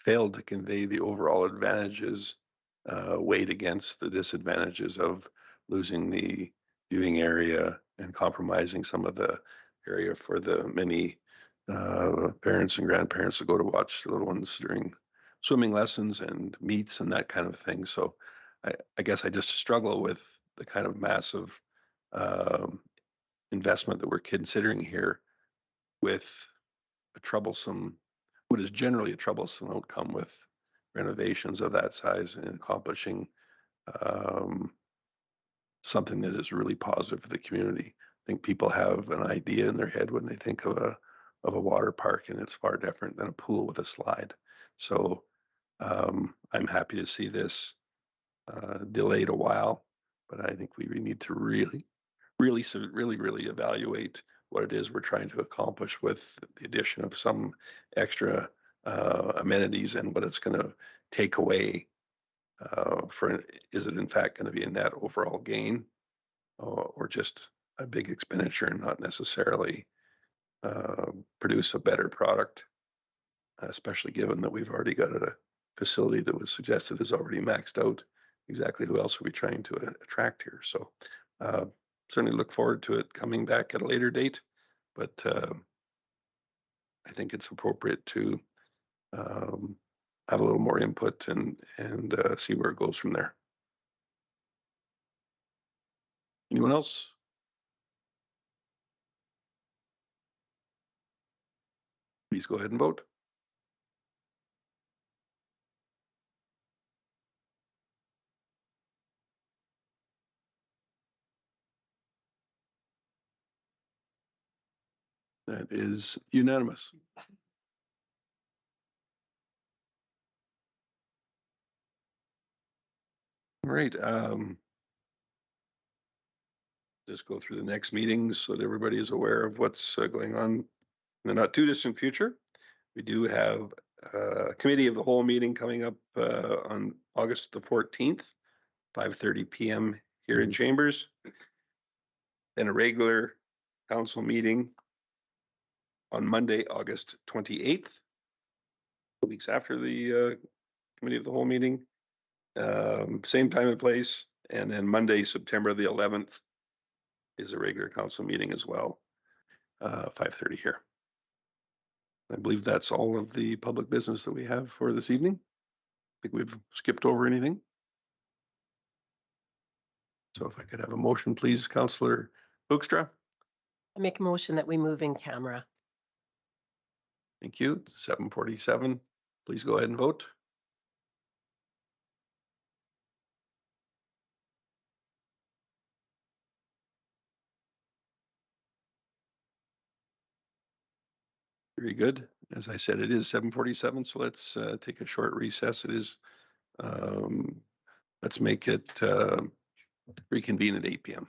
failed to convey the overall advantages weighed against the disadvantages of losing the viewing area and compromising some of the area for the many parents and grandparents to go to watch the little ones during swimming lessons and meets and that kind of thing. So I guess I just struggle with the kind of massive investment that we're considering here with a troublesome, what is generally a troublesome outcome with renovations of that size and accomplishing something that is really positive for the community. I think people have an idea in their head when they think of a water park, and it's far different than a pool with a slide. So I'm happy to see this delayed a while, but I think we need to really evaluate what it is we're trying to accomplish with the addition of some extra amenities and what it's going to take away is it in fact going to be a net overall gain or just a big expenditure and not necessarily produce a better product, especially given that we've already got a facility that was suggested is already maxed out. Exactly who else are we trying to attract here? So certainly look forward to it coming back at a later date, but I think it's appropriate to have a little more input and see where it goes from there. Anyone else? Please go ahead and vote. That is unanimous. All right. Just go through the next meetings so that everybody is aware of what's going on in the not too distant future. We do have a committee of the whole meeting coming up on August the 14th, 5:30 p.m. here in Chambers. Then a regular council meeting on Monday, August 28th, 2 weeks after the committee of the whole meeting. Same time and place. And then Monday, September the 11th is a regular council meeting as well, 5:30 here. I believe that's all of the public business that we have for this evening. I think we've skipped over anything. So if I could have a motion, please, Councillor Hoekstra. I make a motion that we move in camera. Thank you. 7:47. Please go ahead and vote. Very good. As I said, it is 7:47, so let's take a short recess. It is, let's make it reconvene at 8 p.m.